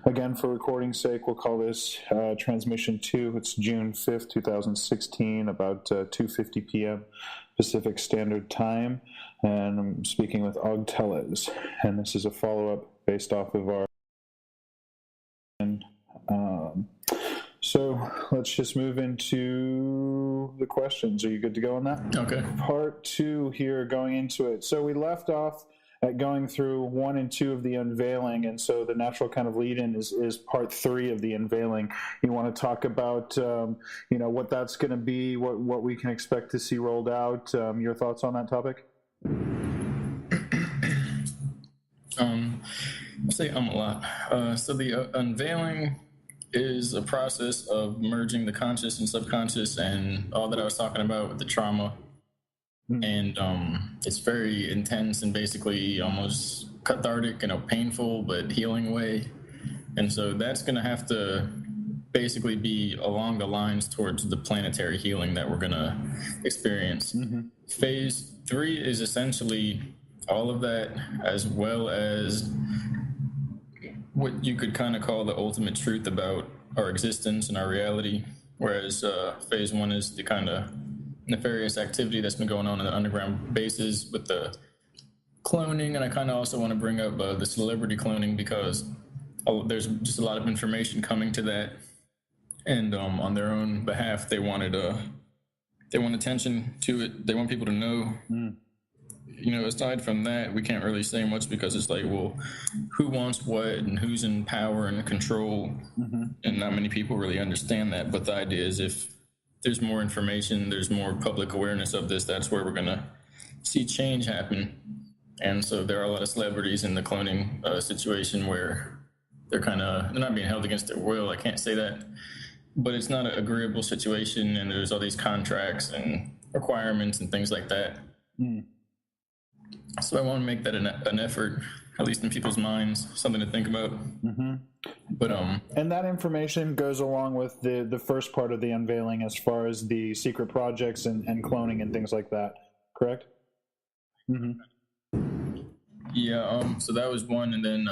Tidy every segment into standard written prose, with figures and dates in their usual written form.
again, for recording's sake, we'll call this transmission 2. It's June 5th, 2016, about 2:50 p.m. Pacific Standard Time, and I'm speaking with Tellez, and this is a follow-up based off of our... So let's just move into the questions. Are you good to go on that? Okay. Part 2 here, going into it. So we left off at going through 1 and 2 of the unveiling, and so the natural kind of lead-in is part 3 of the unveiling. You want to talk about, what that's going to be, what we can expect to see rolled out. Your thoughts on that topic? I'll say a lot. So the unveiling is a process of merging the conscious and subconscious and all that I was talking about with the trauma. And it's very intense and basically almost cathartic in a painful but healing way. And so that's going to have to basically be along the lines towards the planetary healing that we're going to experience. Phase 3 is essentially all of that, as well as what you could kind of call the ultimate truth about our existence and our reality, whereas phase 1 is the kind of nefarious activity that's been going on in the underground bases with the cloning. And I kind of also want to bring up the celebrity cloning, because there's just a lot of information coming to that, and on their own behalf they want attention to it. They want people to know. Aside from that, we can't really say much, because it's like, well, who wants what and who's in power and control, and not many people really understand that. But the idea is, if there's more information, there's more public awareness of this, that's where we're going to see change happen. And so there are a lot of celebrities in the cloning situation where they're not being held against their will. I can't say that, but it's not an agreeable situation, and there's all these contracts and requirements and things like that. So I want to make that an effort, at least in people's minds, something to think about. But and that information goes along with the first part of the unveiling, as far as the secret projects and cloning and things like that, correct? Yeah, so that was 1, and then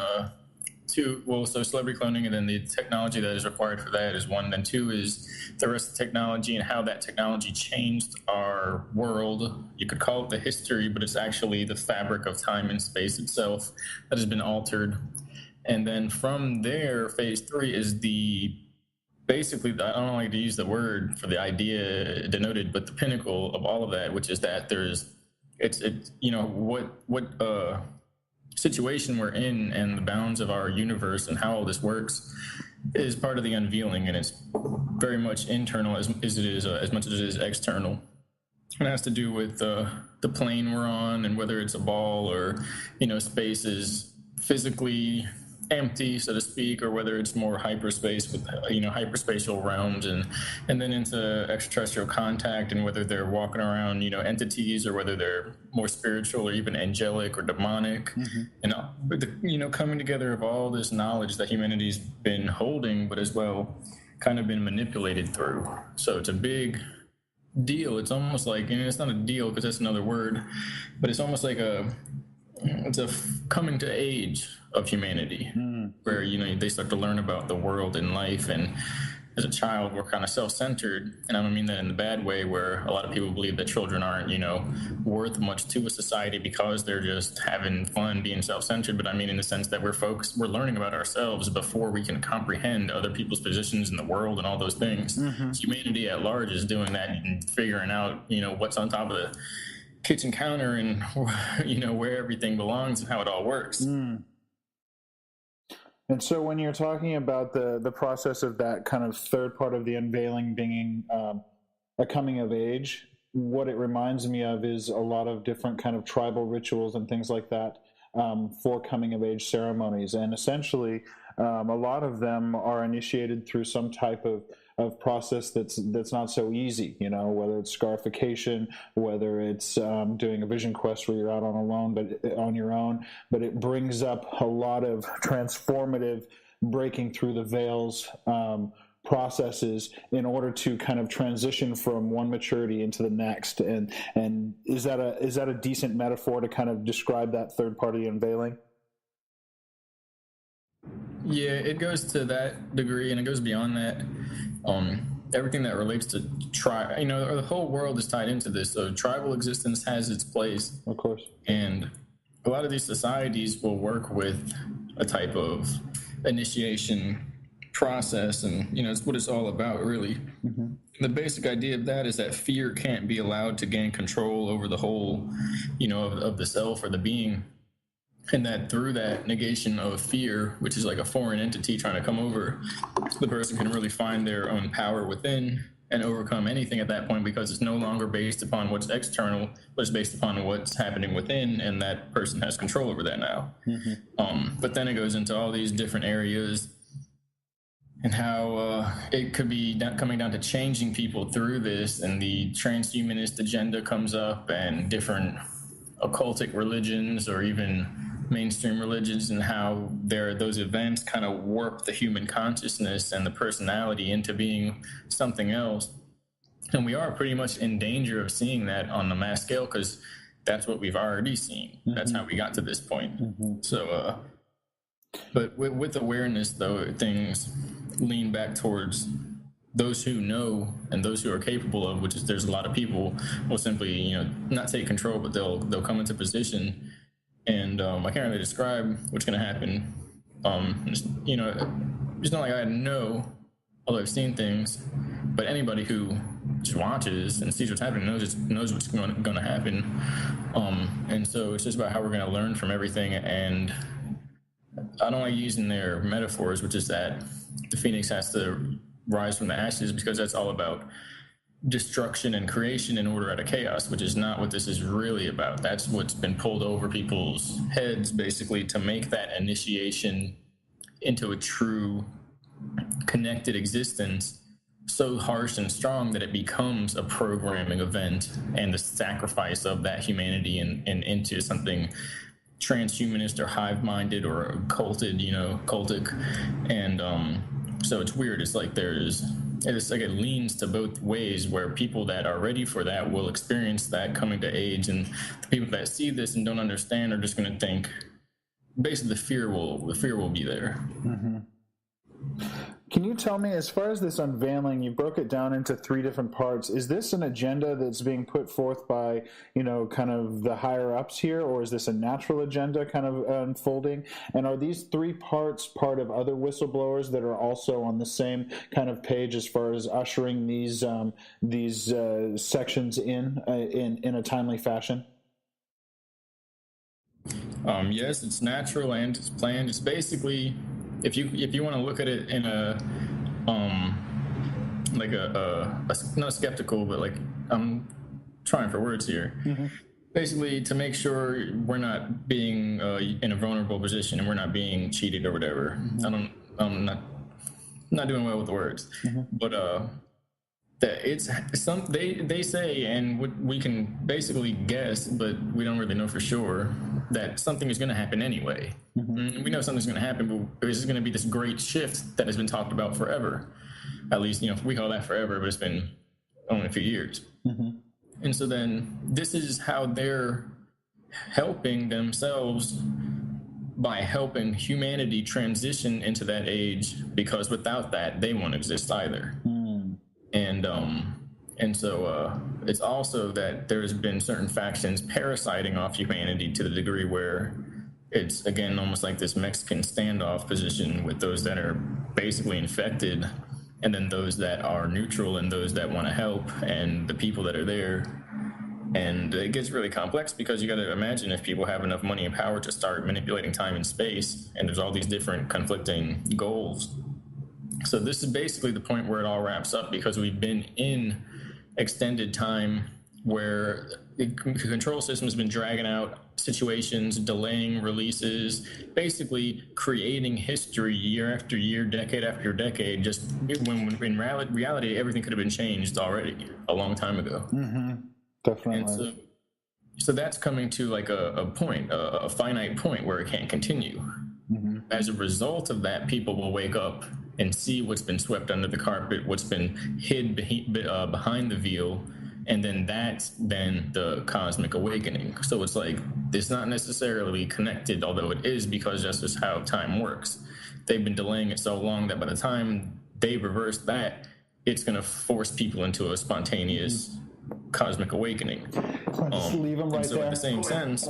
2, so celebrity cloning, and then the technology that is required for that is 1. Then 2 is the rest of the technology and how that technology changed our world. You could call it the history, but it's actually the fabric of time and space itself that has been altered. And then from there, phase 3 is basically, I don't like to use the word for the idea denoted, but the pinnacle of all of that, which is that what situation we're in and the bounds of our universe and how all this works is part of the unveiling, and it's much as much as it is external. It has to do with the plane we're on, and whether it's a ball or space is physically empty, so to speak, or whether it's more hyperspace with hyperspatial realms, and then into extraterrestrial contact, and whether they're walking around entities, or whether they're more spiritual or even angelic or demonic. And coming together of all this knowledge that humanity's been holding, but as well kind of been manipulated through. So it's a big deal. It's almost like, and it's not a deal because that's another word, but it's almost like it's a coming to age of humanity, where they start to learn about the world and life. And as a child, we're kind of self-centered, and I don't mean that in the bad way, where a lot of people believe that children aren't worth much to a society because they're just having fun being self-centered. But I mean in the sense that we're learning about ourselves before we can comprehend other people's positions in the world and all those things. Humanity at large is doing that and figuring out what's on top of the kitchen counter, and where everything belongs and how it all works. And so when you're talking about the process of that kind of third part of the unveiling being a coming of age, what it reminds me of is a lot of different kind of tribal rituals and things like that for coming of age ceremonies. And essentially, a lot of them are initiated through some type of process that's not so easy, whether it's scarification, whether it's doing a vision quest where you're out on your own, but it brings up a lot of transformative breaking through the veils processes in order to kind of transition from one maturity into the next. And is that a decent metaphor to kind of describe that third part of the unveiling? Yeah, it goes to that degree, and it goes beyond that. Everything that relates to the whole world is tied into this. So tribal existence has its place, of course, and a lot of these societies will work with a type of initiation process, and it's what it's all about, really. Mm-hmm. The basic idea of that is that fear can't be allowed to gain control over the whole, of the self or the being. And that through that negation of fear, which is like a foreign entity trying to come over, the person can really find their own power within and overcome anything at that point, because it's no longer based upon what's external, but it's based upon what's happening within, and that person has control over that now. Mm-hmm. But then it goes into all these different areas and how it could be coming down to changing people through this, and the transhumanist agenda comes up, and different occultic religions or even mainstream religions, and how those events kind of warp the human consciousness and the personality into being something else. And we are pretty much in danger of seeing that on the mass scale, because that's what we've already seen. Mm-hmm. That's how we got to this point. Mm-hmm. So, but with awareness, though, things lean back towards those who know and those who are capable of, which is there's a lot of people will simply, not take control, but they'll come into position. And I can't really describe what's going to happen. It's not like I know, although I've seen things, but anybody who just watches and sees what's happening knows what's going to happen. And so it's just about how we're going to learn from everything. And I don't like using their metaphors, which is that the phoenix has to rise from the ashes, because that's all about destruction and creation in order out of chaos, which is not what this is really about. That's what's been pulled over people's heads, basically, to make that initiation into a true connected existence so harsh and strong that it becomes a programming event, and the sacrifice of that humanity and into something transhumanist or hive-minded or cultic. And so it's weird. It's like it leans to both ways, where people that are ready for that will experience that coming to age, and the people that see this and don't understand are just going to think, basically, the fear will be there. Mm-hmm. Can you tell me, as far as this unveiling, you broke it down into 3 different parts. Is this an agenda that's being put forth by, kind of the higher ups here, or is this a natural agenda kind of unfolding? And are these 3 parts part of other whistleblowers that are also on the same kind of page as far as ushering these sections in a timely fashion? Yes, it's natural and it's planned. It's basically, if you want to look at it in a not skeptical, but like, I'm trying for words here. Mm-hmm. Basically, to make sure we're not being in a vulnerable position and we're not being cheated or whatever. Mm-hmm. I'm not doing well with the words, mm-hmm. But that it's they say, and we can basically guess, but we don't really know for sure, that something is going to happen anyway. Mm-hmm. We know something's going to happen, but this is going to be this great shift that has been talked about forever. At least, we call that forever, but it's been only a few years. Mm-hmm. And so then this is how they're helping themselves, by helping humanity transition into that age, because without that, they won't exist either. Mm. And so it's also that there's been certain factions parasiting off humanity to the degree where it's, again, almost like this Mexican standoff position, with those that are basically infected, and then those that are neutral, and those that want to help, and the people that are there. And it gets really complex, because you got to imagine, if people have enough money and power to start manipulating time and space, and there's all these different conflicting goals. So this is basically the point where it all wraps up, because we've been in extended time where the control system has been dragging out situations, delaying releases, basically creating history year after year, decade after decade, just when in reality everything could have been changed already a long time ago. Mm-hmm. Definitely. And so that's coming to like a point, a finite point where it can't continue. Mm-hmm. As a result of that, people will wake up and see what's been swept under the carpet, what's been hid behind the veil, and then that's the cosmic awakening. So it's like it's not necessarily connected, although it is, because that's just how time works. They've been delaying it so long that by the time they reverse that, it's going to force people into a spontaneous cosmic awakening. Just leave them right so there. In the same sense,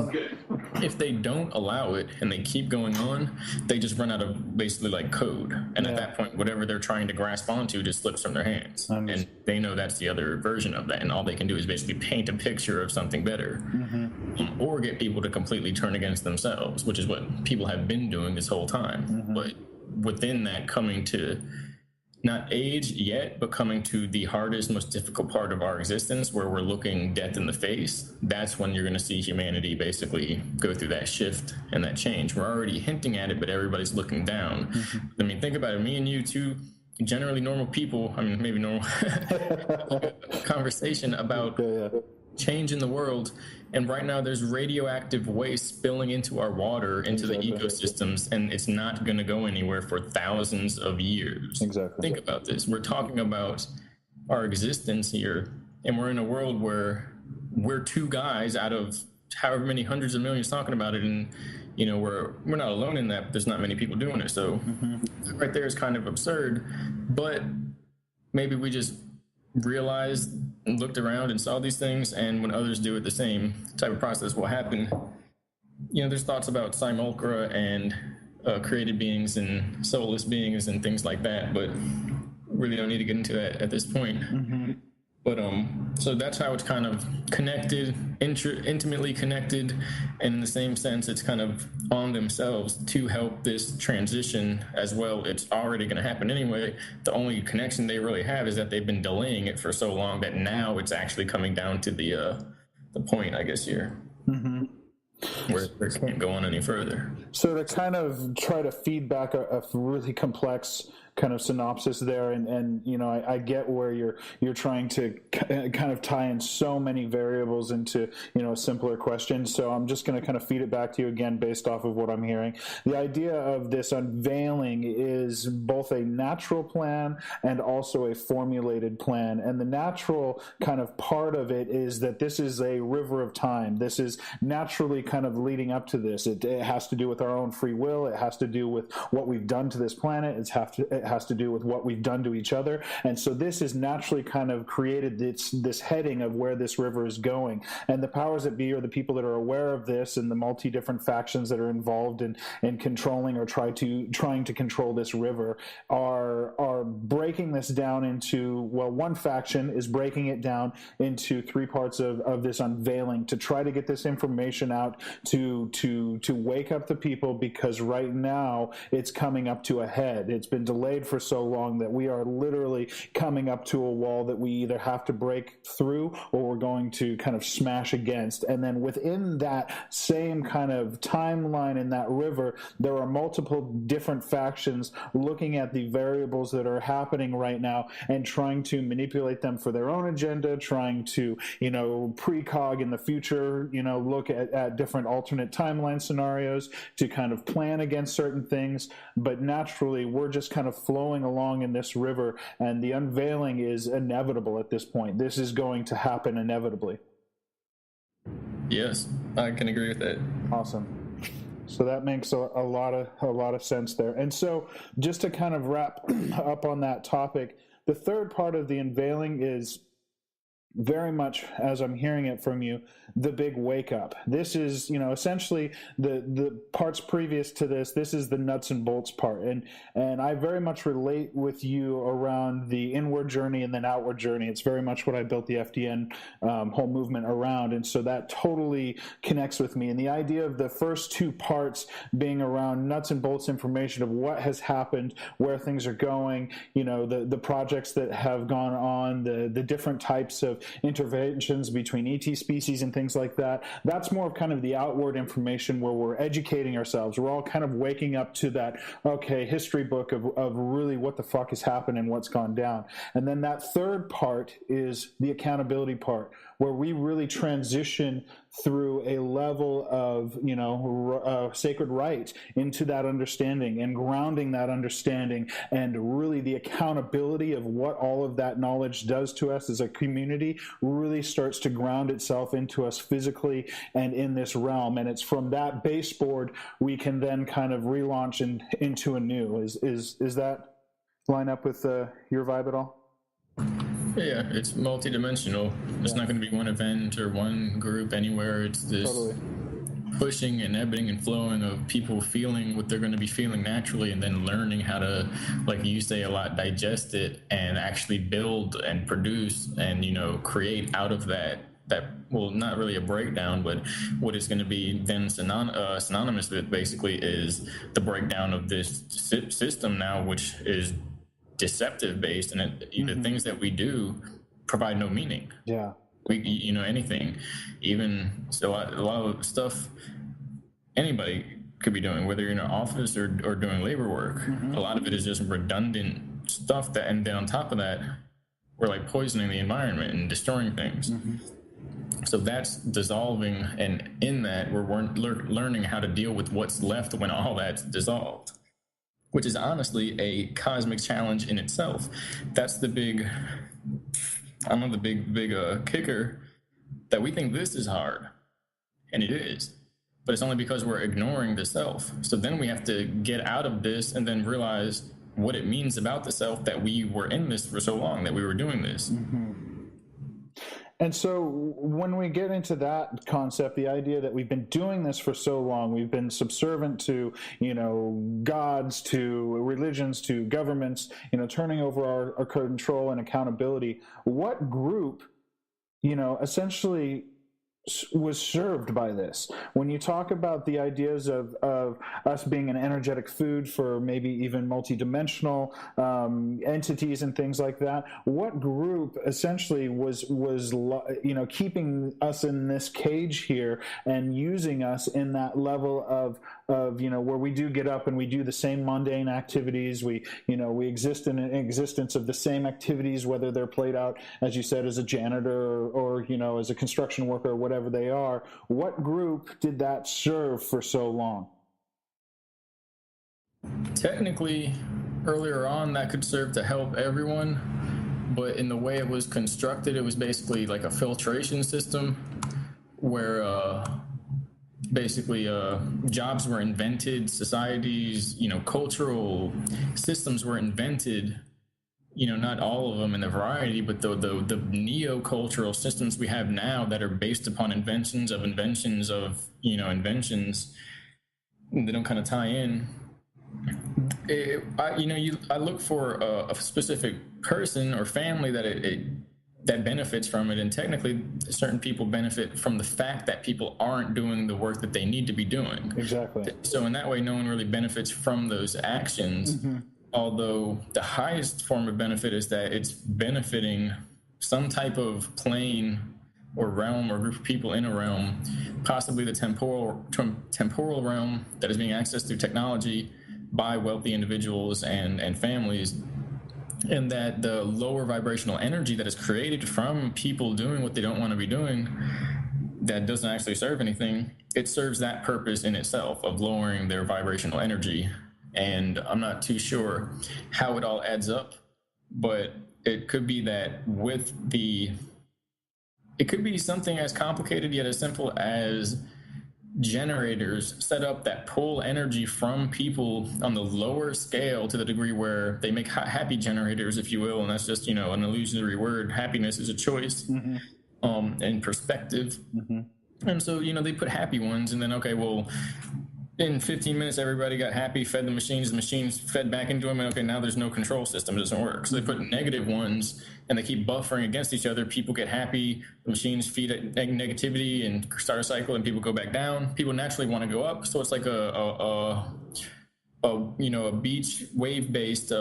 if they don't allow it and they keep going on, they just run out of basically like code. And at that point, whatever they're trying to grasp onto just slips from their hands. And they know that's the other version of that. And all they can do is basically paint a picture of something better, or get people to completely turn against themselves, which is what people have been doing this whole time. But within that, coming to not age yet, but coming to the hardest, most difficult part of our existence, where we're looking death in the face, that's when you're going to see humanity basically go through that shift and that change. We're already hinting at it, but everybody's looking down. I mean, think about it. Me and you, two generally normal people, I mean, maybe normal conversation about change in the world. And right now there's radioactive waste spilling into our water, into the ecosystems, and it's not going to go anywhere for thousands of years. Think about this. We're talking about our existence here, and we're in a world where we're two guys out of however many hundreds of millions talking about it, and you know, we're not alone in that, but there's not many people doing it. So right there is kind of absurd, but maybe we just realized and looked around and saw these things, and when others do it, the same type of process will happen. You know, there's thoughts about simulacra and created beings and soulless beings and things like that, but really don't need to get into that at this point. But so that's how it's kind of connected, intimately connected, and in the same sense, it's kind of on themselves to help this transition as well. It's already going to happen anyway. The only connection they really have is that they've been delaying it for so long that now it's actually coming down to the point, I guess, here. Where it can't go on any further. So to kind of try to feed back a really complex kind of synopsis there, and you know, I get where you're trying to kind of tie in so many variables into, you know, a simpler question. So I'm just going to kind of feed it back to you again based off of what I'm hearing. The idea of this unveiling is both a natural plan and also a formulated plan. And the natural kind of part of it is that this is a river of time. This is naturally kind of leading up to this. It has to do with our own free will. It has to do with what we've done to this planet. It has to do with what we've done to each other. And so this is naturally kind of created this heading of where this river is going. And the powers that be, or the people that are aware of this, and the multi different factions that are involved in controlling or trying to control this river, are breaking this down into, well, one faction is breaking it down into three parts of this unveiling to try to get this information out to wake up the people, because right now it's coming up to a head. It's been delayed for so long that we are literally coming up to a wall that we either have to break through or we're going to kind of smash against. And then within that same kind of timeline in that river, there are multiple different factions looking at the variables that are happening right now and trying to manipulate them for their own agenda, trying to, you know, precog in the future, you know, look at different alternate timeline scenarios to kind of plan against certain things. But naturally, we're just kind of flowing along in this river, and the unveiling is inevitable at this point. This is going to happen inevitably. Yes, I can agree with that. Awesome. So that makes a lot of sense there. And so just to kind of wrap up on that topic, the third part of the unveiling is very much, as I'm hearing it from you, the big wake up. This is, you know, essentially the parts previous to this. This is the nuts and bolts part, and I very much relate with you around the inward journey and then outward journey. It's very much what I built the FDN whole movement around, and so that totally connects with me. And the idea of the first two parts being around nuts and bolts information of what has happened, where things are going, you know, the projects that have gone on, the different types of interventions between ET species and things like that. That's more of kind of the outward information where we're educating ourselves. We're all kind of waking up to that, okay, history book of really what the fuck has happened and what's gone down. And then that third part is the accountability part, where we really transition through a level of, sacred right into that understanding and grounding that understanding, and really the accountability of what all of that knowledge does to us as a community really starts to ground itself into us physically and in this realm. And it's from that baseboard we can then kind of relaunch into a new. Is that line up with your vibe at all? Yeah, it's multidimensional. It's not going to be one event or one group anywhere. It's this pushing and ebbing and flowing of people feeling what they're going to be feeling naturally, and then learning how to, like you say a lot, digest it and actually build and produce and, create out of that, well, not really a breakdown, but what is going to be then synonymous with basically is the breakdown of this system now, which is deceptive based, and the things that we do provide no meaning. Anything, even so a lot of stuff anybody could be doing, whether you're in an office or doing labor work. A lot of it is just redundant stuff that, and then on top of that, we're like poisoning the environment and destroying things. So that's dissolving, and in that we're learning how to deal with what's left when all that's dissolved, which is honestly a cosmic challenge in itself. That's the big kicker, that we think this is hard, and it is, but it's only because we're ignoring the self. So then we have to get out of this and then realize what it means about the self, that we were in this for so long, that we were doing this. And so when we get into that concept, the idea that we've been doing this for so long, we've been subservient to, gods, to religions, to governments, turning over our control and accountability, what group, essentially was served by this? When you talk about the ideas of us being an energetic food for maybe even multidimensional entities and things like that, what group essentially was keeping us in this cage here and using us in that level of where we do get up and we do the same mundane activities, we exist in an existence of the same activities, whether they're played out, as you said, as a janitor or as a construction worker or whatever they are. What group did that serve for so long? Technically, earlier on, that could serve to help everyone, but in the way it was constructed, it was basically like a filtration system where basically jobs were invented, societies, cultural systems were invented, not all of them in the variety, but the neo-cultural systems we have now that are based upon inventions of inventions, they don't kind of tie in. I look for a specific person or family that benefits from it, and technically certain people benefit from the fact that people aren't doing the work that they need to be doing. Exactly. So in that way, no one really benefits from those actions, although the highest form of benefit is that it's benefiting some type of plane or realm or group of people in a realm, possibly the temporal realm that is being accessed through technology by wealthy individuals and families, and that the lower vibrational energy that is created from people doing what they don't want to be doing, that doesn't actually serve anything, it serves that purpose in itself of lowering their vibrational energy. And I'm not too sure how it all adds up, but it could be that it could be something as complicated yet as simple as generators set up that pull energy from people on the lower scale to the degree where they make happy generators, if you will, and that's just an illusory word. Happiness is a choice and perspective. And so they put happy ones, and then in 15 minutes everybody got happy, fed the machines fed back into them, and now there's no control system, it doesn't work. So they put negative ones and they keep buffering against each other. People get happy, the machines feed it negativity and start a cycle, and people go back down. People naturally want to go up, so it's like a beach wave-based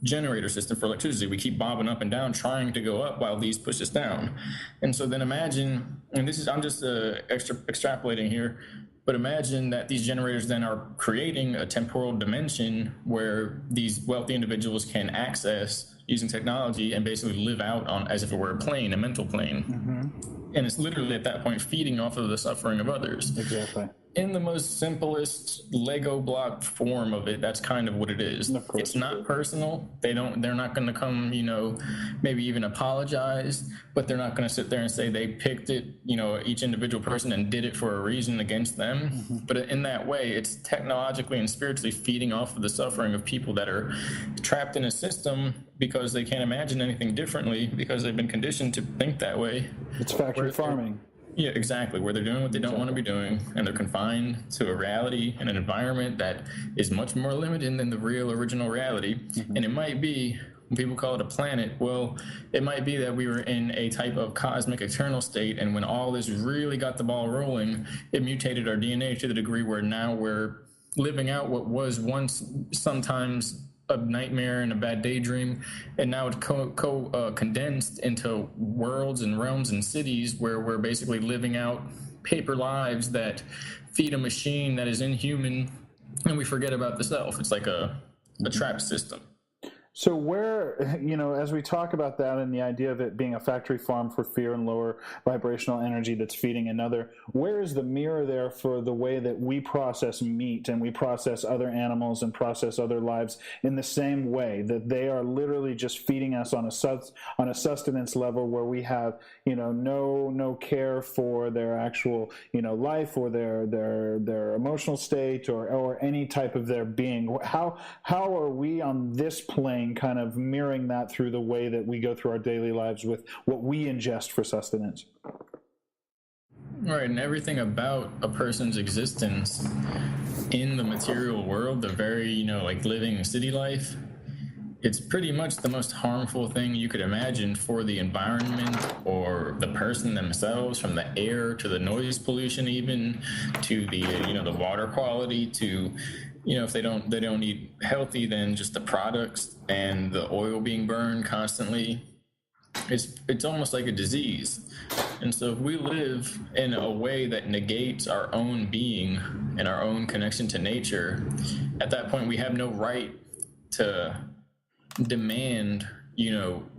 generator system for electricity. We keep bobbing up and down trying to go up while these push us down. And so then imagine, and I'm just extrapolating here, but imagine that these generators then are creating a temporal dimension where these wealthy individuals can access, using technology and basically live out on as if it were a plane, a mental plane. Mm-hmm. And it's literally at that point feeding off of the suffering of others. Exactly. In the most simplest Lego block form of it, that's kind of what it is. It's not personal. They're not going to come, maybe even apologize, but they're not going to sit there and say they picked it, each individual person and did it for a reason against them. Mm-hmm. But in that way, it's technologically and spiritually feeding off of the suffering of people that are trapped in a system because they can't imagine anything differently because they've been conditioned to think that way. It's factory farming. Yeah, exactly. Where they're doing what they don't want to be doing, and they're confined to a reality and an environment that is much more limited than the real original reality. Mm-hmm. And it might be, when people call it a planet, well, it might be that we were in a type of cosmic eternal state, and when all this really got the ball rolling, it mutated our DNA to the degree where now we're living out what was once sometimes a nightmare and a bad daydream, and now it's condensed into worlds and realms and cities where we're basically living out paper lives that feed a machine that is inhuman, and we forget about the self. It's like a trap system. So where, as we talk about that and the idea of it being a factory farm for fear and lower vibrational energy that's feeding another, where is the mirror there for the way that we process meat and we process other animals and process other lives in the same way, that they are literally just feeding us on a sustenance level where we have, no care for their actual, life or their emotional state or any type of their being. How are we on this plane kind of mirroring that through the way that we go through our daily lives with what we ingest for sustenance? Right, and everything about a person's existence in the material world, the very, living city life, it's pretty much the most harmful thing you could imagine for the environment or the person themselves, from the air to the noise pollution, even to the, the water quality, to if they don't eat healthy, then just the products and the oil being burned constantly. It's almost like a disease. And so if we live in a way that negates our own being and our own connection to nature, at that point we have no right to demand,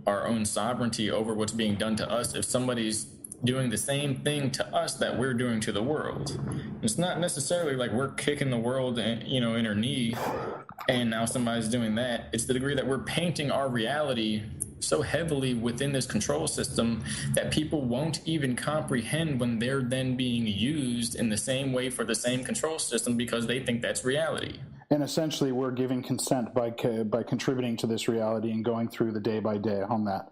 our own sovereignty over what's being done to us if somebody's doing the same thing to us that we're doing to the world. It's not necessarily like we're kicking the world, in her knee, and now somebody's doing that. It's the degree that we're painting our reality so heavily within this control system that people won't even comprehend when they're then being used in the same way for the same control system because they think that's reality. And essentially, we're giving consent by contributing to this reality and going through the day by day on that.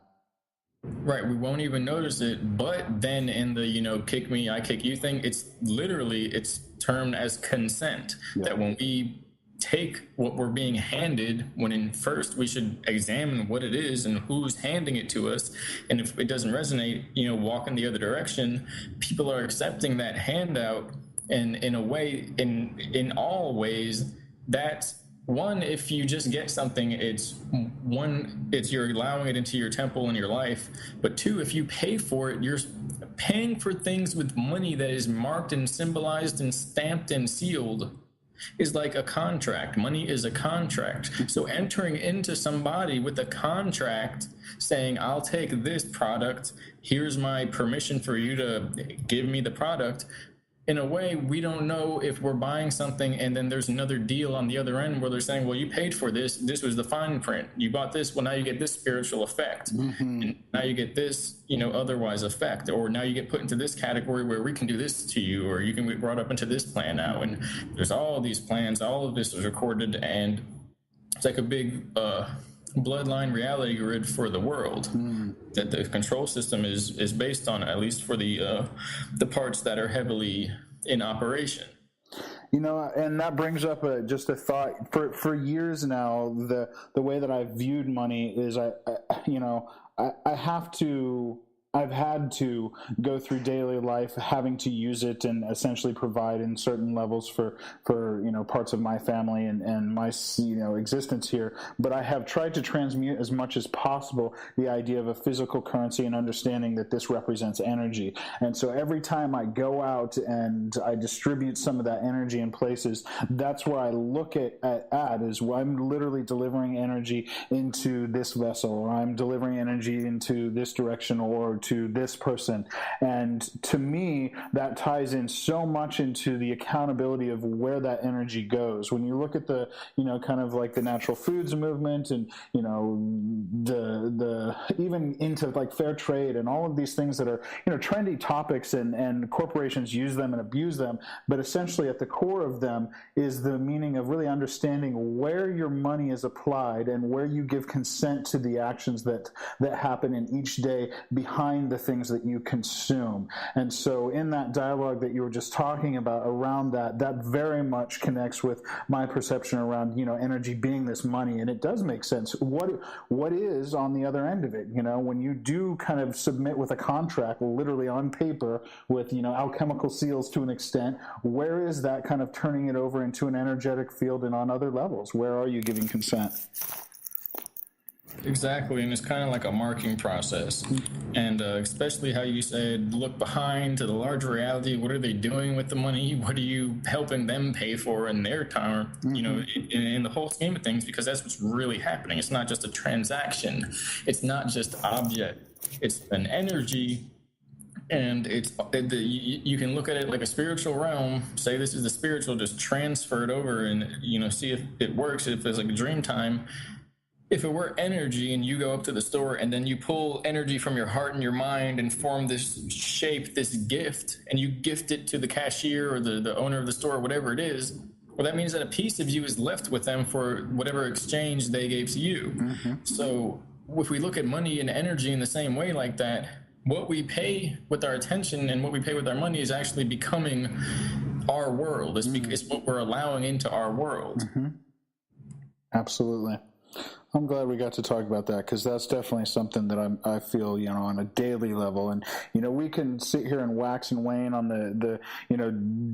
Right, we won't even notice it, but then in the, kick me, I kick you thing, it's termed as consent. Yeah. That when we take what we're being handed, when first we should examine what it is and who's handing it to us, and if it doesn't resonate, walk in the other direction. People are accepting that handout, and in a way, in all ways, that's one, if you just get something, it's you're allowing it into your temple in your life. But two, if you pay for it, you're paying for things with money that is marked and symbolized and stamped and sealed. Is like a contract. Money is a contract. So entering into somebody with a contract saying, I'll take this product, here's my permission for you to give me the product. In a way, we don't know if we're buying something and then there's another deal on the other end where they're saying, well, you paid for this. This was the fine print. You bought this. Well, now you get this spiritual effect. Mm-hmm. And now you get this, otherwise effect. Or now you get put into this category where we can do this to you, or you can be brought up into this plan now. And there's all these plans. All of this is recorded, and it's like a big bloodline reality grid for the world that the control system is based on, at least for the parts that are heavily in operation. And that brings up just a thought. For years now, the way that I've viewed money is I have to I've had to go through daily life having to use it and essentially provide in certain levels for parts of my family and my existence here. But I have tried to transmute as much as possible the idea of a physical currency and understanding that this represents energy. And so every time I go out and I distribute some of that energy in places, that's where I look at is where I'm literally delivering energy into this vessel, or I'm delivering energy into this direction, or to this person. And to me, that ties in so much into the accountability of where that energy goes. When you look at the, kind of like the natural foods movement and, the even into like fair trade and all of these things that are, trendy topics and corporations use them and abuse them. But essentially at the core of them is the meaning of really understanding where your money is applied and where you give consent to the actions that happen in each day behind the things that you consume. And so in that dialogue that you were just talking about around that very much connects with my perception around, energy being this money. And it does make sense. What is on the other end of it? When you do kind of submit with a contract, literally on paper with, alchemical seals to an extent, where is that kind of turning it over into an energetic field and on other levels? Where are you giving consent? Exactly, and it's kind of like a marking process. And especially how you said, look behind to the larger reality. What are they doing with the money? What are you helping them pay for in their time, in the whole scheme of things? Because that's what's really happening. It's not just a transaction. It's not just object. It's an energy. And you can look at it like a spiritual realm, say this is the spiritual, just transfer it over and, see if it works, if it's like a dream time. If it were energy and you go up to the store and then you pull energy from your heart and your mind and form this shape, this gift, and you gift it to the cashier or the owner of the store, or whatever it is, well, that means that a piece of you is left with them for whatever exchange they gave to you. Mm-hmm. So if we look at money and energy in the same way like that, what we pay with our attention and what we pay with our money is actually becoming our world. It's what we're allowing into our world. Mm-hmm. Absolutely. I'm glad we got to talk about that, because that's definitely something that I feel, on a daily level. And, we can sit here and wax and wane on the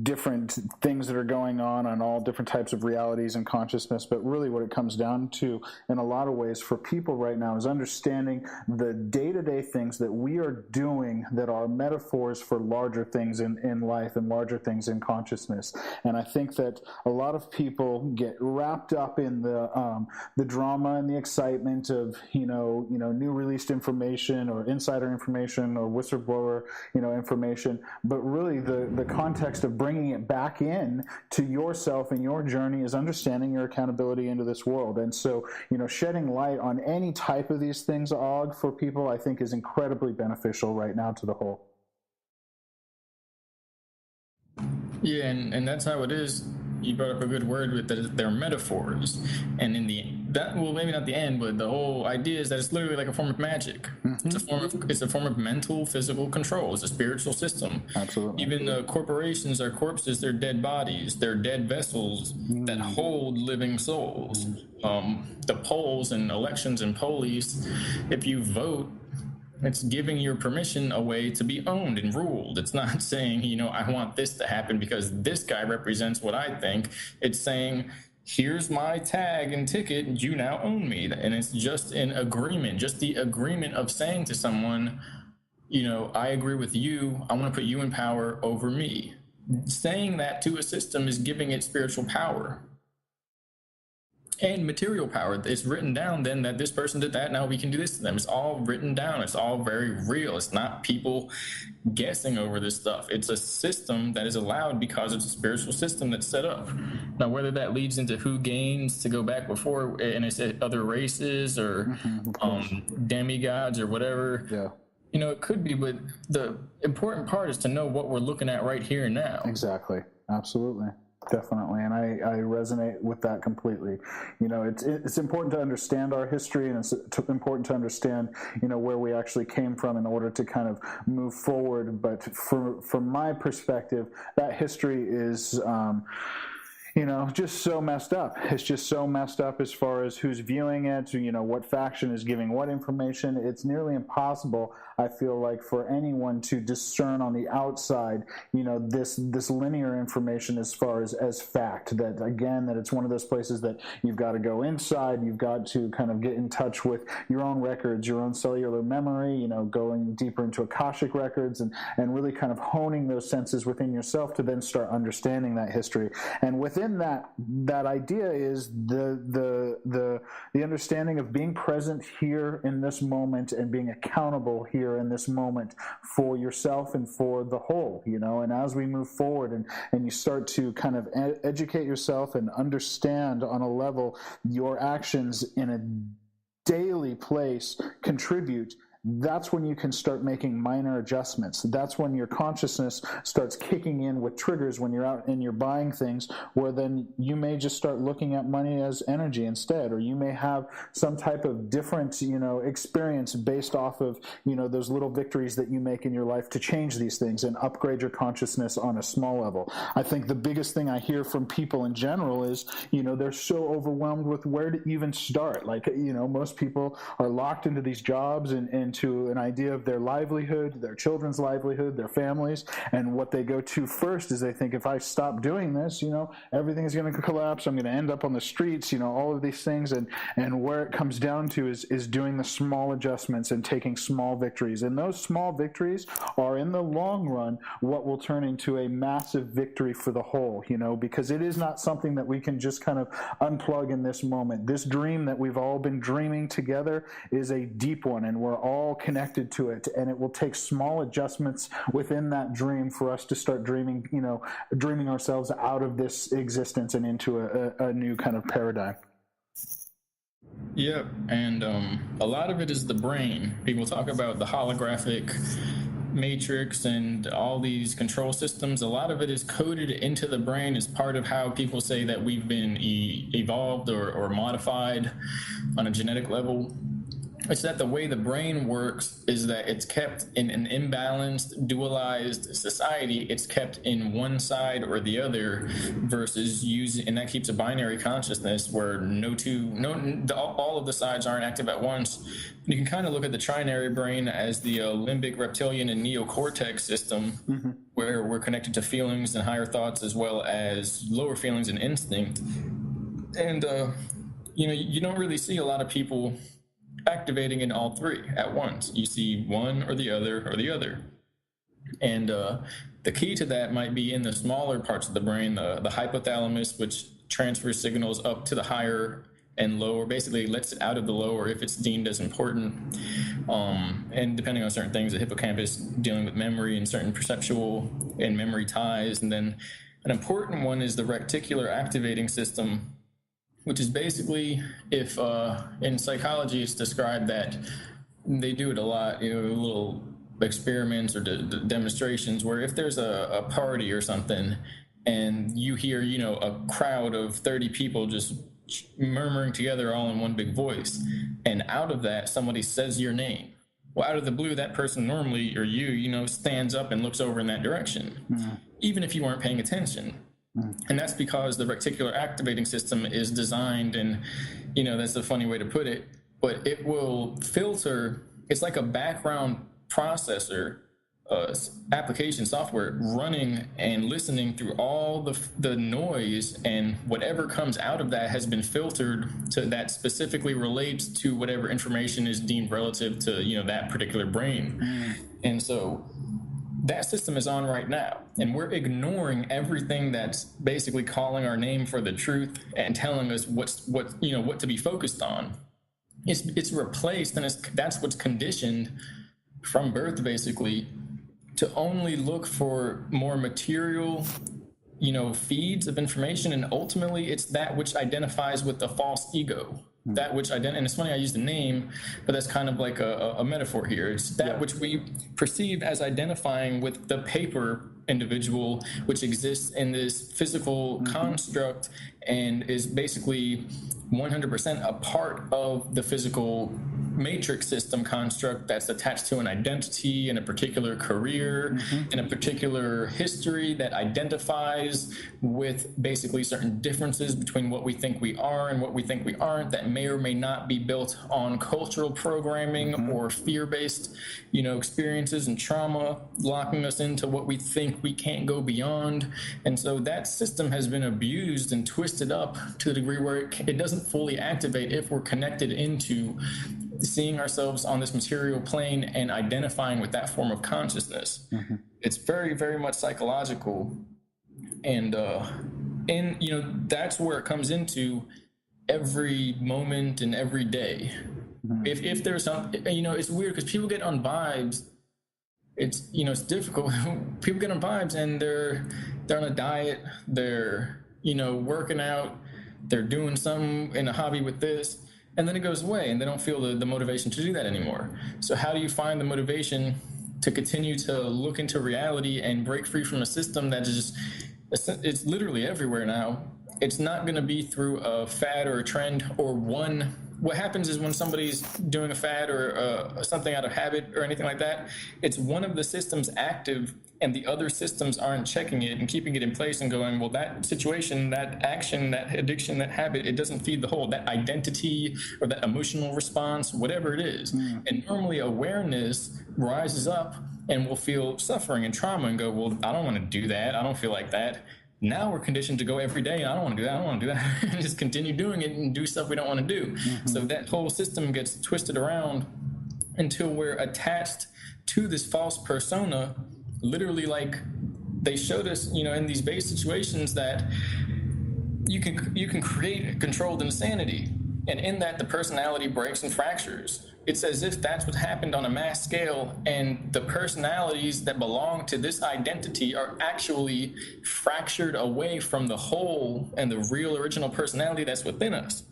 different things that are going on all different types of realities and consciousness. But really what it comes down to in a lot of ways for people right now is understanding the day-to-day things that we are doing that are metaphors for larger things in life and larger things in consciousness. And I think that a lot of people get wrapped up in the drama and the excitement of new released information or insider information or whistleblower information, but really the context of bringing it back in to yourself and your journey is understanding your accountability into this world. And so shedding light on any type of these things, Og, for people, I think is incredibly beneficial right now to the whole. Yeah, and that's how it is. You brought up a good word with that they're metaphors, and maybe not the end, but the whole idea is that it's literally like a form of magic. Mm-hmm. It's a form of mental, physical control. It's a spiritual system. Absolutely. Even corporations are corpses. They're dead bodies. They're dead vessels that hold living souls. The polls and elections and police, if you vote, it's giving your permission away to be owned and ruled. It's not saying, I want this to happen because this guy represents what I think. It's saying, here's my tag and ticket, and you now own me. And it's just an agreement, just the agreement of saying to someone, I agree with you. I want to put you in power over me. Saying that to a system is giving it spiritual power. And material power. It's written down then that this person did that, now we can do this to them. It's all written down. It's all very real. It's not people guessing over this stuff. It's a system that is allowed because it's a spiritual system that's set up. Now, whether that leads into who gains to go back before, and it's other races or demigods or whatever. Yeah. It could be, but the important part is to know what we're looking at right here and now. Exactly. Absolutely. Definitely, and I resonate with that completely. It's important to understand our history, and it's important to understand, where we actually came from in order to kind of move forward. But from my perspective, that history is just so messed up. It's just so messed up as far as who's viewing it, what faction is giving what information. It's nearly impossible, I feel like, for anyone to discern on the outside, this linear information as far as fact. That, again, that it's one of those places that you've got to go inside, you've got to kind of get in touch with your own records, your own cellular memory, going deeper into Akashic records and really kind of honing those senses within yourself to then start understanding that history. And within that idea is the understanding of being present here in this moment and being accountable here in this moment for yourself and for the whole, and as we move forward and you start to kind of educate yourself and understand on a level your actions in a daily place contribute, that's when you can start making minor adjustments. That's when your consciousness starts kicking in with triggers when you're out and you're buying things, where then you may just start looking at money as energy instead, or you may have some type of different, experience based off of, those little victories that you make in your life to change these things and upgrade your consciousness on a small level. I think the biggest thing I hear from people in general is, they're so overwhelmed with where to even start. Like, most people are locked into these jobs and to an idea of their livelihood, their children's livelihood, their families, and what they go to first is they think, if I stop doing this, everything is going to collapse, I'm going to end up on the streets, all of these things, and where it comes down to is doing the small adjustments and taking small victories, and those small victories are in the long run what will turn into a massive victory for the whole, because it is not something that we can just kind of unplug in this moment. This dream that we've all been dreaming together is a deep one, and we're all connected to it, and it will take small adjustments within that dream for us to start dreaming ourselves out of this existence and into a new kind of paradigm. Yep, and a lot of it is the brain. People talk about the holographic matrix and all these control systems. A lot of it is coded into the brain as part of how people say that we've been evolved or modified on a genetic level. It's that the way the brain works is that it's kept in an imbalanced, dualized society. It's kept in one side or the other versus using, and that keeps a binary consciousness where all of the sides aren't active at once. You can kind of look at the trinary brain as the limbic, reptilian, and neocortex system, where we're connected to feelings and higher thoughts as well as lower feelings and instinct. And, you don't really see a lot of people activating in all three at once. You see one or the other. And the key to that might be in the smaller parts of the brain, the hypothalamus, which transfers signals up to the higher and lower, basically lets it out of the lower if it's deemed as important. And depending on certain things, the hippocampus dealing with memory and certain perceptual and memory ties. And then an important one is the reticular activating system, which is basically, if in psychology it's described that they do it a lot, little experiments or demonstrations where if there's a party or something and you hear, a crowd of 30 people just murmuring together all in one big voice, and out of that somebody says your name. Well, out of the blue, that person normally, or you, stands up and looks over in that direction, even if you weren't paying attention. And that's because the reticular activating system is designed, and that's a funny way to put it, but it will filter. It's like a background processor application software running and listening through all the noise, and whatever comes out of that has been filtered to that specifically relates to whatever information is deemed relative to that particular brain. And so that system is on right now, and we're ignoring everything that's basically calling our name for the truth and telling us what to be focused on. It's replaced, and that's what's conditioned from birth, basically, to only look for more material, feeds of information, and ultimately it's that which identifies with the false ego. That which and it's funny I use the name, but that's kind of like a metaphor here. It's that which we perceive as identifying with the paper individual, which exists in this physical construct and is basically 100% a part of the physical matrix system construct that's attached to an identity and a particular career and a particular history that identifies with basically certain differences between what we think we are and what we think we aren't, that may or may not be built on cultural programming or fear-based, experiences and trauma, locking us into what we think we can't go beyond. And so that system has been abused and twisted up to the degree where it doesn't fully activate if we're connected into seeing ourselves on this material plane and identifying with that form of consciousness. It's very, very much psychological. And that's where it comes into every moment and every day. If there's some, it's weird because people get on vibes. It's difficult. People get on vibes and they're on a diet. They're working out. They're doing something in a hobby with this, and then it goes away, and they don't feel the motivation to do that anymore. So how do you find the motivation to continue to look into reality and break free from a system that is it's literally everywhere now? It's not going to be through a fad or a trend or one. What happens is when somebody's doing a fad or something out of habit or anything like that, it's one of the systems active and the other systems aren't checking it and keeping it in place and going, well, that situation, that action, that addiction, that habit, it doesn't feed the whole, that identity or that emotional response, whatever it is. And normally awareness rises up and we'll feel suffering and trauma and go, well, I don't want to do that. I don't feel like that. Now we're conditioned to go every day, I don't want to do that, I don't want to do that, and just continue doing it and do stuff we don't want to do. So that whole system gets twisted around until we're attached to this false persona, literally like they showed us, in these base situations that you can create controlled insanity. And in that, the personality breaks and fractures. It's as if that's what happened on a mass scale, and the personalities that belong to this identity are actually fractured away from the whole and the real original personality that's within us.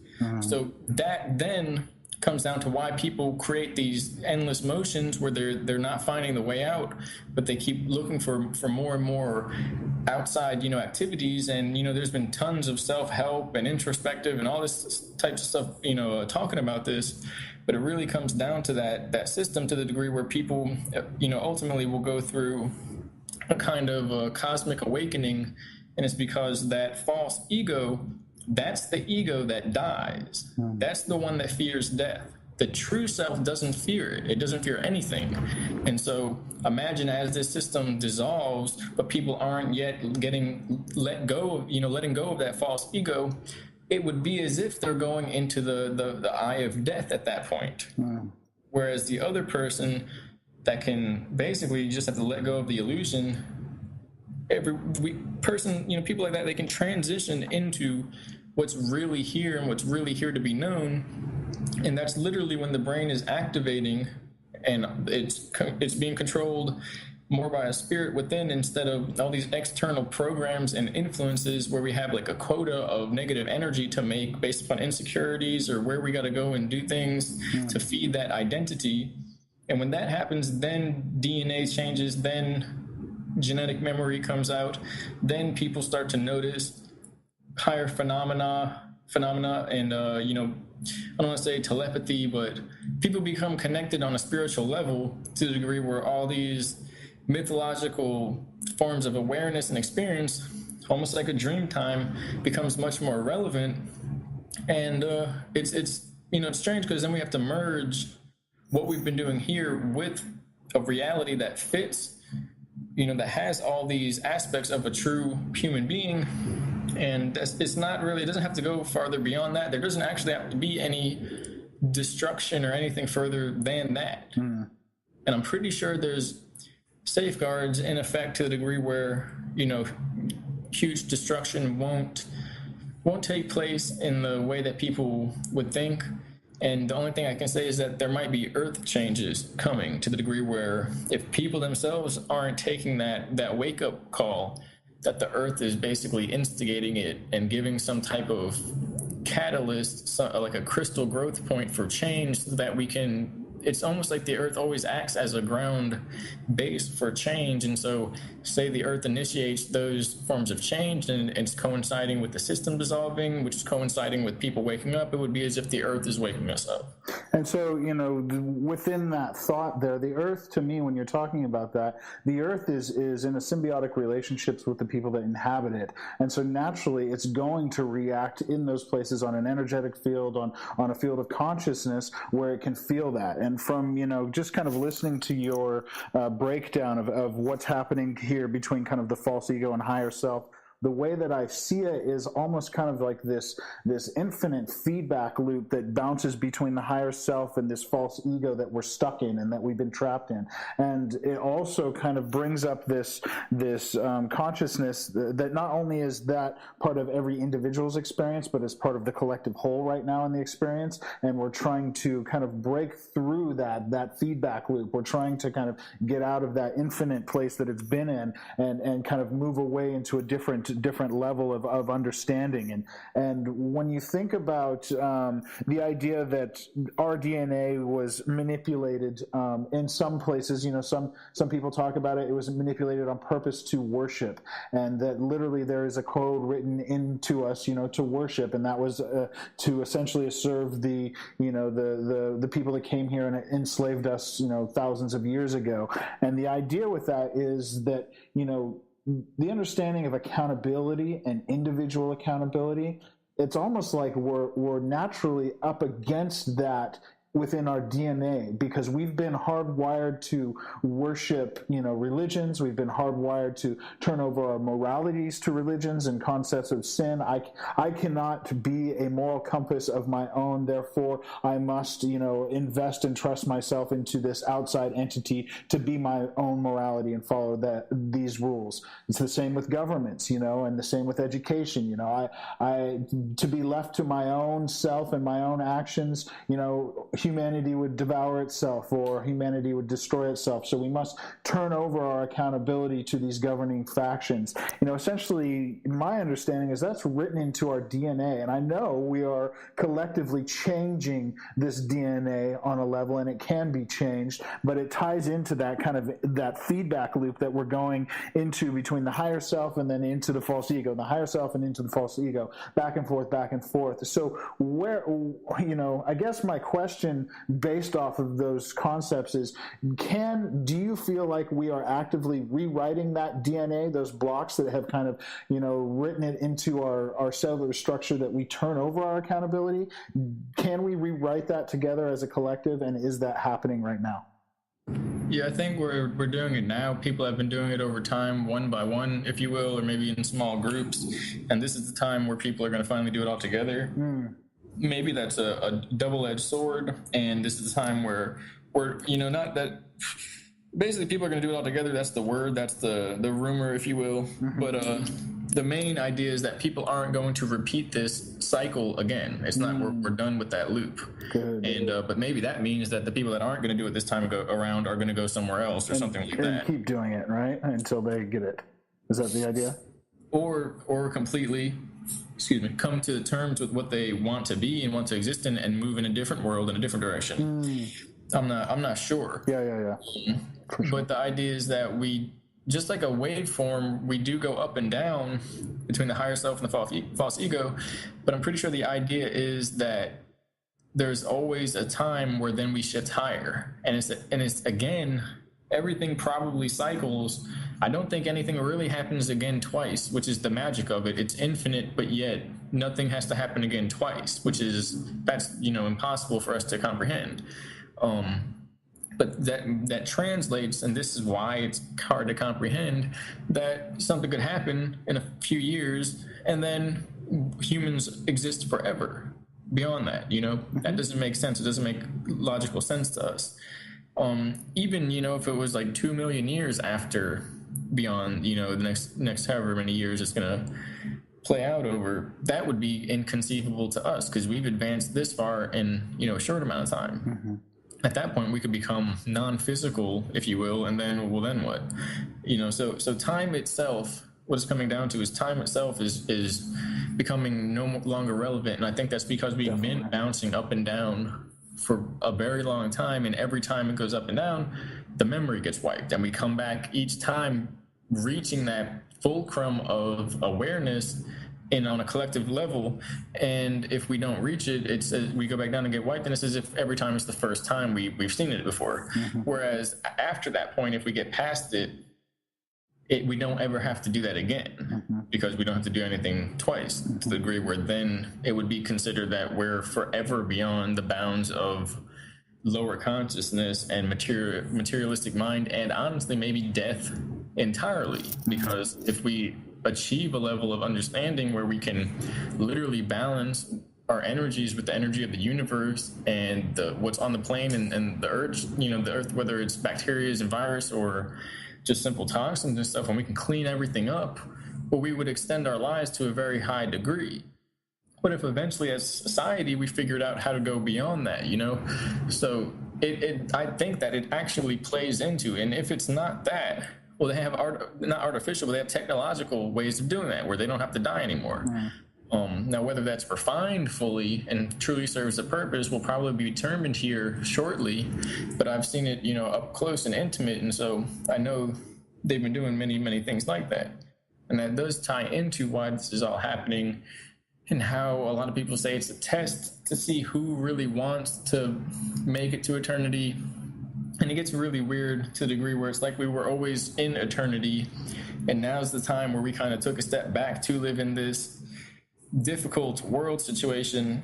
So that then comes down to why people create these endless motions where they're not finding the way out, but they keep looking for more and more outside, activities. And, there's been tons of self-help and introspective and all this types of stuff, talking about this, but it really comes down to that system, to the degree where people, ultimately will go through a kind of a cosmic awakening. And it's because that false ego, that's the ego that dies. That's the one that fears death. The true self doesn't fear it. It doesn't fear anything. And so imagine as this system dissolves, but people aren't yet letting go of that false ego, it would be as if they're going into the eye of death at that point. Whereas the other person that can basically just have to let go of the illusion, people like that, they can transition into what's really here and what's really here to be known. And that's literally when the brain is activating and it's being controlled more by a spirit within, instead of all these external programs and influences where we have like a quota of negative energy to make based upon insecurities or where we got to go and do things to feed that identity. And when that happens, then DNA changes, then genetic memory comes out, then people start to notice higher phenomena and I don't want to say telepathy, but people become connected on a spiritual level to the degree where all these mythological forms of awareness and experience, almost like a dream time, becomes much more relevant. And it's strange because then we have to merge what we've been doing here with a reality that fits, that has all these aspects of a true human being. And it's not really, it doesn't have to go farther beyond that. There doesn't actually have to be any destruction or anything further than that. And I'm pretty sure there's safeguards in effect to the degree where, huge destruction won't take place in the way that people would think. And the only thing I can say is that there might be earth changes coming to the degree where if people themselves aren't taking that wake-up call, that the earth is basically instigating it and giving some type of catalyst, like a crystal growth point for change, so that we can it's almost like the Earth always acts as a ground base for change. And so, say the Earth initiates those forms of change, and it's coinciding with the system dissolving, which is coinciding with people waking up. It would be as if the Earth is waking us up. And so, within that thought there, the Earth, to me, when you're talking about that, the Earth is in a symbiotic relationships with the people that inhabit it. And so naturally, it's going to react in those places on an energetic field, on a field of consciousness where it can feel that. And from, just kind of listening to your breakdown of what's happening here between kind of the false ego and higher self, the way that I see it is almost kind of like this infinite feedback loop that bounces between the higher self and this false ego that we're stuck in and that we've been trapped in. And it also kind of brings up this consciousness that not only is that part of every individual's experience, but is part of the collective whole right now in the experience. And we're trying to kind of break through that feedback loop. We're trying to kind of get out of that infinite place that it's been in and kind of move away into a different level of understanding. And when you think about the idea that our DNA was manipulated in some places, some people talk about it was manipulated on purpose to worship, and that literally there is a code written into us, to worship, and that was to essentially serve the people that came here and enslaved us, thousands of years ago. And the idea with that is that, the understanding of accountability and individual accountability, it's almost like we're naturally up against that within our DNA, because we've been hardwired to worship, religions. We've been hardwired to turn over our moralities to religions and concepts of sin. I cannot be a moral compass of my own. Therefore, I must, invest and trust myself into this outside entity to be my own morality and follow these rules. It's the same with governments, and the same with education. I to be left to my own self and my own actions, humanity would devour itself or humanity would destroy itself. So we must turn over our accountability to these governing factions. Essentially, my understanding is that's written into our DNA. And I know we are collectively changing this DNA on a level, and it can be changed, but it ties into that kind of that feedback loop that we're going into between the higher self and then into the false ego, the higher self and into the false ego, back and forth, back and forth. So where, I guess my question based off of those concepts is, do you feel like we are actively rewriting that DNA, those blocks that have kind of, written it into our cellular structure that we turn over our accountability? Can we rewrite that together as a collective, and is that happening right now? Yeah, I think we're doing it now. People have been doing it over time, one by one, if you will, or maybe in small groups. And this is the time where people are going to finally do it all together. Maybe that's a double-edged sword, and this is the time where we're, not that basically people are going to do it all together. That's the word, that's the rumor, if you will. But the main idea is that people aren't going to repeat this cycle again. It's not, we're done with that loop. Good. And but maybe that means that the people that aren't going to do it this time around are going to go somewhere else or something like that. And keep doing it, right? Until they get it. Is that the idea? Or completely, come to terms with what they want to be and want to exist in, and move in a different world in a different direction. I'm not sure. Yeah. Sure. But the idea is that we, just like a waveform, we do go up and down between the higher self and the false ego. But I'm pretty sure the idea is that there's always a time where then we shift higher, and it's again, everything probably cycles. I don't think anything really happens again twice, which is the magic of it. It's infinite, but yet nothing has to happen again twice, that's impossible for us to comprehend. But that translates, and this is why it's hard to comprehend, that something could happen in a few years and then humans exist forever beyond that. That doesn't make sense. It doesn't make logical sense to us. Even if it was like 2 million years after, beyond the next however many years it's going to play out over, that would be inconceivable to us, because we've advanced this far in a short amount of time. At that point we could become non-physical, if you will, and then what? So time itself, what it's coming down to is time itself is becoming no longer relevant. And I think that's because we've been bouncing up and down for a very long time, and every time it goes up and down, the memory gets wiped, and we come back each time reaching that fulcrum of awareness and on a collective level. And if we don't reach it, it's we go back down and get wiped, and it's as if every time it's the first time we've seen it before. Whereas after that point, if we get past it, we don't ever have to do that again, because we don't have to do anything twice, to the degree where then it would be considered that we're forever beyond the bounds of lower consciousness and materialistic mind, and honestly maybe death entirely. Because if we achieve a level of understanding where we can literally balance our energies with the energy of the universe and what's on the plane and the earth, the earth, whether it's bacteria and virus or just simple toxins and stuff, and we can clean everything up, well, we would extend our lives to a very high degree. But if eventually as society we figured out how to go beyond that, so I think that it actually plays into, and if it's not that, well, they have not artificial, but they have technological ways of doing that where they don't have to die anymore. Now, whether that's refined fully and truly serves a purpose will probably be determined here shortly, but I've seen it, up close and intimate, and so I know they've been doing many, many things like that. And that does tie into why this is all happening, and how a lot of people say it's a test to see who really wants to make it to eternity. And it gets really weird to the degree where it's like we were always in eternity, and now's the time where we kind of took a step back to live in this difficult world situation,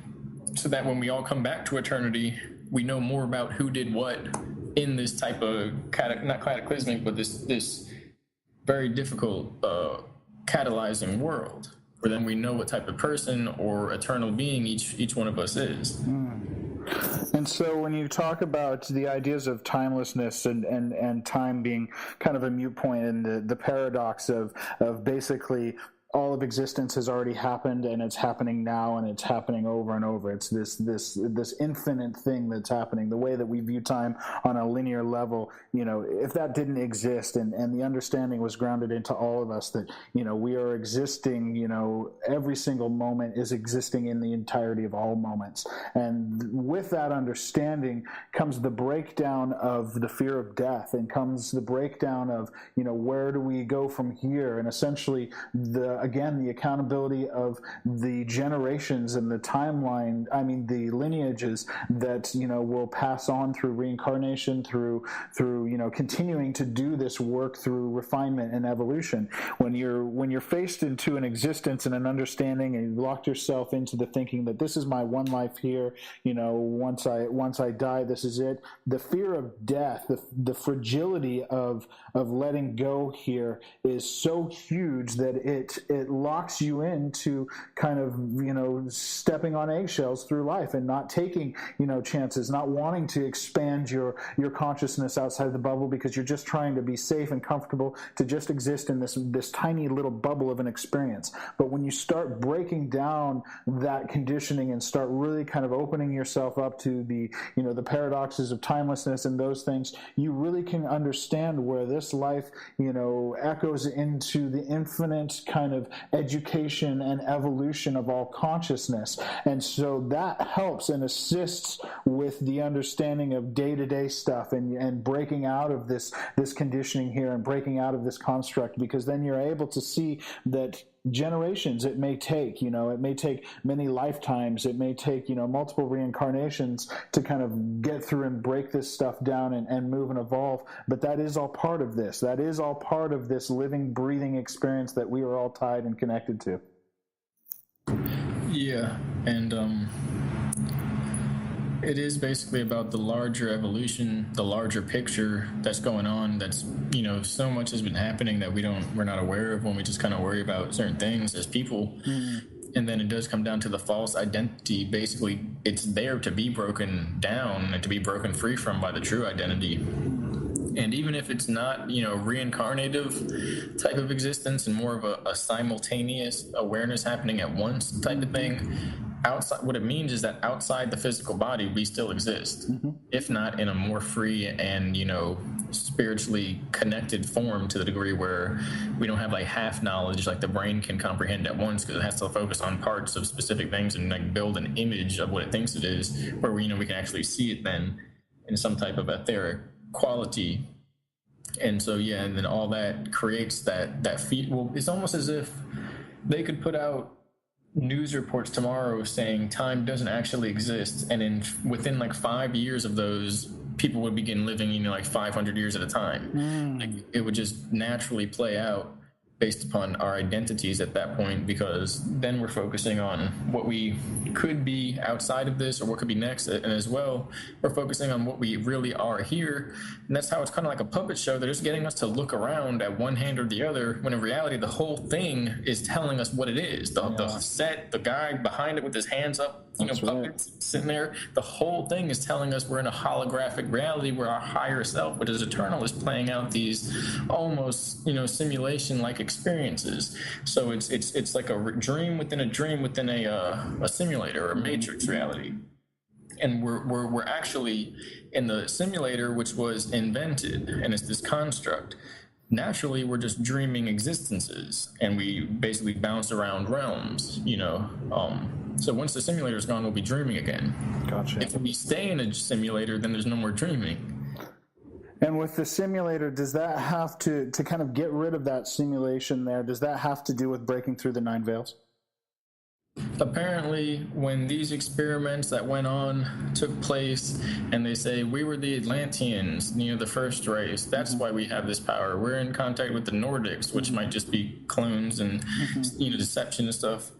so that when we all come back to eternity, we know more about who did what in this type of not cataclysmic, but this very difficult catalyzing world, where then we know what type of person or eternal being each one of us is. And so when you talk about the ideas of timelessness and time being kind of a mute point, and the paradox of basically all of existence has already happened, and it's happening now, and it's happening over and over. It's this infinite thing that's happening. The way that we view time on a linear level, if that didn't exist, and the understanding was grounded into all of us that, we are existing, every single moment is existing in the entirety of all moments. And with that understanding comes the breakdown of the fear of death, and comes the breakdown of, where do we go from here? And essentially the accountability of the generations and the timeline, the lineages that, will pass on through reincarnation, through, continuing to do this work through refinement and evolution. When you're faced into an existence and an understanding, and you've locked yourself into the thinking that this is my one life here, once I die, this is it. The fear of death, the fragility of letting go here is so huge that it locks you into kind of, stepping on eggshells through life, and not taking, chances, not wanting to expand your consciousness outside the bubble, because you're just trying to be safe and comfortable to just exist in this tiny little bubble of an experience. But when you start breaking down that conditioning and start really kind of opening yourself up to the paradoxes of timelessness and those things, you really can understand where this life, echoes into the infinite kind of education and evolution of all consciousness. And so that helps and assists with the understanding of day-to-day stuff, and breaking out of this conditioning here, and breaking out of this construct, because then you're able to see that generations it may take, it may take many lifetimes, it may take, multiple reincarnations to kind of get through and break this stuff down and move and evolve. But that is all part of this. That is all part of this living, breathing experience that we are all tied and connected to. Yeah, and it is basically about the larger evolution, the larger picture that's going on. That's, so much has been happening that we're not aware of when we just kind of worry about certain things as people. And then it does come down to the false identity. Basically, it's there to be broken down and to be broken free from by the true identity. And even if it's not, reincarnative type of existence, and more of a simultaneous awareness happening at once type of thing, outside, what it means is that outside the physical body, we still exist, if not in a more free and, spiritually connected form, to the degree where we don't have like half knowledge like the brain can comprehend at once, because it has to focus on parts of specific things and like build an image of what it thinks it is, where we can actually see it then in some type of etheric quality. And so, and then all that creates that feed. Well, it's almost as if they could put out news reports tomorrow saying time doesn't actually exist, and within like 5 years of those, people would begin living, like 500 years at a time. Like, it would just naturally play out based upon our identities at that point, because then we're focusing on what we could be outside of this, or what could be next, and as well, we're focusing on what we really are here. And that's how it's kind of like a puppet show. They're just getting us to look around at one hand or the other, when in reality the whole thing is telling us what it is. The set, the guy behind it with his hands up, puppets sitting there, the whole thing is telling us we're in a holographic reality where our higher self, which is eternal, is playing out these almost simulation like experiences. So it's like a dream within a dream within a simulator or a matrix reality. And we're actually in the simulator, which was invented, and it's this construct. Naturally, we're just dreaming existences, and we basically bounce around realms, so once the simulator's gone, we'll be dreaming again. Gotcha. If we stay in a simulator, then there's no more dreaming. And with the simulator, does that have to kind of get rid of that simulation there, does that have to do with breaking through the 9 veils? Apparently, when these experiments that went on took place, and they say we were the Atlanteans, the first race, that's why we have this power. We're in contact with the Nordics, which might just be clones and deception and stuff.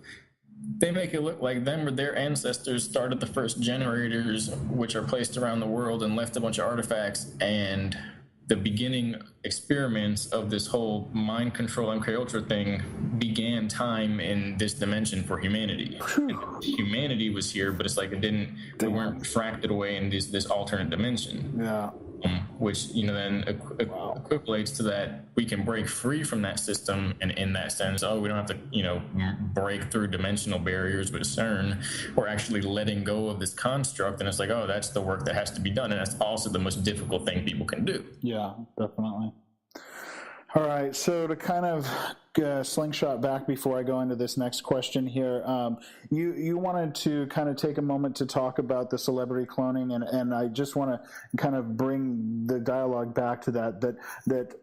They make it look like them or their ancestors started the first generators, which are placed around the world, and left a bunch of artifacts, and the beginning experiments of this whole mind control MK Ultra thing began time in this dimension for humanity. Humanity was here, but it's like we weren't fracted away in this alternate dimension. Yeah. Which then equates to that we can break free from that system, and in that sense, we don't have to break through dimensional barriers with CERN. We're actually letting go of this construct, and it's like, that's the work that has to be done, and that's also the most difficult thing people can do. Yeah, definitely. All right, so to kind of slingshot back before I go into this next question here, you wanted to kind of take a moment to talk about the celebrity cloning, and I just want to kind of bring the dialogue back to that,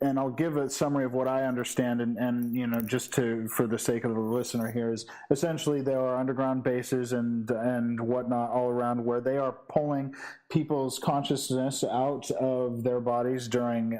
and I'll give a summary of what I understand, and just for the sake of the listener here, is essentially there are underground bases and whatnot all around where they are pulling people's consciousness out of their bodies during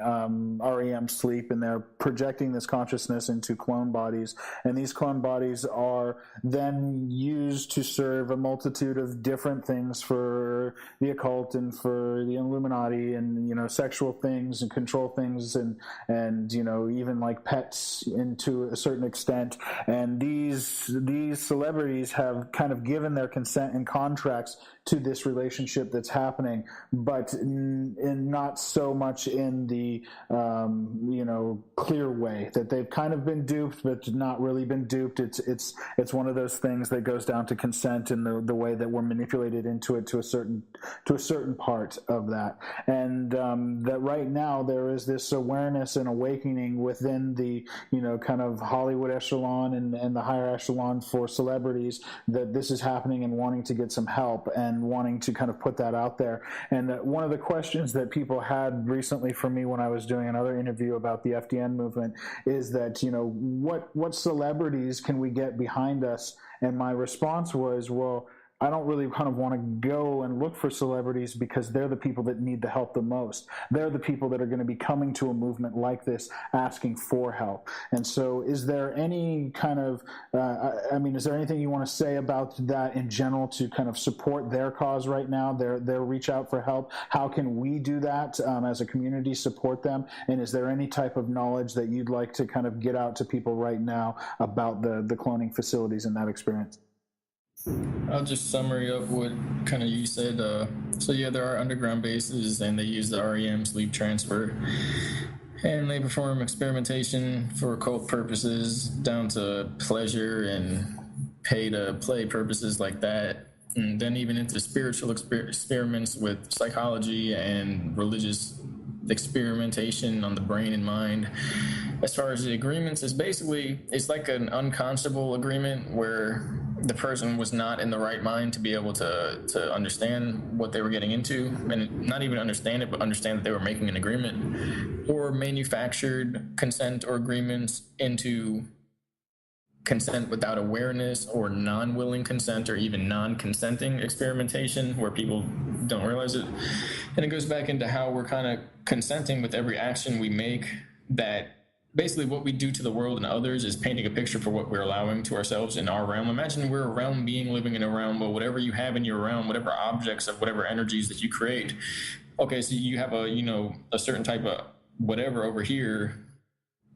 REM sleep, and they're projecting this consciousness into clone bodies, and these clone bodies are then used to serve a multitude of different things for the occult and for the Illuminati, and sexual things and control things, and even like pets into a certain extent. And these celebrities have kind of given their consent and contracts to this relationship that's happening, but not so much in the clear way that they've kind of been duped, but not really been duped. It's one of those things that goes down to consent and the way that we're manipulated into it to a certain part of that. And that right now there is this awareness and awakening within the kind of Hollywood echelon and the higher echelon for celebrities that this is happening, and wanting to get some help and wanting to kind of put that out there. And one of the questions that people had recently for me when I was doing another interview about the FDN movement is that, what celebrities can we get behind us? And my response was, well, I don't really kind of want to go and look for celebrities, because they're the people that need the help the most. They're the people that are going to be coming to a movement like this asking for help. And so is there any kind of, is there anything you want to say about that in general to kind of support their cause right now, their reach out for help? How can we do that as a community, support them? And is there any type of knowledge that you'd like to kind of get out to people right now about the cloning facilities and that experience? I'll just summary up what kind of you said. There are underground bases, and they use the REM sleep transfer, and they perform experimentation for occult purposes, down to pleasure and pay to play purposes like that, and then even into spiritual experiments with psychology and religious experimentation on the brain and mind. As far as the agreements, it's like an unconscionable agreement where the person was not in the right mind to be able to understand what they were getting into, and not even understand it, but understand that they were making an agreement, or manufactured consent or agreements into consent without awareness, or non-willing consent, or even non-consenting experimentation where people don't realize it. And it goes back into how we're kind of consenting with every action we make, that basically what we do to the world and others is painting a picture for what we're allowing to ourselves in our realm. Imagine we're a realm being living in a realm, but whatever you have in your realm, whatever objects of whatever energies that you create, okay, so you have a certain type of whatever over here,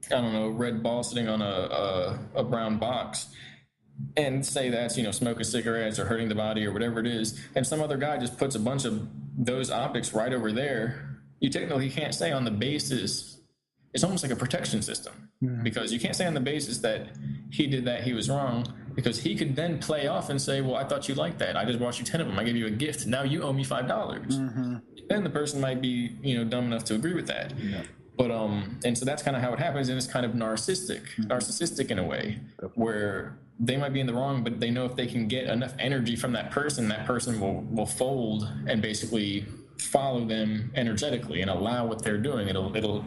I don't know, red ball sitting on a brown box, and say that's, smoking cigarettes or hurting the body or whatever it is, and some other guy just puts a bunch of those objects right over there, you technically can't say on the basis, it's almost like a protection system, because you can't say on the basis that he did that, he was wrong, because he could then play off and say, well, I thought you liked that, I just bought you 10 of them, I gave you a gift, now you owe me $5. Then the person might be, dumb enough to agree with that. But and so that's kind of how it happens, and it's kind of narcissistic in a way, where they might be in the wrong, but they know if they can get enough energy from that person will fold and basically follow them energetically and allow what they're doing.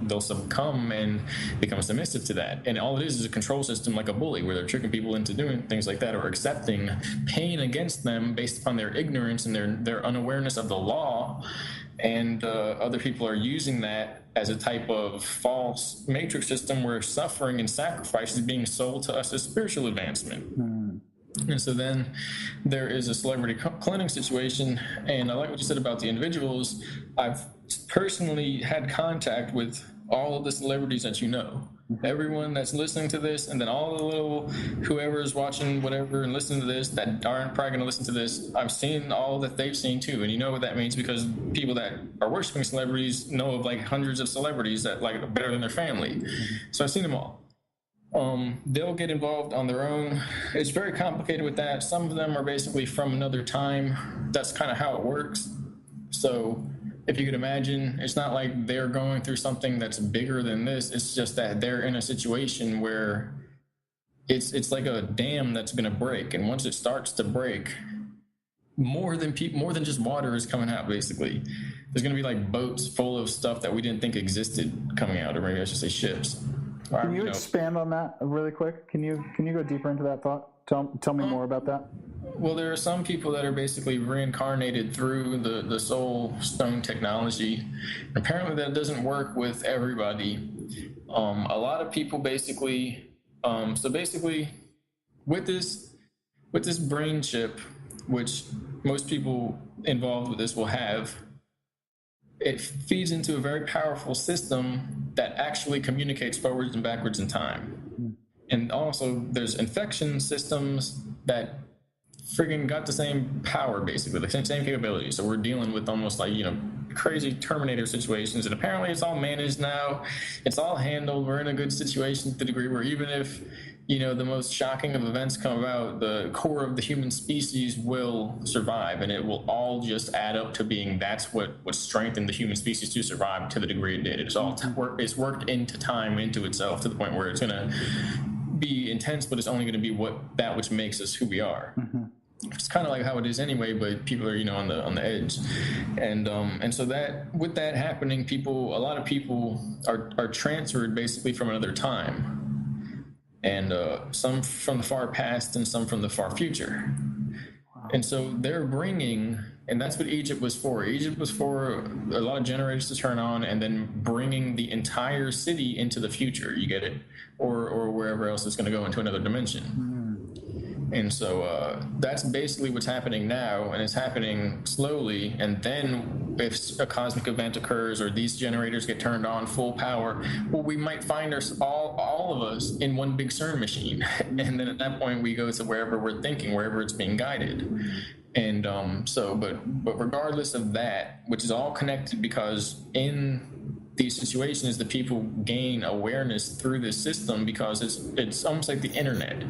They'll succumb and become submissive to that. And all it is a control system, like a bully, where they're tricking people into doing things like that, or accepting pain against them based upon their ignorance and their unawareness of the law. And other people are using that as a type of false matrix system where suffering and sacrifice is being sold to us as spiritual advancement. And so then there is a celebrity cloning situation. And I like what you said about the individuals. I've personally had contact with all of the celebrities that you know. Everyone that's listening to this, and then all the little whoever's watching whatever and listening to this that aren't probably going to listen to this, I've seen all that they've seen too. And you know what that means, because people that are worshiping celebrities know of like hundreds of celebrities that like better than their family. So I've seen them all. They'll get involved on their own. It's very complicated with that. Some of them are basically from another time. That's kind of how it works. So if you could imagine, it's not like they're going through something that's bigger than this. It's just that they're in a situation where it's like a dam that's going to break. And once it starts to break, more than just water is coming out, basically. There's going to be like boats full of stuff that we didn't think existed coming out, or maybe I should say ships. Can you expand on that really quick? Can you go deeper into that thought? Tell me more about that. Well, there are some people that are basically reincarnated through the soul stone technology. Apparently that doesn't work with everybody. A lot of people basically, with this brain chip, which most people involved with this will have, it feeds into a very powerful system that actually communicates forwards and backwards in time. And also there's infection systems that friggin' got the same power, basically, the same capability. So we're dealing with almost like, crazy Terminator situations. And apparently it's all managed now. It's all handled. We're in a good situation to the degree where even if, the most shocking of events come about, the core of the human species will survive, and it will all just add up to being that's what strengthened the human species to survive to the degree it did. It's all it's worked into time, into itself, to the point where it's going to be intense, but it's only going to be which makes us who we are. It's kind of like how it is anyway, but people are on the edge, and so that with that happening, a lot of people are transferred basically from another time. And some from the far past and some from the far future. Wow. And so they're bringing, and that's what Egypt was for. Egypt was for a lot of generators to turn on and then bringing the entire city into the future, you get it? Or wherever else it's going to go into another dimension. And so that's basically what's happening now, and it's happening slowly. And then if a cosmic event occurs or these generators get turned on full power, well, we might find all of us in one big CERN machine. And then at that point, we go to wherever we're thinking, wherever it's being guided. And but regardless of that, which is all connected, because in these situations, the people gain awareness through this system because it's almost like the internet.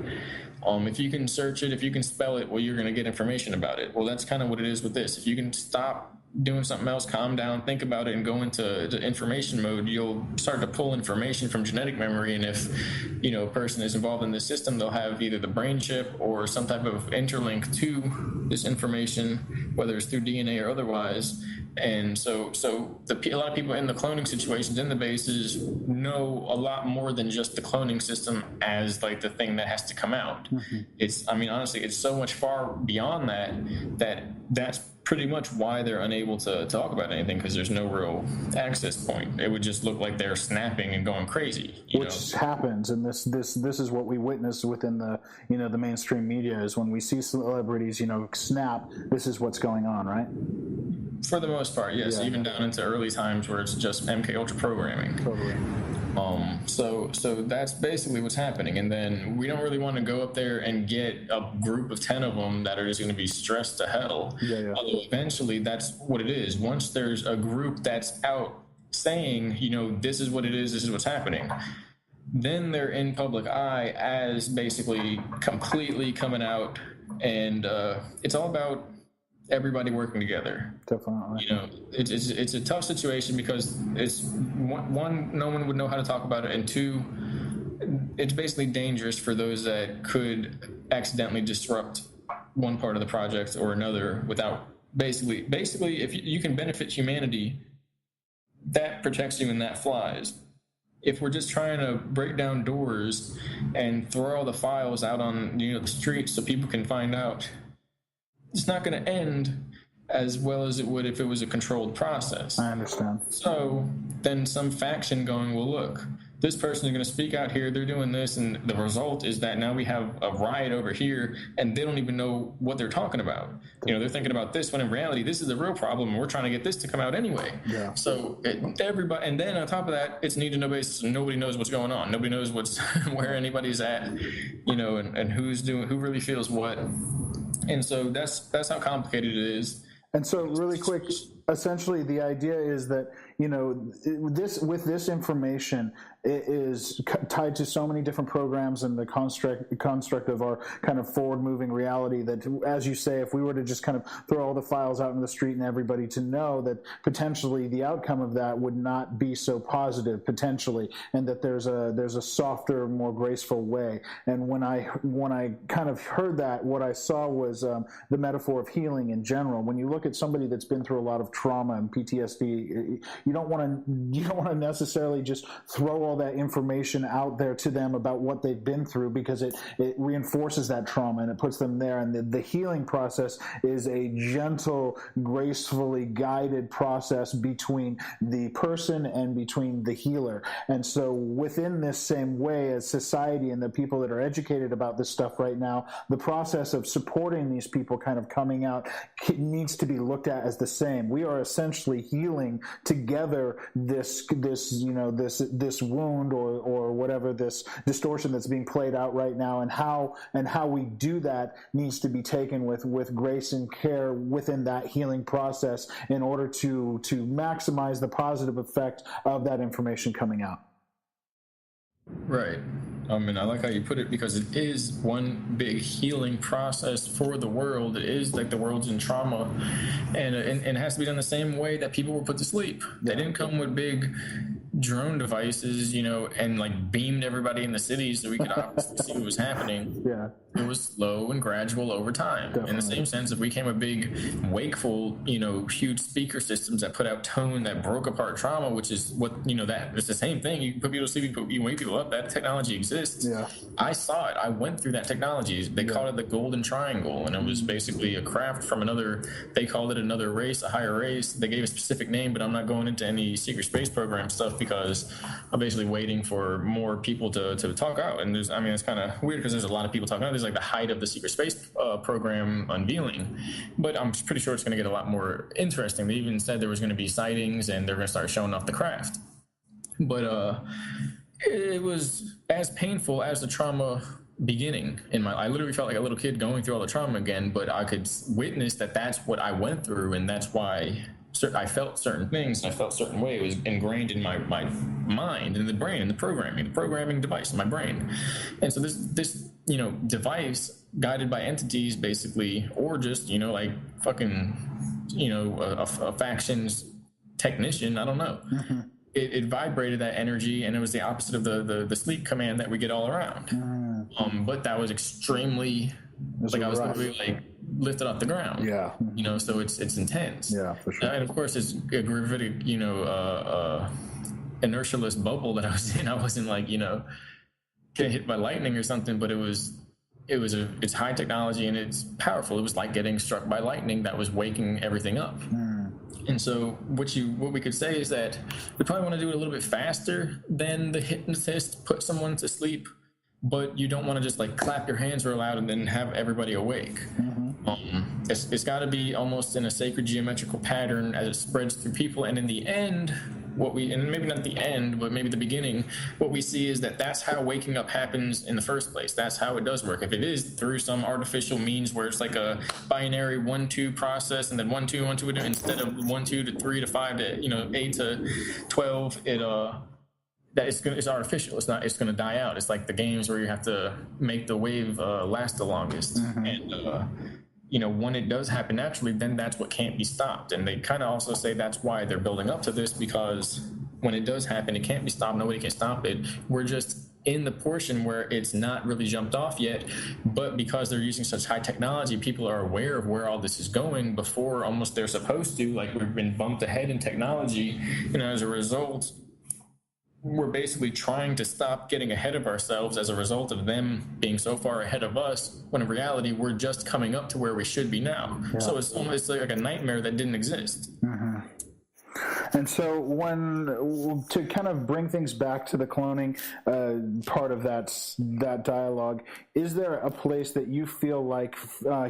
If you can search it, if you can spell it, well, you're going to get information about it. Well, that's kind of what it is with this. If you can stop doing something else, calm down, think about it, and go into information mode, you'll start to pull information from genetic memory. And if, a person is involved in this system, they'll have either the brain chip or some type of interlink to this information, whether it's through DNA or otherwise. And so a lot of people in the cloning situations in the bases know a lot more than just the cloning system as like the thing that has to come out. Honestly, it's so much far beyond that's pretty much why they're unable to talk about anything, because there's no real access point. It would just look like they're snapping and going crazy, which happens, and this is what we witness within the the mainstream media, is when we see celebrities snap, this is what's going on, right? For the most part, yes. Even down into early times where it's just MK Ultra programming. Totally. So that's basically what's happening. And then we don't really want to go up there and get a group of 10 of them that are just going to be stressed to hell. Although eventually that's what it is. Once there's a group that's out saying, this is what it is, this is what's happening, then they're in public eye as basically completely coming out. And it's all about everybody working together. Definitely. It's a tough situation because it's one, no one would know how to talk about it, and two, it's basically dangerous for those that could accidentally disrupt one part of the project or another without basically if you can benefit humanity, that protects you and that flies. If we're just trying to break down doors and throw all the files out on the streets so people can find out, it's not going to end as well as it would if it was a controlled process. I understand. So then some faction going, well, look, this person is going to speak out here, they're doing this, and the result is that now we have a riot over here, and they don't even know what they're talking about. They're thinking about this, when in reality, this is the real problem, and we're trying to get this to come out anyway. Yeah. So everybody, and then on top of that, it's need to know basis. Nobody knows what's going on. Nobody knows where anybody's at, and who really feels what. And so that's how complicated it is. And so really quick, essentially the idea is that, this information is tied to so many different programs and the construct of our kind of forward-moving reality that, as you say, if we were to just kind of throw all the files out in the street and everybody to know, that potentially the outcome of that would not be so positive, potentially, and that there's a softer, more graceful way. And when I kind of heard that, what I saw was the metaphor of healing in general. When you look at somebody that's been through a lot of trauma and PTSD, you don't want to necessarily just throw all that information out there to them about what they've been through, because it reinforces that trauma and it puts them there. And the healing process is a gentle, gracefully guided process between the person and between the healer. And so within this same way, as society and the people that are educated about this stuff right now, the process of supporting these people kind of coming out needs to be looked at as the same. We are essentially healing together this wound or whatever, this distortion that's being played out right now, and how we do that needs to be taken with grace and care within that healing process in order to maximize the positive effect of that information coming out. Right. I like how you put it, because it is one big healing process for the world. It is like the world's in trauma, and it has to be done the same way that people were put to sleep. They didn't come with big drone devices, and like beamed everybody in the cities so we could obviously see what was happening. Yeah. It was slow and gradual over time. Definitely. In the same sense, if we came with big, wakeful, huge speaker systems that put out tone that broke apart trauma, which is what, that it's the same thing. You put people to sleep, you wake people up. That technology exists. Yeah. I saw it. I went through that technology. They called it the Golden Triangle, and it was basically a craft from they called it another race, a higher race. They gave a specific name, but I'm not going into any secret space program stuff because I'm basically waiting for more people to talk out. And it's kind of weird because there's a lot of people talking out. There's like the height of the secret space program unveiling, but I'm pretty sure it's going to get a lot more interesting. They even said there was going to be sightings and they're going to start showing off the craft. But it was as painful as the trauma beginning I literally felt like a little kid going through all the trauma again, but I could witness that that's what I went through, and that's why I felt certain things, and I felt certain way. It was ingrained in my mind, in the brain, in the programming device in my brain. And so this device guided by entities, basically, or just like fucking a faction's technician, I don't know. Mm-hmm. It vibrated that energy, and it was the opposite of the sleep command that we get all around. Mm-hmm. But that was extremely I was literally lifted off the ground. Yeah. So it's intense. Yeah, for sure. And of course, it's a gravitic, inertialess bubble that I was in. I wasn't getting hit by lightning or something, but it's high technology and it's powerful. It was like getting struck by lightning that was waking everything up. And so what we could say is that we probably want to do it a little bit faster than the hypnotist put someone to sleep, but you don't want to just clap your hands real loud and then have everybody awake. It's got to be almost in a sacred geometrical pattern as it spreads through people. And in the end, and maybe not the end, but maybe the beginning, what we see is that that's how waking up happens in the first place. That's how it does work. If it is through some artificial means where it's like a binary 1-2 process, and then 1-2, 1-2, instead of 1-2 to 3 to 5 to 8 to 12, it's artificial. It's going to die out. It's like the games where you have to make the wave last the longest. And when it does happen naturally, then that's what can't be stopped. And they kind of also say that's why they're building up to this, because when it does happen, it can't be stopped. Nobody can stop it. We're just in the portion where it's not really jumped off yet, but because they're using such high technology, people are aware of where all this is going before almost they're supposed to. We've been bumped ahead in technology, and as a result, we're basically trying to stop getting ahead of ourselves as a result of them being so far ahead of us, when in reality we're just coming up to where we should be now. So it's almost like a nightmare that didn't exist. And so to kind of bring things back to the cloning part of that dialogue, is there a place that you feel like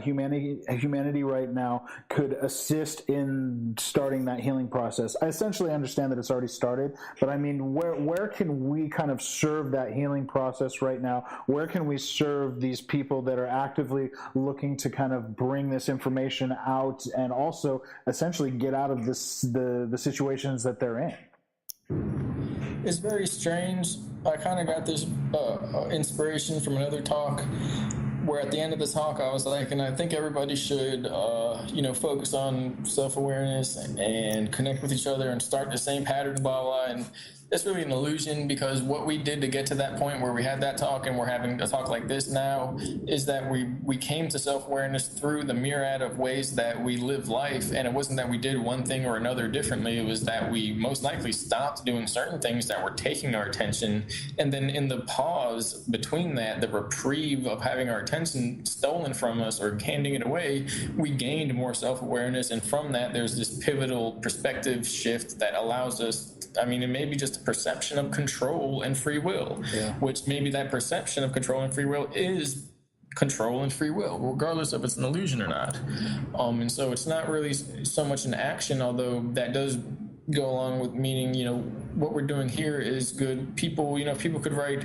humanity right now could assist in starting that healing process? I essentially understand that it's already started, but I mean, where can we kind of serve that healing process right now? Where can we serve these people that are actively looking to kind of bring this information out and also essentially get out of the situations that they're in? It's very strange. I kind of got this inspiration from another talk where at the end of the talk I was like, and I think everybody should focus on self-awareness and connect with each other and start the same pattern, blah blah. And it's really an illusion, because what we did to get to that point where we had that talk and we're having a talk like this now is that we came to self-awareness through the myriad of ways that we live life. And it wasn't that we did one thing or another differently. It was that we most likely stopped doing certain things that were taking our attention. And then in the pause between that, the reprieve of having our attention stolen from us or handing it away, we gained more self-awareness. And from that, there's this pivotal perspective shift that allows us, it may be just a perception of control and free will, which maybe that perception of control and free will is control and free will, regardless if it's an illusion or not. And so it's not really so much an action, although that does go along with meaning, what we're doing here is good. People, people could write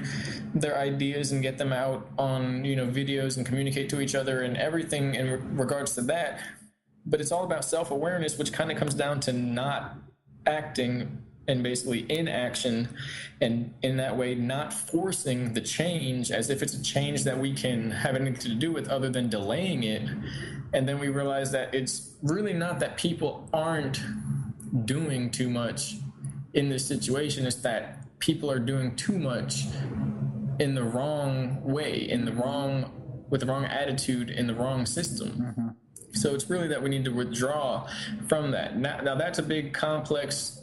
their ideas and get them out on, videos and communicate to each other and everything in regards to that. But it's all about self-awareness, which kind of comes down to not acting and basically inaction, and in that way not forcing the change as if it's a change that we can have anything to do with other than delaying it. And then we realize that it's really not that people aren't doing too much in this situation, it's that people are doing too much in the wrong way, with the wrong attitude, in the wrong system. So it's really that we need to withdraw from that. Now that's a big, complex,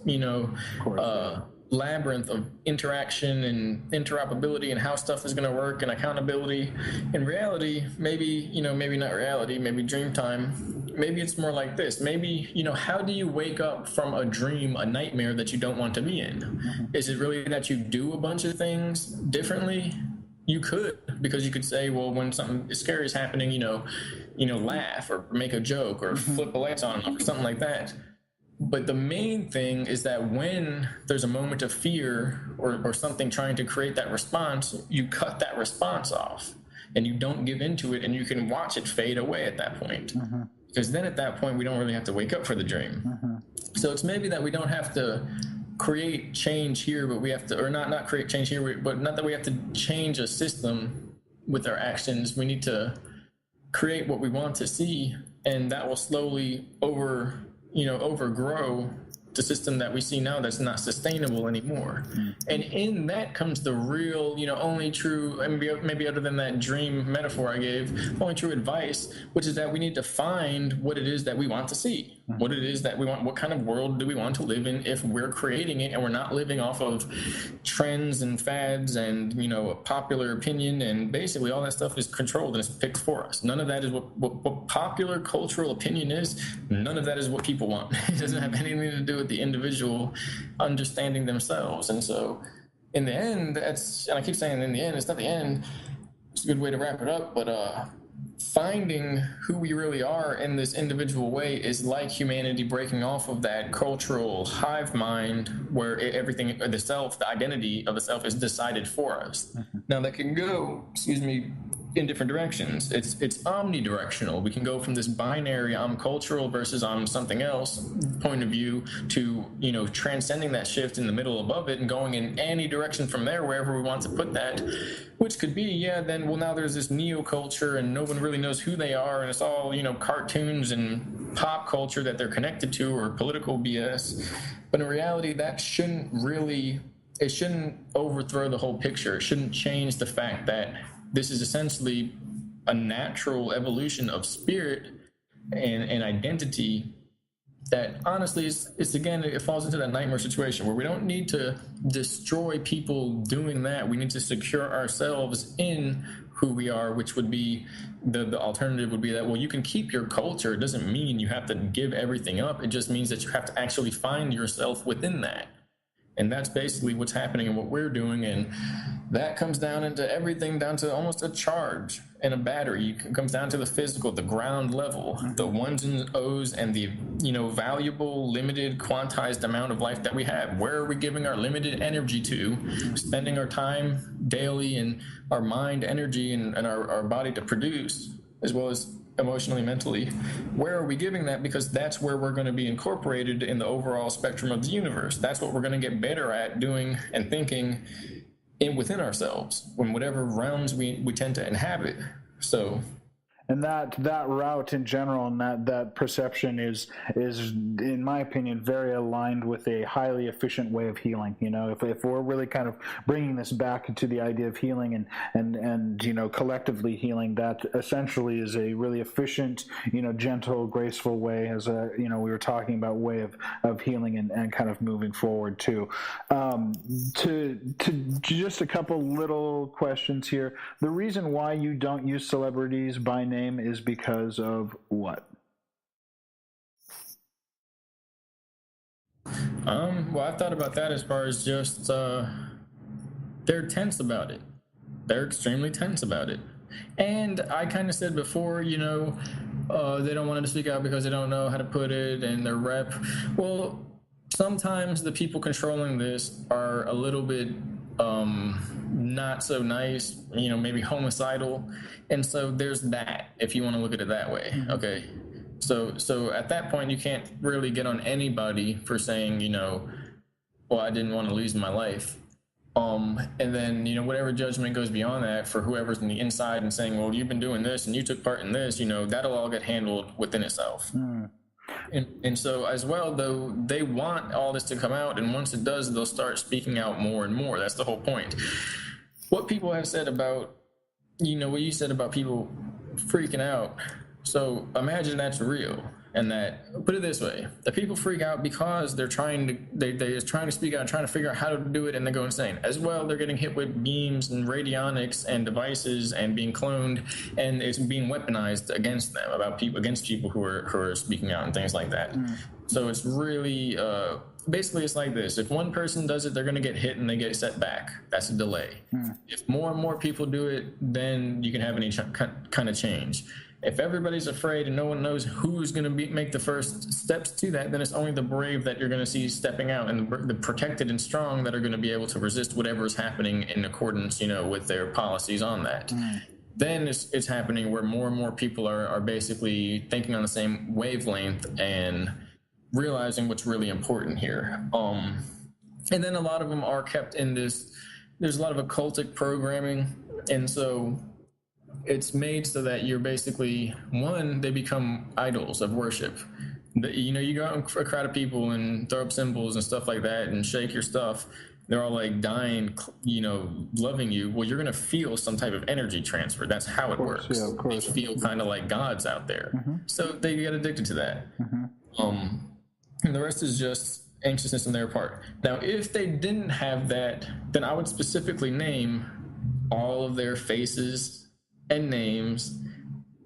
labyrinth of interaction and interoperability and how stuff is going to work and accountability. In reality, maybe not reality, maybe dream time. Maybe it's more like this. Maybe, how do you wake up from a dream, a nightmare that you don't want to be in? Is it really that you do a bunch of things differently? You could, because you could say, well, when something scary is happening, laugh or make a joke or flip the lights on or something like that. But the main thing is that when there's a moment of fear or something trying to create that response, you cut that response off and you don't give into it, and you can watch it fade away at that point. Because then at that point, we don't really have to wake up for the dream. So it's maybe that we don't have to create change here, but we have to, or not create change here, but not that we have to change a system with our actions. We need to create what we want to see, and that will slowly overgrow the system that we see now that's not sustainable anymore. And in that comes the real, only true, and maybe other than that dream metaphor I gave, only true advice, which is that we need to find what it is that we want to see, what it is that we want, what kind of world do we want to live in if we're creating it and we're not living off of trends and fads and, a popular opinion, and basically all that stuff is controlled and it's picked for us. None of that is what popular cultural opinion is. None of that is what people want. It doesn't have anything to do with the individual understanding themselves. And so in the end, and I keep saying in the end, it's not the end, it's a good way to wrap it up, but finding who we really are in this individual way is like humanity breaking off of that cultural hive mind where everything, the self, the identity of the self is decided for us. Now that can go, in different directions. It's omnidirectional. We can go from this binary, I'm cultural versus I'm something else point of view to, transcending that shift in the middle above it and going in any direction from there, wherever we want to put that, which could be, now there's this neo-culture and no one really knows who they are, and it's all, cartoons and pop culture that they're connected to, or political BS. But in reality, that shouldn't overthrow the whole picture. It shouldn't change the fact that this is essentially a natural evolution of spirit and identity that honestly it falls into that nightmare situation where we don't need to destroy people doing that. We need to secure ourselves in who we are, which would be the alternative would be that, well, you can keep your culture. It doesn't mean you have to give everything up. It just means that you have to actually find yourself within that. And that's basically what's happening and what we're doing. And that comes down into everything, down to almost a charge and a battery. It comes down to the physical, the ground level, the ones and O's, and the, valuable, limited, quantized amount of life that we have. Where are we giving our limited energy to, spending our time daily and our mind, energy, and our body to produce, as well as emotionally, mentally? Where are we giving that? Because that's where we're going to be incorporated in the overall spectrum of the universe. That's what we're going to get better at doing and thinking within ourselves, in whatever realms we tend to inhabit. So, and that route in general and that perception is in my opinion very aligned with a highly efficient way of healing. If we're really kind of bringing this back to the idea of healing and collectively healing, that essentially is a really efficient, gentle, graceful way, as we were talking about, way of healing and kind of moving forward too. To just a couple little questions here. The reason why you don't use celebrities by name is because of what? Well, I've thought about that as far as just they're tense about it. They're extremely tense about it. And I kind of said before, they don't want to speak out because they don't know how to put it, and their rep. Well, sometimes the people controlling this are a little bit not so nice, maybe homicidal. And so there's that, if you want to look at it that way. Okay. So at that point, you can't really get on anybody for saying, well, I didn't want to lose my life. And then, whatever judgment goes beyond that for whoever's on the inside and saying, well, you've been doing this and you took part in this, that'll all get handled within itself. And so as well, though, they want all this to come out, and once it does, they'll start speaking out more and more. That's the whole point. What people have said about, what you said about people freaking out. So imagine that's real, and that, put it this way, the people freak out because they're trying to speak out, trying to figure out how to do it, and they go insane. As well, they're getting hit with beams and radionics and devices and being cloned, and it's being weaponized against them, against people who are speaking out and things like that. So it's really, basically it's like this. If one person does it, they're going to get hit and they get set back. That's a delay. If more and more people do it, then you can have any kind of change. If everybody's afraid and no one knows who's going to make the first steps to that, then it's only the brave that you're going to see stepping out, and the protected and strong that are going to be able to resist whatever is happening in accordance, with their policies on that. Then it's happening where more and more people are basically thinking on the same wavelength and realizing what's really important here. And then a lot of them are kept in this, there's a lot of occultic programming. And so it's made so that you're basically, one, they become idols of worship. You know, you go out in a crowd of people and throw up symbols and stuff like that and shake your stuff. They're all like dying, you know, loving you. Well, you're going to feel some type of energy transfer. That's how it works. Yeah, of course. They feel kind of like gods out there. So they get addicted to that. And the rest is just anxiousness on their part. Now, if they didn't have that, then I would specifically name all of their faces and names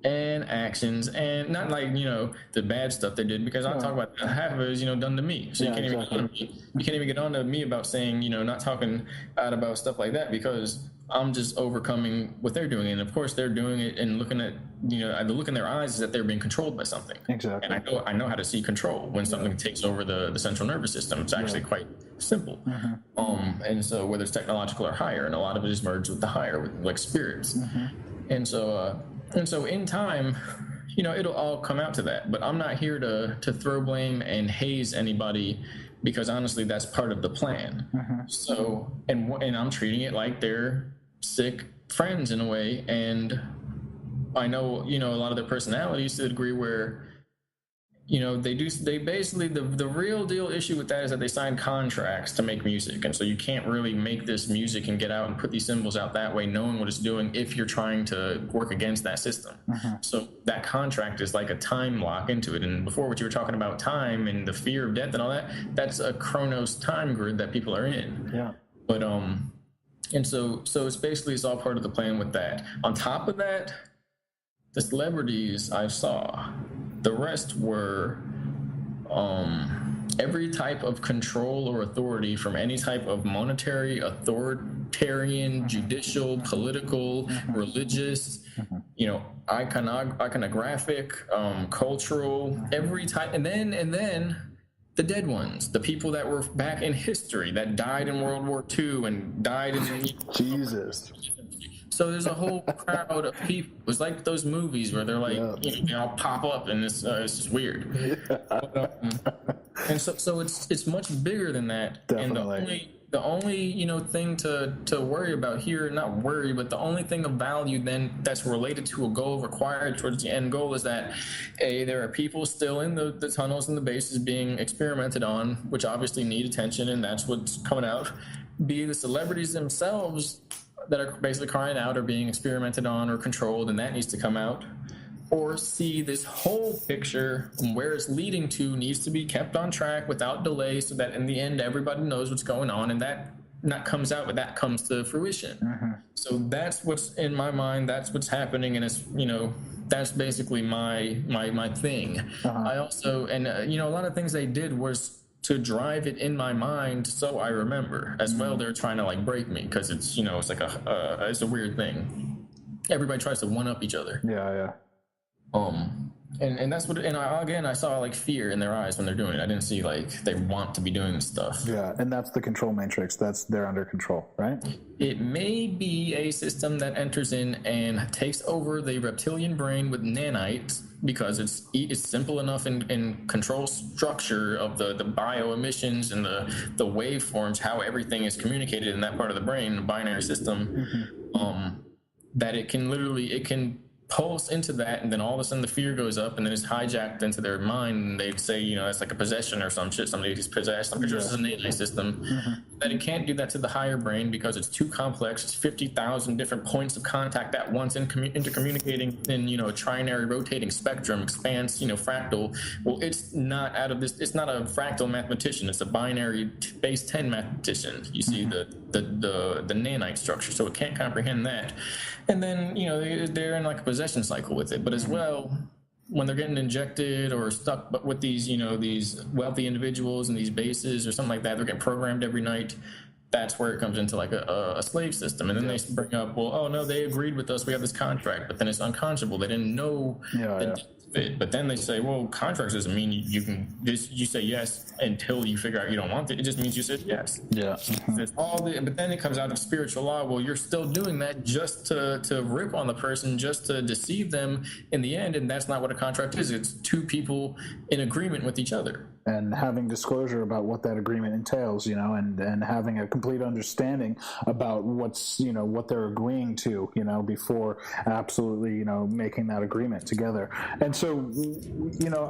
and actions, and not like, you know, the bad stuff they did, because I'll talk about that. Half of it is, you know, done to me. So you can't even get on to me. You can't even get on to me about saying, you know, not talking out about stuff like that, because I'm just overcoming what they're doing. And of course they're doing it and looking at, you know, the look in their eyes is that they're being controlled by something. Exactly. And I know how to see control when something takes over the central nervous system. It's actually quite simple. And so whether it's technological or higher, and a lot of it is merged with the higher, with like spirits. And so in time, you know, it'll all come out to that. But I'm not here to throw blame and haze anybody, because honestly, that's part of the plan. So, and I'm treating it like they're sick friends in a way. And I know, you know, a lot of their personalities to the degree where, you know, they basically, the real deal issue with that is that they sign contracts to make music. And so you can't really make this music and get out and put these symbols out that way, knowing what it's doing, if you're trying to work against that system. So that contract is like a time lock into it. And before, what you were talking about, time and the fear of death and all that, that's a Chronos time grid that people are in. But, and so it's basically, it's all part of the plan with that. On top of that, the celebrities I saw, the rest were every type of control or authority, from any type of monetary, authoritarian, judicial, political, religious, you know, iconographic, cultural, every type. And then the dead ones, the people that were back in history that died in World War II and died in Jesus. So there's a whole crowd of people. It's like those movies where they're like, you know, they all pop up, and it's just weird. And so it's much bigger than that. Definitely. And the only you know thing to worry about here, not worry, but the only thing of value then that's related to a goal required towards the end goal is that there are people still in the tunnels and the bases being experimented on, which obviously need attention, and that's what's coming out. B, the celebrities themselves that are basically crying out or being experimented on or controlled, and that needs to come out. Or C, this whole picture and where it's leading to needs to be kept on track without delay, so that in the end everybody knows what's going on, and that not comes out, but that comes to fruition. So that's what's in my mind, that's what's happening, and it's, you know, that's basically my thing. I also, and you know, a lot of things they did was to drive it in my mind so I remember as well. They're trying to like break me, because it's, you know, it's like it's a weird thing. Everybody tries to one up each other. And that's what, and I saw like fear in their eyes when they're doing it. I didn't see like they want to be doing this stuff. And that's the control matrix. They're under control, right? It may be a system that enters in and takes over the reptilian brain with nanites, because it's simple enough in control structure of the bio emissions and the waveforms, how everything is communicated in that part of the brain, the binary system, that it can pulse into that, and then all of a sudden the fear goes up, and then it's hijacked into their mind, and they'd say, you know, it's like a possession or some shit, somebody who's possessed. I'm pretty sure this is an innate system. That it can't do that to the higher brain because it's too complex. It's 50,000 different points of contact at once, intercommunicating in, you know, a trinary rotating spectrum, expanse, you know, fractal. Well, it's not out of this. It's not a fractal mathematician. It's a binary base 10 mathematician. You see the nanite structure, so it can't comprehend that. And then, you know, they're in like a possession cycle with it. But as well, when they're getting injected or stuck but with these, you know, these wealthy individuals and these bases or something like that, they're getting programmed every night. That's where it comes into like a slave system. And then they bring up, well, oh no, they agreed with us, we have this contract, but then it's unconscionable. They didn't know it. But then they say, well, contracts doesn't mean you say yes until you figure out you don't want it. It just means you said yes. It's but then it comes out of spiritual law. Well, you're still doing that just to rip on the person, just to deceive them in the end. And that's not what a contract is. It's two people in agreement with each other. and having disclosure about what that agreement entails, and having a complete understanding about what they're agreeing to, before absolutely, making that agreement together. And so,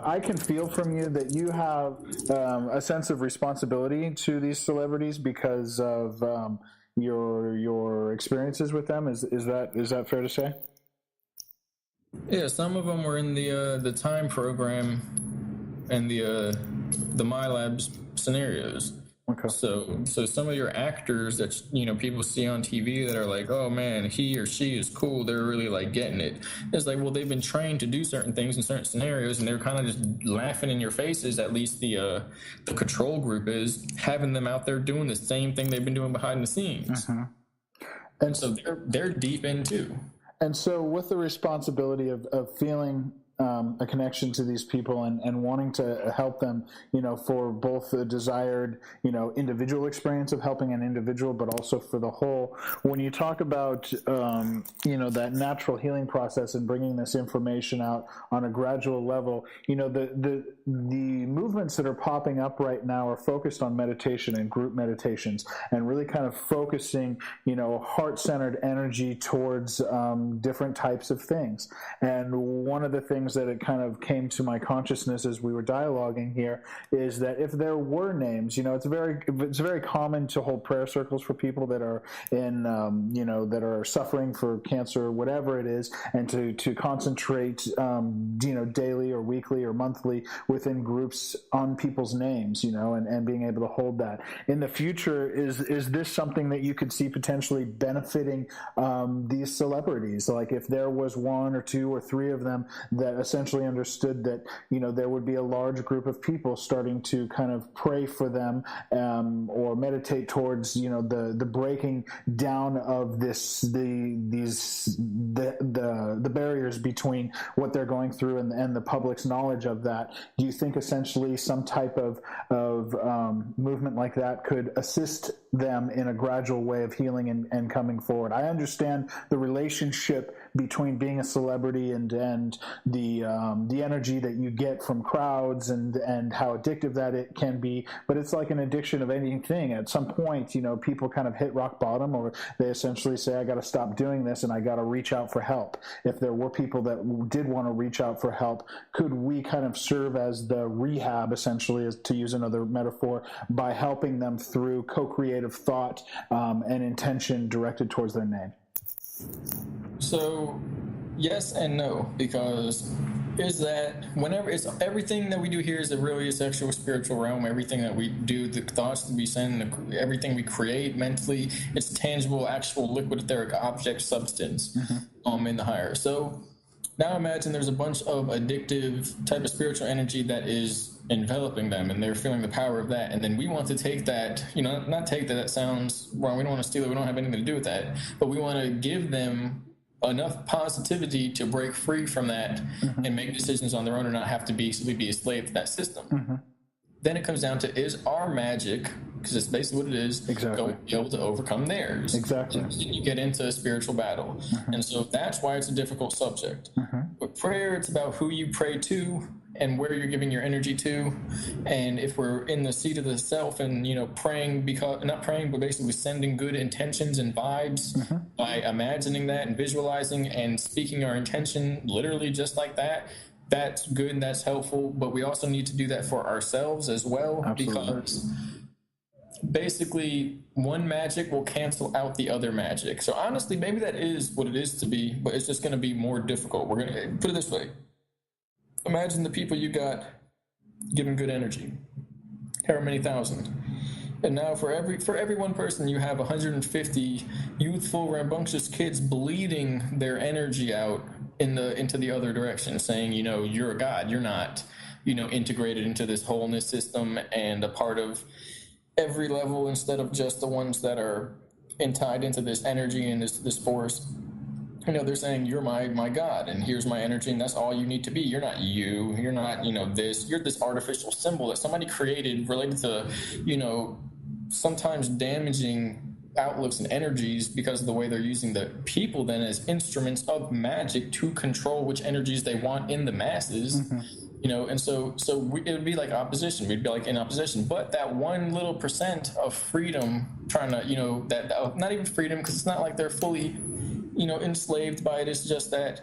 I can feel from you that you have a sense of responsibility to these celebrities because of your experiences with them. Is that fair to say? Yeah, some of them were in the time program and the MyLabs scenarios. Okay. So some of your actors that people see on TV that are like, oh man, he or she is cool, they're really like getting it. It's like, well, they've been trained to do certain things in certain scenarios, and they're kind of just laughing in your faces. At least the control group is having them out there doing the same thing they've been doing behind the scenes. Mm-hmm. And so they're deep in too. And so with the responsibility of feeling a connection to these people and wanting to help them, for both the desired, individual experience of helping an individual, but also for the whole. When you talk about, that natural healing process and bringing this information out on a gradual level, the movements that are popping up right now are focused on meditation and group meditations and really kind of focusing, heart-centered energy towards different types of things. And one of the things that it kind of came to my consciousness as we were dialoguing here is that if there were names, it's very common to hold prayer circles for people that are in, that are suffering for cancer or whatever it is, and to concentrate, daily or weekly or monthly within groups on people's names, and being able to hold that. In the future, is this something that you could see potentially benefiting these celebrities? Like if there was one or two or three of them that essentially understood that, there would be a large group of people starting to kind of pray for them, or meditate towards, the breaking down of the barriers between what they're going through and the public's knowledge of that. Do you think essentially some type of movement like that could assist them in a gradual way of healing and coming forward? I understand the relationship between being a celebrity and the energy that you get from crowds and how addictive that it can be, but it's like an addiction of anything. At some point, people kind of hit rock bottom, or they essentially say, I got to stop doing this and I got to reach out for help. If there were people that did want to reach out for help, could we kind of serve as the rehab, essentially, as to use another metaphor, by helping them through co-creative thought and intention directed towards their name? So yes and no, because is that whenever it's everything that we do here is really a sexual spiritual realm. Everything that we do, the thoughts that we send, everything we create mentally, it's tangible, actual liquid etheric object substance in the higher. So now imagine there's a bunch of addictive type of spiritual energy that is enveloping them, and they're feeling the power of that. And then we want to take that, not take that sounds wrong. We don't want to steal it. We don't have anything to do with that. But we want to give them enough positivity to break free from that and make decisions on their own and not have to be a slave to that system. Then it comes down to, is our magic, because it's basically what it is, going to be able to overcome theirs? Exactly. And you get into a spiritual battle. And so that's why it's a difficult subject. With prayer, it's about who you pray to and where you're giving your energy to. And if we're in the seat of the self and, praying, not praying, but basically sending good intentions and vibes by imagining that and visualizing and speaking our intention literally just like that, that's good and that's helpful. But we also need to do that for ourselves as well. Absolutely. Because basically one magic will cancel out the other magic. So honestly, maybe that is what it is to be, but it's just going to be more difficult. We're going to put it this way. Imagine the people you got giving good energy, however many thousand. And now for every one person, you have 150 youthful, rambunctious kids bleeding their energy out into the other direction, saying, you're a god, you're not, integrated into this wholeness system and a part of every level instead of just the ones that are tied into this energy and this force. They're saying, you're my God, and here's my energy, and that's all you need to be. You're not you. You're not, this. You're this artificial symbol that somebody created related to, sometimes damaging outlooks and energies because of the way they're using the people then as instruments of magic to control which energies they want in the masses. And it would be like opposition. We'd be like in opposition, but that 1 little % of freedom, trying to, that not even freedom, because it's not like they're fully, enslaved by it. It's just that,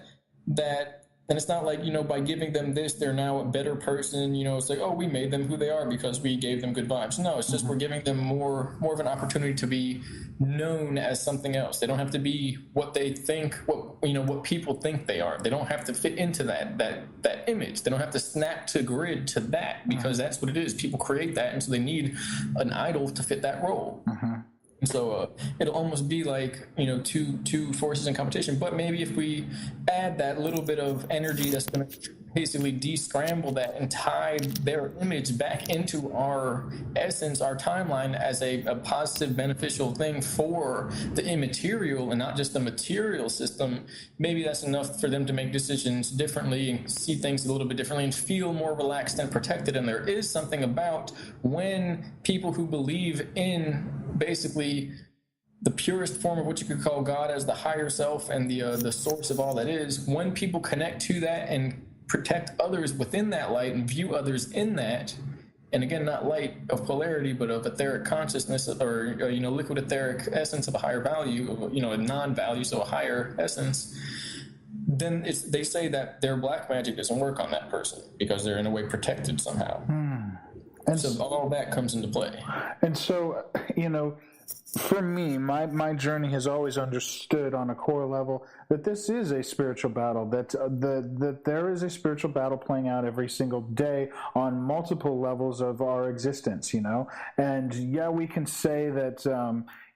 and it's not like, by giving them this, they're now a better person. It's like, oh, we made them who they are because we gave them good vibes. No, it's just we're giving them more of an opportunity to be known as something else. They don't have to be what they think, what people think they are. They don't have to fit into that image. They don't have to snap to grid to that, because that's what it is. People create that, and so they need an idol to fit that role. And so it'll almost be like, two forces in competition. But maybe if we add that little bit of energy that's going to basically de-scramble that and tie their image back into our essence, our timeline, as a positive, beneficial thing for the immaterial and not just the material system, maybe that's enough for them to make decisions differently and see things a little bit differently and feel more relaxed and protected. And there is something about when people who believe in basically the purest form of what you could call God as the higher self and the source of all that is, when people connect to that and protect others within that light and view others in that, and again, not light of polarity, but of etheric consciousness, or liquid etheric essence of a higher value, a non-value, so a higher essence, then they say that their black magic doesn't work on that person because they're in a way protected somehow. And so all that comes into play. And so, for me, my journey has always understood on a core level that this is a spiritual battle, that there is a spiritual battle playing out every single day on multiple levels of our existence, And yeah, we can say that,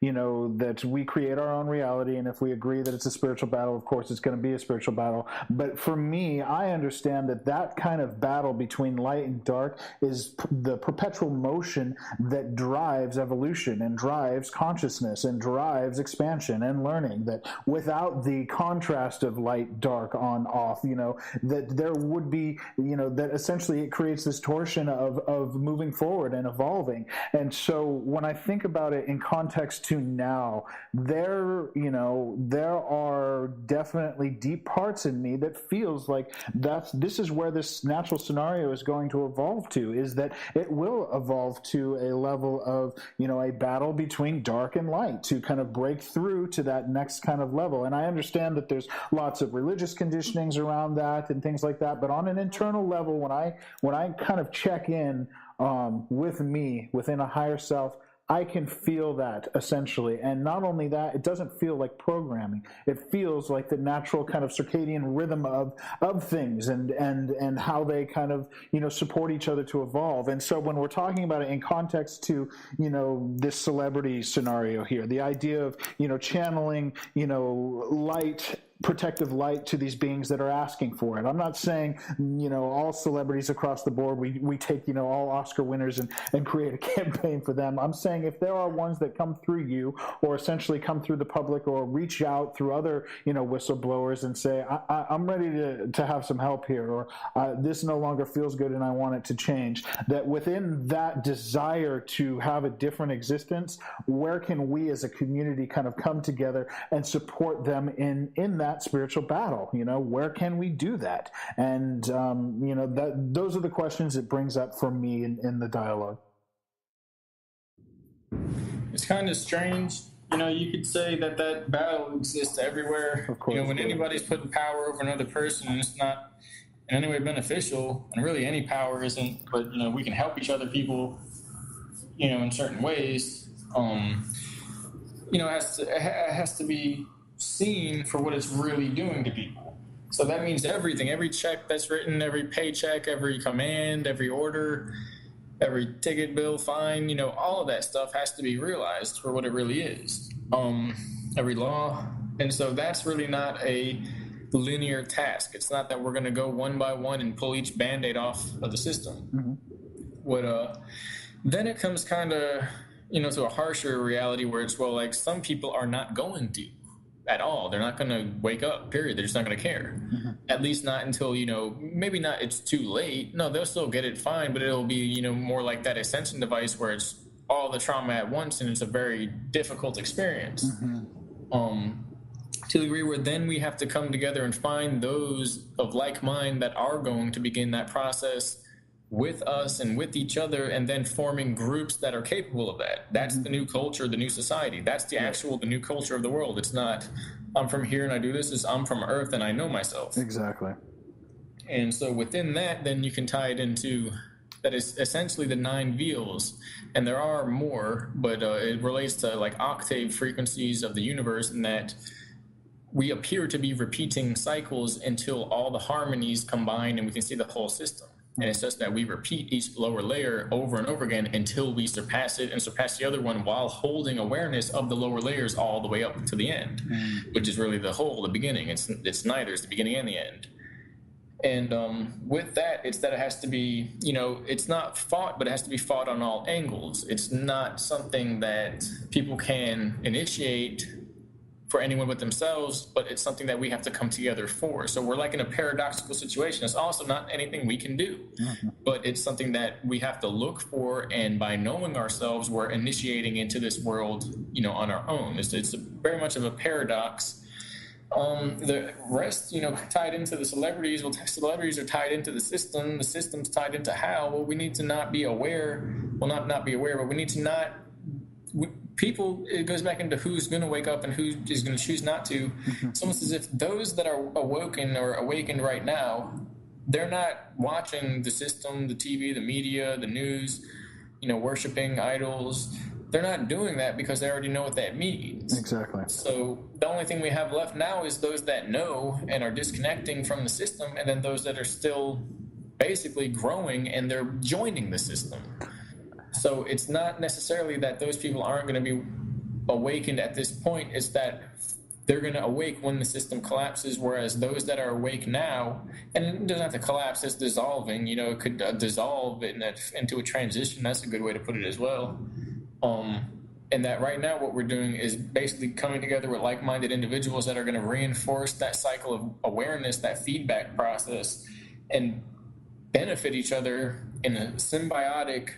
that we create our own reality, and if we agree that it's a spiritual battle, of course it's going to be a spiritual battle. But for me, I understand that kind of battle between light and dark is the perpetual motion that drives evolution and drives consciousness and drives expansion and learning, that without the contrast of light, dark, on, off, that there would be, that essentially it creates this torsion of moving forward and evolving. And so when I think about it in context to now, there are definitely deep parts in me that feels like this is where this natural scenario is going to evolve to, is that it will evolve to a level of, a battle between dark and light to kind of break through to that next kind of level. And I understand that there's lots of religious conditionings around that and things like that, but on an internal level, when I kind of check in with me within a higher self, I can feel that essentially. And not only that, it doesn't feel like programming. It feels like the natural kind of circadian rhythm of things and how they kind of, support each other to evolve. And so when we're talking about it in context to, this celebrity scenario here, the idea of, channeling, light, protective light to these beings that are asking for it. I'm not saying, all celebrities across the board, we take, all Oscar winners and create a campaign for them. I'm saying if there are ones that come through you, or essentially come through the public, or reach out through other, whistleblowers and say, I'm ready to have some help here, or this no longer feels good and I want it to change, that within that desire to have a different existence, where can we as a community kind of come together and support them in that spiritual battle? Where can we do that? And those are the questions it brings up for me in the dialogue. It's kind of strange. You could say that battle exists everywhere. Of course, when anybody's putting power over another person, and it's not in any way beneficial, and really any power isn't, but we can help each other, people, in certain ways. It has to be seen for what it's really doing to people. So that means everything, every check that's written, every paycheck, every command, every order, every ticket, bill, fine, all of that stuff has to be realized for what it really is. Every law. And so that's really not a linear task. It's not that we're going to go one by one and pull each Band-Aid off of the system. Then it comes kind of, to a harsher reality where it's, some people are not going to at all. They're not going to wake up, period. They're just not going to care. At least not until, maybe not it's too late. No, they'll still get it fine, but it'll be, more like that ascension device where it's all the trauma at once and it's a very difficult experience. to the degree where then we have to come together and find those of like mind that are going to begin that process with us and with each other, and then forming groups that are capable of that. That's the new culture, the new society. That's the new culture of the world. It's not, I'm from here and I do this. It's I'm from Earth and I know myself. Exactly. And so within that, then you can tie it into, that is essentially the 9 veils. And there are more, but it relates to like octave frequencies of the universe, in that we appear to be repeating cycles until all the harmonies combine and we can see the whole system. And it's just that we repeat each lower layer over and over again until we surpass it and surpass the other one, while holding awareness of the lower layers all the way up to the end, which is really the whole, the beginning. It's neither, it's the beginning and the end. And with that, it's that it has to be, it's not fought, but it has to be fought on all angles. It's not something that people can initiate for anyone but themselves, but it's something that we have to come together for. So we're like in a paradoxical situation. It's also not anything we can do, but it's something that we have to look for. And by knowing ourselves, we're initiating into this world, on our own. It's very much of a paradox. The rest, tied into the celebrities. Well, celebrities are tied into the system. The system's tied into how. Well, we need to not be aware. Well, not be aware, but we need to not. People, it goes back into who's going to wake up and who is going to choose not to. It's almost as if those that are awoken or awakened right now, they're not watching the system, the TV, the media, the news, worshiping idols. They're not doing that because they already know what that means. Exactly. So the only thing we have left now is those that know and are disconnecting from the system, and then those that are still basically growing and they're joining the system. So it's not necessarily that those people aren't going to be awakened at this point. It's that they're going to awake when the system collapses, whereas those that are awake now, and it doesn't have to collapse, it's dissolving. It could dissolve into a transition. That's a good way to put it as well. And that right now what we're doing is basically coming together with like-minded individuals that are going to reinforce that cycle of awareness, that feedback process, and benefit each other in a symbiotic,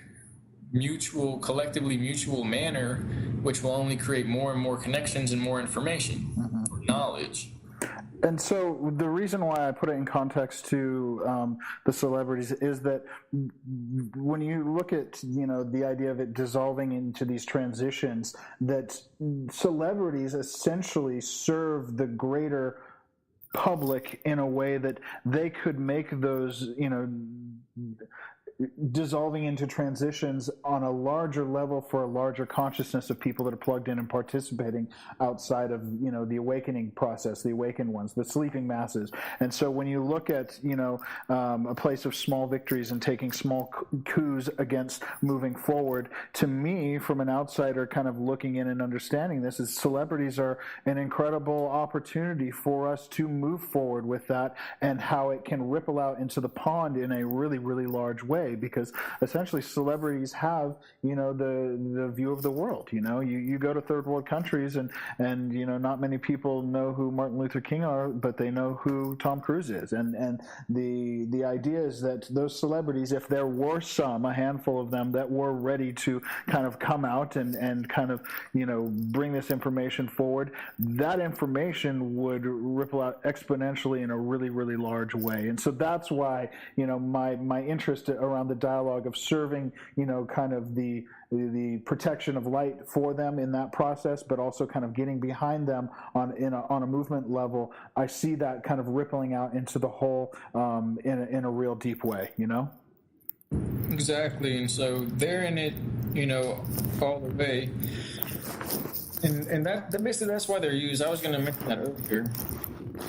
collectively mutual manner, which will only create more and more connections and more information, knowledge. And so the reason why I put it in context to the celebrities is that when you look at, the idea of it dissolving into these transitions, that celebrities essentially serve the greater public in a way that they could make those, dissolving into transitions on a larger level for a larger consciousness of people that are plugged in and participating outside of, the awakening process, the awakened ones, the sleeping masses. And so when you look at, a place of small victories and taking small coups against moving forward, to me, from an outsider kind of looking in and understanding this, is celebrities are an incredible opportunity for us to move forward with that, and how it can ripple out into the pond in a really, really large way. Because essentially celebrities have, the view of the world. You go to third world countries and not many people know who Martin Luther King are, but they know who Tom Cruise is. And the idea is that those celebrities, if there were a handful of them that were ready to kind of come out and kind of, bring this information forward, that information would ripple out exponentially in a really, really large way. And so that's why, my interest around the dialogue of serving, kind of the protection of light for them in that process, but also kind of getting behind them on a movement level. I see that kind of rippling out into the whole in a real deep way, Exactly. And so they're in it, all the way. And that basically that's why they're used. I was going to mention that earlier.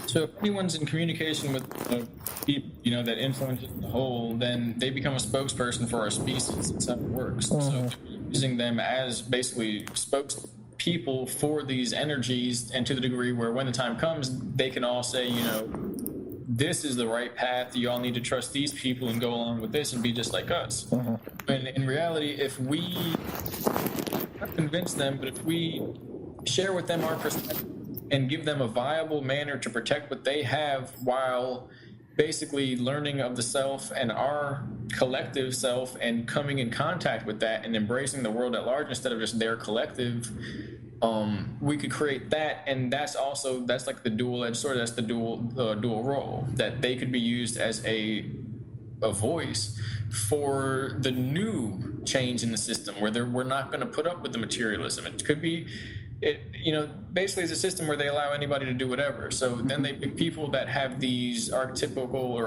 So if anyone's in communication with people, that influences the whole, then they become a spokesperson for our species. That's how it works. So using them as basically spokespeople for these energies, and to the degree where when the time comes, they can all say, this is the right path. You all need to trust these people and go along with this and be just like us. And in reality, if we not convince them, but if we share with them our perspective and give them a viable manner to protect what they have, while basically learning of the self and our collective self and coming in contact with that and embracing the world at large instead of just their collective, we could create that, and that's like the dual-edged sword. That's the dual role, that they could be used as a voice for the new change in the system, where we're not going to put up with the materialism. It could be, basically it's a system where they allow anybody to do whatever. So then they pick people that have these archetypal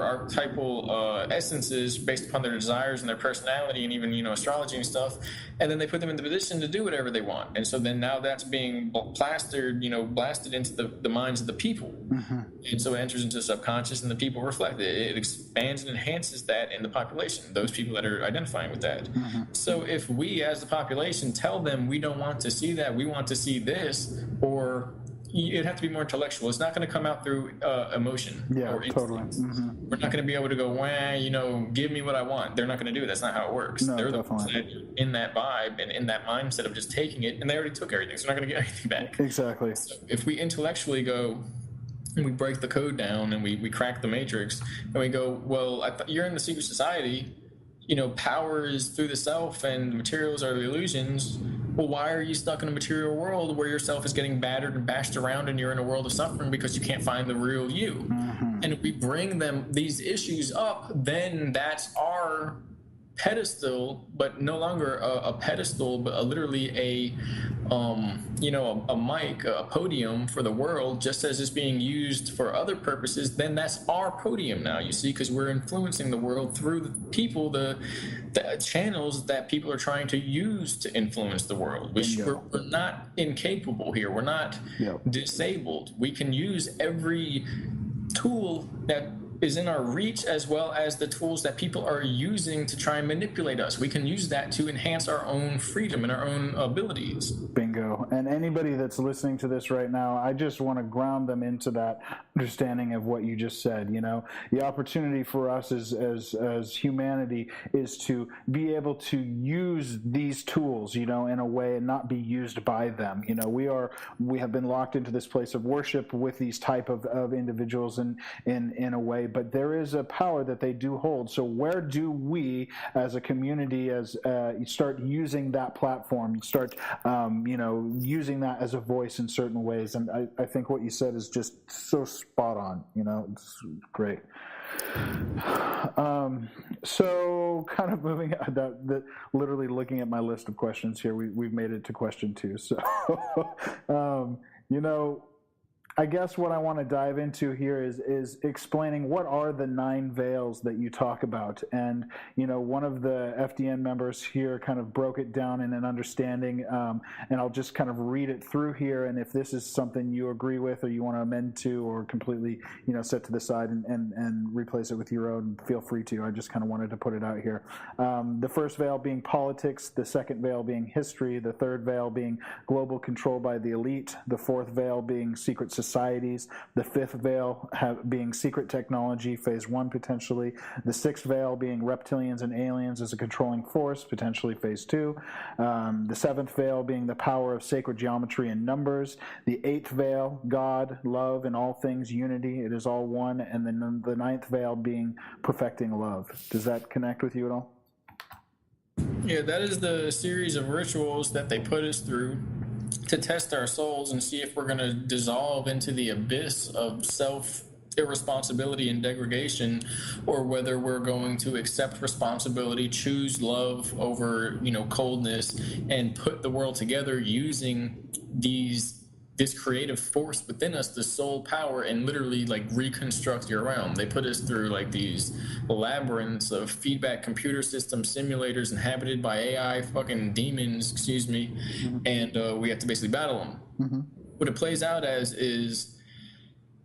essences based upon their desires and their personality, and even astrology and stuff, and then they put them in the position to do whatever they want. And so then now that's being blasted into the minds of the people, and so it enters into the subconscious, and the people reflect it. It expands and enhances that in the population, those people that are identifying with that. So if we as the population tell them we don't want to see that, we want to see this, or it'd have to be more intellectual. It's not going to come out through emotion. Yeah, or totally. We're not going to be able to go, give me what I want. They're not going to do it. That's not how it works. No, They're definitely. in that vibe and in that mindset of just taking it, and they already took everything, so they're not going to get anything back. Exactly. So if we intellectually go and we break the code down and we crack the matrix, and we go, well, you're in the secret society. Power is through the self and the materials are the illusions. Well, why are you stuck in a material world where your self is getting battered and bashed around and you're in a world of suffering because you can't find the real you? And if we bring them these issues up, then that's our pedestal, but no longer a pedestal, but literally a mic, a podium for the world, just as it's being used for other purposes. Then that's our podium now, you see, because we're influencing the world through the people, the channels that people are trying to use to influence the world. We're not incapable here. We're not disabled. We can use every tool that is in our reach, as well as the tools that people are using to try and manipulate us. We can use that to enhance our own freedom and our own abilities. Bingo. And anybody that's listening to this right now, I just want to ground them into that understanding of what you just said. The opportunity for us as humanity is to be able to use these tools, in a way, and not be used by them. We have been locked into this place of worship with these type of individuals in a way, but there is a power that they do hold. So where do we as a community start using that platform, start using that as a voice in certain ways? And I think what you said is just so spot on. It's great. So kind of moving literally looking at my list of questions here, we've made it to question 2. So I guess what I want to dive into here is explaining what are the 9 veils that you talk about. And, one of the FDN members here kind of broke it down in an understanding, and I'll just kind of read it through here. And if this is something you agree with or you want to amend to or completely, set to the side and replace it with your own, feel free to. I just kind of wanted to put it out here. The first veil being politics, the second veil being history, the third veil being global control by the elite, the fourth veil being secret societies, the fifth veil being secret technology, phase 1 potentially, the sixth veil being reptilians and aliens as a controlling force, potentially phase 2, the seventh veil being the power of sacred geometry and numbers, the eighth veil, God, love, and all things unity, it is all one, and then the ninth veil being perfecting love. Does that connect with you at all? Yeah, that is the series of rituals that they put us through to test our souls and see if we're going to dissolve into the abyss of self-irresponsibility and degradation, or whether we're going to accept responsibility, choose love over, coldness, and put the world together using this creative force within us, the soul power, and literally reconstruct your realm. They put us through these labyrinths of feedback computer system simulators inhabited by AI fucking demons, and we have to basically battle them. What it plays out as is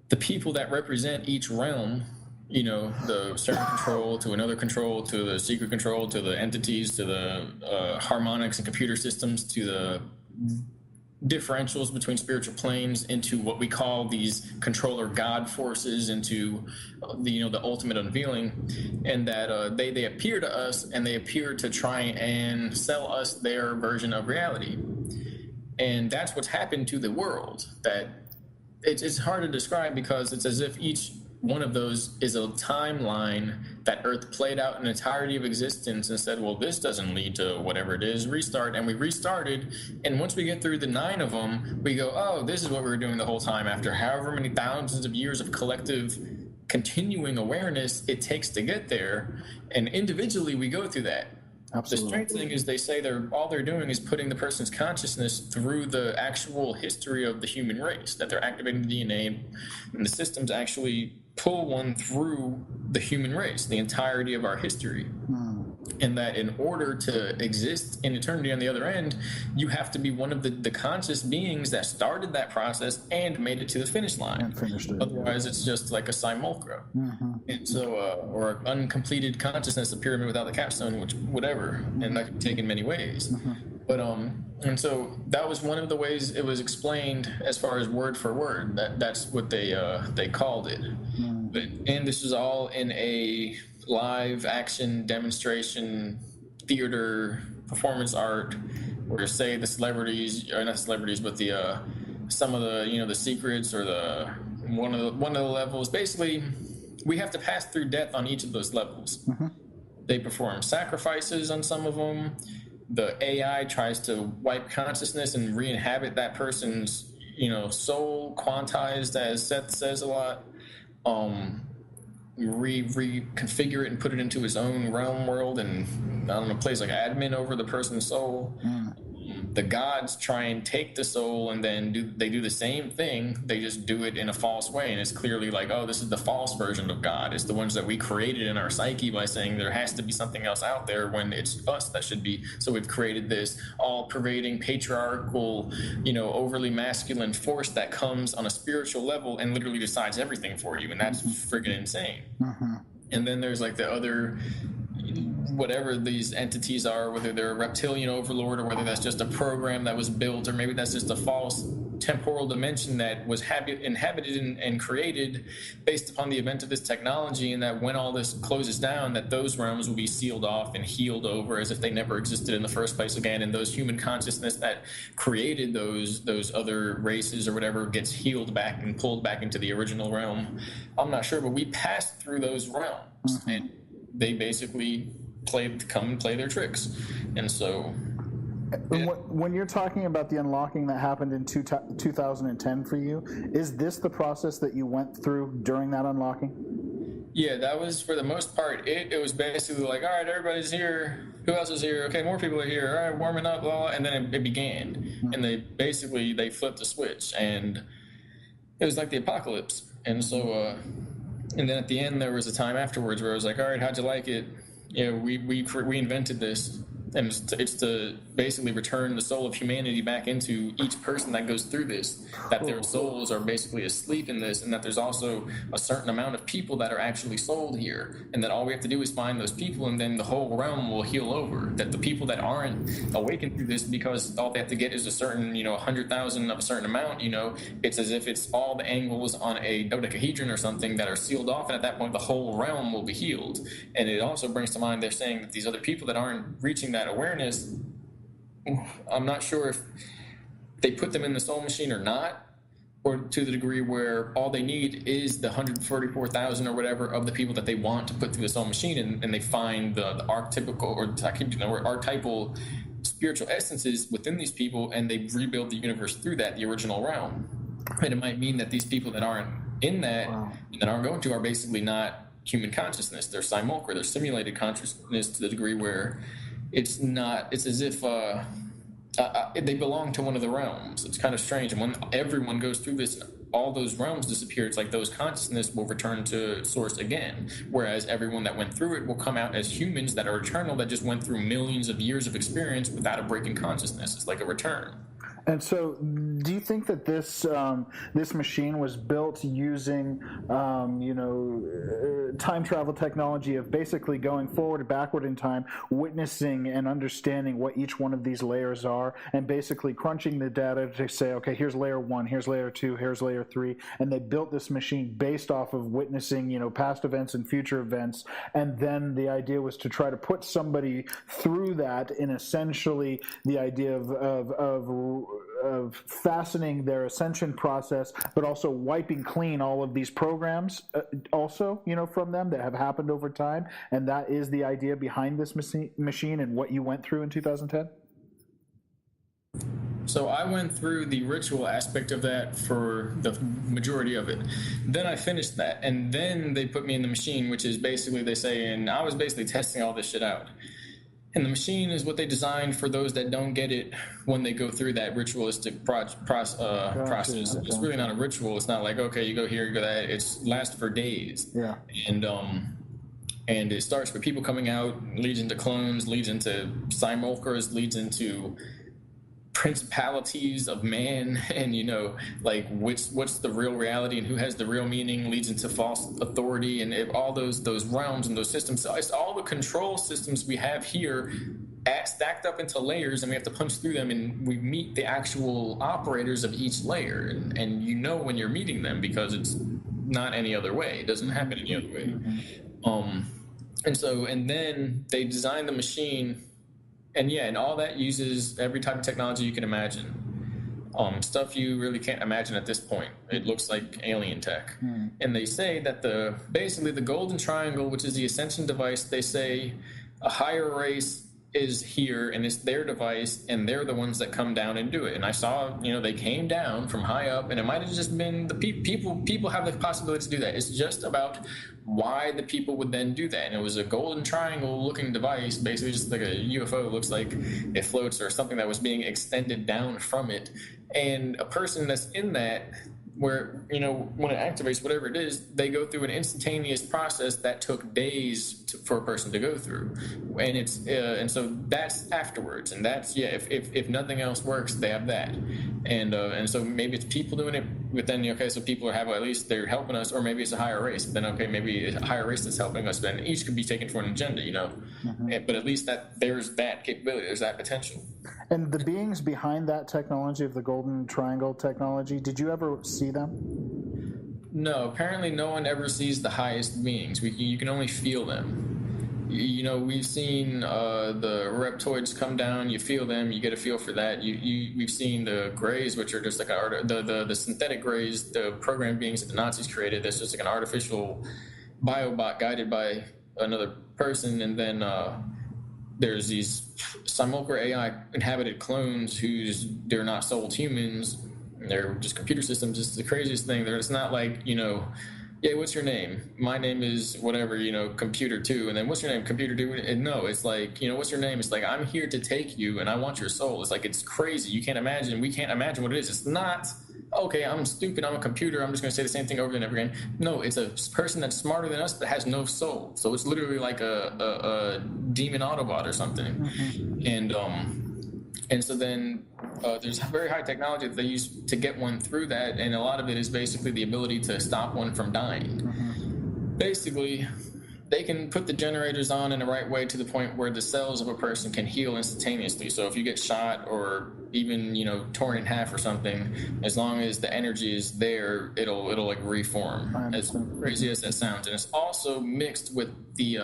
the people that represent each realm, the certain control to another control to the secret control to the entities to the harmonics and computer systems to the differentials between spiritual planes into what we call these controller God forces, into the ultimate unveiling, and that they appear to us and they appear to try and sell us their version of reality. And that's what's happened to the world. That it's hard to describe, because it's as if each one of those is a timeline that Earth played out an entirety of existence and said, well, this doesn't lead to whatever it is, restart. And we restarted. And once we get through the 9 of them, we go, oh, this is what we were doing the whole time after however many thousands of years of collective continuing awareness it takes to get there. And individually, we go through that. Absolutely. The strange thing is they say all they're doing is putting the person's consciousness through the actual history of the human race, that they're activating the DNA, and the systems actually pull one through the human race, the entirety of our history. And that in order to exist in eternity on the other end, you have to be one of the conscious beings that started that process and made it to the finish line. And finished it. Otherwise, it's just like a simulacra. And so, or an uncompleted consciousness, a pyramid without the capstone, which whatever, and that can be taken many ways. But and so that was one of the ways it was explained as far as word for word. That's what they called it. And this is all in a live action demonstration theater performance art, where say the celebrities, or not celebrities, but the some of the the secrets or the one of the levels. Basically, we have to pass through death on each of those levels. They perform sacrifices on some of them. The AI tries to wipe consciousness and re-inhabit that person's soul, quantized, as Seth says a lot. Reconfigure it and put it into his own realm world, and plays like admin over the person's soul. The gods try and take the soul, and then they do the same thing. They just do it in a false way, and it's clearly like, oh, this is the false version of God. It's the ones that we created in our psyche by saying there has to be something else out there when it's us that should be. So we've created this all-pervading patriarchal, overly masculine force that comes on a spiritual level and literally decides everything for you, and that's friggin' insane. And then there's like the other, whatever these entities are, whether they're a reptilian overlord or whether that's just a program that was built, or maybe that's just a false temporal dimension that was inhabited and created based upon the event of this technology, and that when all this closes down, that those realms will be sealed off and healed over as if they never existed in the first place again, and those human consciousness that created those other races or whatever gets healed back and pulled back into the original realm. I'm not sure, but we passed through those realms, and they basically come and play their tricks. And so when you're talking about the unlocking that happened in 2010 for you, is this the process that you went through during that unlocking? Yeah, that was, for the most part, it was basically like, all right, everybody's here, who else is here? Okay, more people are here, all right, warming up, blah, blah. And then it began. And they flipped the switch, and it was like the apocalypse. And so and then at the end there was a time afterwards where I was like, all right, how'd you like it? We invented this, and it's to basically return the soul of humanity back into each person that goes through this, that their souls are basically asleep in this, and that there's also a certain amount of people that are actually sold here, and that all we have to do is find those people, and then the whole realm will heal over. That the people that aren't awakened through this, because all they have to get is a certain 100,000 of a certain amount, it's as if it's all the angles on a dodecahedron or something that are sealed off, and at that point the whole realm will be healed. And it also brings to mind, they're saying that these other people that aren't reaching that awareness, I'm not sure if they put them in the soul machine or not, or to the degree where all they need is the 144,000 or whatever of the people that they want to put through the soul machine, and they find the archetypical or archetypal spiritual essences within these people, and they rebuild the universe through that, the original realm. And it might mean that these people that aren't in that, that aren't going to, are basically not human consciousness. They're simulacra, they're simulated consciousness, to the degree where it's as if they belong to one of the realms. It's kind of strange. And when everyone goes through this, all those realms disappear. It's like those consciousness will return to source again, whereas everyone that went through it will come out as humans that are eternal, that just went through millions of years of experience without a break in consciousness. It's like a return. And so, do you think that this machine was built using, time travel technology of basically going forward and backward in time, witnessing and understanding what each one of these layers are, and basically crunching the data to say, okay, here's layer 1, here's layer 2, here's layer 3, and they built this machine based off of witnessing, past events and future events, and then the idea was to try to put somebody through that in essentially the idea of fastening their ascension process, but also wiping clean all of these programs also, from them that have happened over time. And that is the idea behind this machine and what you went through in 2010? So I went through the ritual aspect of that for the majority of it. Then I finished that, and then they put me in the machine, which is basically, they say, and I was basically testing all this shit out. And the machine is what they designed for those that don't get it when they go through that ritualistic process. It's really not a ritual. It's not like, okay, you go here, you go that. It's lasts for days. Yeah. And it starts with people coming out, leads into clones, leads into simulacras, leads into principalities of man, and what's the real reality and who has the real meaning, leads into false authority, and all those realms and those systems. So it's all the control systems we have here stacked up into layers, and we have to punch through them, and we meet the actual operators of each layer, and when you're meeting them, because it's not any other way. It doesn't happen any other way. And then they designed the machine. And all that uses every type of technology you can imagine. Stuff you really can't imagine at this point. It looks like alien tech. And they say that basically the golden triangle, which is the ascension device, they say a higher race is here, and it's their device, and they're the ones that come down and do it. And I saw, they came down from high up, and it might have just been the people have the possibility to do that. It's just about why the people would then do that. And it was a golden triangle looking device, basically just like a UFO. Looks like it floats, or something that was being extended down from it. And a person that's in that, where, when it activates, whatever it is, they go through an instantaneous process that took days for a person to go through. And and so that's afterwards. And that's, if nothing else works, they have that. And so maybe it's people doing it, but then, so people at least they're helping us, or maybe it's a higher race. But then, maybe it's a higher race that's helping us, then each could be taken for an agenda, But at least there's that capability, there's that potential. And the beings behind that technology of the golden triangle technology, did you ever see them? No, apparently no one ever sees the highest beings. You can only feel them. We've seen the reptoids come down. You feel them. You get a feel for that. We've seen the grays, which are just like the synthetic grays, the programmed beings that the Nazis created. That's just like an artificial biobot guided by another person, and then there's these simulacra AI inhabited clones they're not souled humans. They're just computer systems. It's the craziest thing. It's not like, what's your name? My name is whatever, computer 2. And then what's your name? Computer 2. And no, it's like, what's your name? It's like, I'm here to take you and I want your soul. It's like, it's crazy. We can't imagine what it is. It's not, okay, I'm stupid, I'm a computer, I'm just going to say the same thing over and over again. No, it's a person that's smarter than us but has no soul. So it's literally like a demon Autobot or something. And so then there's very high technology that they use to get one through that, and a lot of it is basically the ability to stop one from dying. Basically, they can put the generators on in the right way to the point where the cells of a person can heal instantaneously. So if you get shot or even, torn in half or something, as long as the energy is there, it'll like reform. As crazy as that sounds. And it's also mixed with the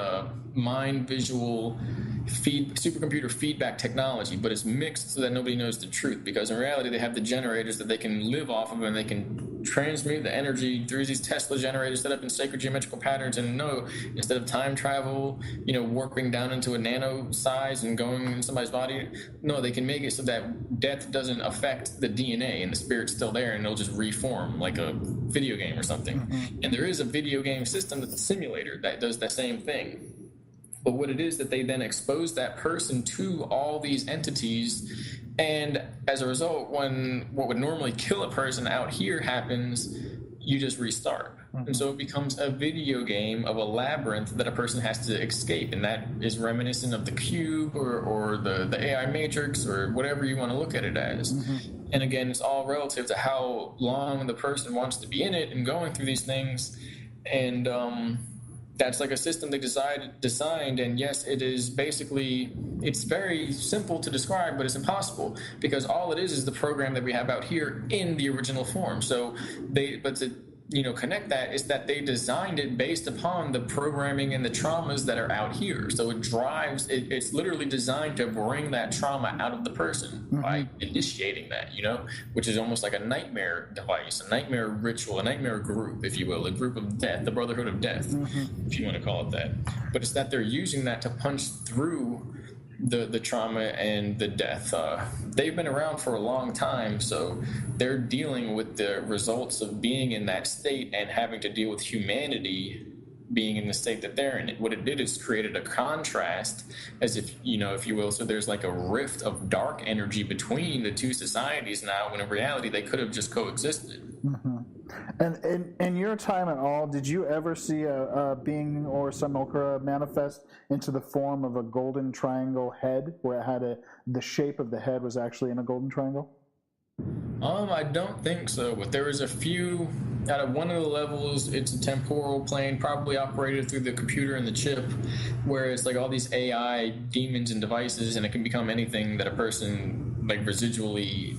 mind visual supercomputer feedback technology, but it's mixed so that nobody knows the truth, because in reality they have the generators that they can live off of, and they can transmute the energy through these Tesla generators set up in sacred geometrical patterns. And instead of time travel, warping down into a nano size and going in somebody's body, they can make it so that death doesn't affect the DNA and the spirit's still there, and it'll just reform like a video game or something. And there is a video game system that's a simulator that does that same thing. But what it is that they then expose that person to all these entities, and as a result, when what would normally kill a person out here happens, you just restart. And so it becomes a video game of a labyrinth that a person has to escape, and that is reminiscent of the Cube or the AI Matrix or whatever you want to look at it as. And again, it's all relative to how long the person wants to be in it and going through these things. And that's like a system they designed, and yes, it is basically, it's very simple to describe, but it's impossible, because all it is the program that we have out here in the original form. So connect that is that they designed it based upon the programming and the traumas that are out here. So it's literally designed to bring that trauma out of the person by initiating that, which is almost like a nightmare device, a nightmare ritual, a nightmare group, if you will, a group of death, the Brotherhood of Death, if you want to call it that. But it's that they're using that to punch through the trauma and the death. They've been around for a long time, so they're dealing with the results of being in that state and having to deal with humanity being in the state that they're in. What it did is created a contrast, as if you will. So there's like a rift of dark energy between the two societies now, when in reality they could have just coexisted. And in your time at all, did you ever see a being or simulacra manifest into the form of a golden triangle head, where it had the shape of the head was actually in a golden triangle? I don't think so, but there was a few. Out of one of the levels, it's a temporal plane, probably operated through the computer and the chip, where it's like all these AI demons and devices, and it can become anything that a person like residually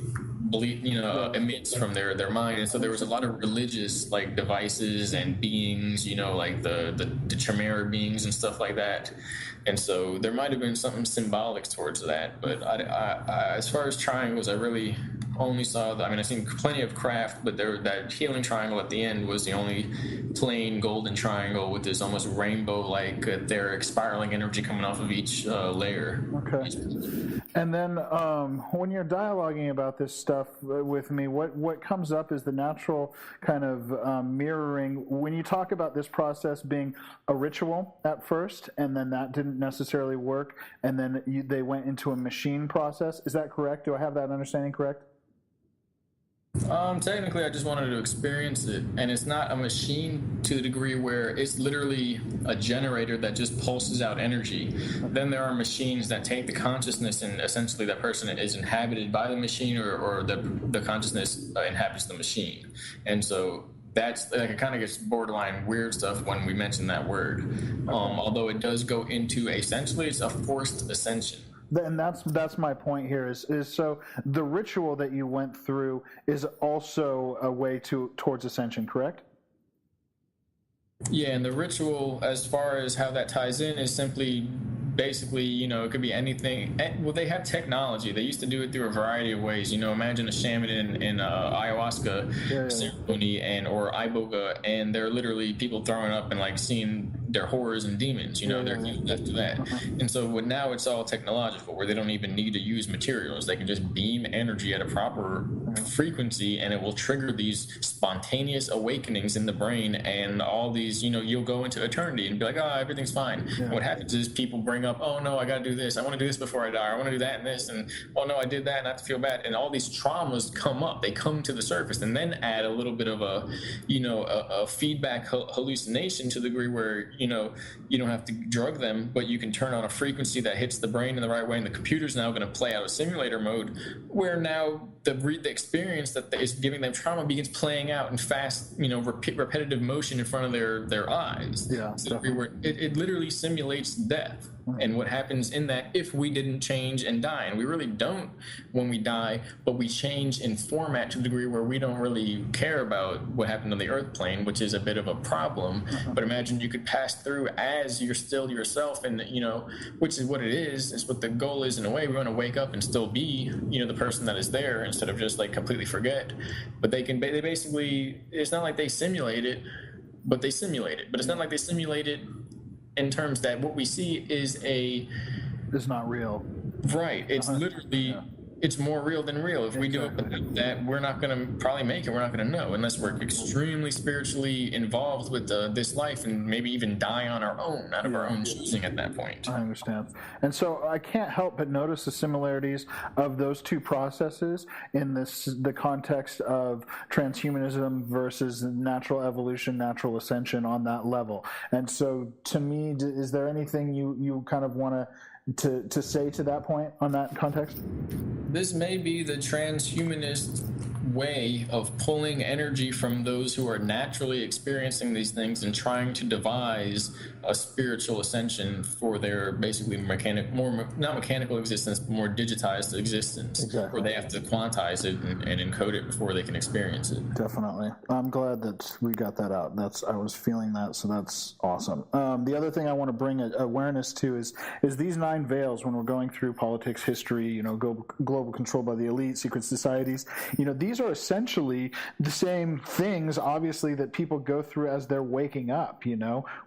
emits from their mind. And so there was a lot of religious like devices and beings, like the chimera beings and stuff like that. And so there might have been something symbolic towards that. But I as far as triangles, I really only saw I've seen plenty of craft, but that healing triangle at the end was the only plain golden triangle with this almost rainbow-like etheric spiraling energy coming off of each layer. Okay. And then when you're dialoguing about this stuff with me, what comes up is the natural kind of mirroring. When you talk about this process being a ritual at first, and then that didn't necessarily work, and then they went into a machine process, is that correct? Do I have that understanding correct? Technically, I just wanted to experience it, and it's not a machine to the degree where it's literally a generator that just pulses out energy. Then there are machines that take the consciousness, and essentially that person is inhabited by the machine, or the consciousness inhabits the machine. And so that's like, it kind of gets borderline weird stuff when we mention that word. Although it does go into essentially it's a forced ascension. And that's my point here is so the ritual that you went through is also a way towards ascension, correct? Yeah, and the ritual, as far as how that ties in, is simply basically, it could be anything. Well, they have technology. They used to do it through a variety of ways. Imagine a shaman in ayahuasca ceremony or iboga, and they're literally people throwing up and like seeing their horrors and demons. They're using after that. And so now it's all technological, where they don't even need to use materials. They can just beam energy at a proper frequency, and it will trigger these spontaneous awakenings in the brain, and all these, you'll go into eternity and be like, oh, everything's fine. Yeah. What happens is people bring up, oh no, I gotta do this, I want to do this before I die, I want to do that and this, and oh no, I did that and I have to feel bad, and all these traumas come up, they come to the surface, and then add a little bit of a feedback hallucination to the degree where you don't have to drug them, but you can turn on a frequency that hits the brain in the right way, and the computer's now going to play out a simulator mode where now the experience that is giving them trauma begins playing out in fast, repetitive motion in front of their eyes. Yeah, so it literally simulates death. And what happens in that if we didn't change and die. And we really don't when we die, but we change in format to the degree where we don't really care about what happened on the earth plane, which is a bit of a problem. But imagine you could pass through as you're still yourself, and which is what it is. It's what the goal is in a way. We want to wake up and still be the person that is there, instead of just like completely forget. But they basically, it's not like they simulate it, but they simulate it. But it's not like they simulate it in terms that what we see is it's not real. Right. It's literally it's more real than real. If we do it that, we're not going to probably make it. We're not going to know unless we're extremely spiritually involved with this life, and maybe even die on our own, out of our own choosing at that point. I understand. And so I can't help but notice the similarities of those two processes in the context of transhumanism versus natural evolution, natural ascension on that level. And so to me, is there anything you kind of want to say to that point on that context? This may be the transhumanist way of pulling energy from those who are naturally experiencing these things and trying to devise a spiritual ascension for their basically not mechanical existence, but more digitized existence. Exactly. Where they have to quantize it and encode it before they can experience it. Definitely. I'm glad that we got that out. I was feeling that, so that's awesome. The other thing I want to bring awareness to is these 9 veils when we're going through politics, history, global control by the elite, secret societies. These are essentially the same things, obviously, that people go through as they're waking up.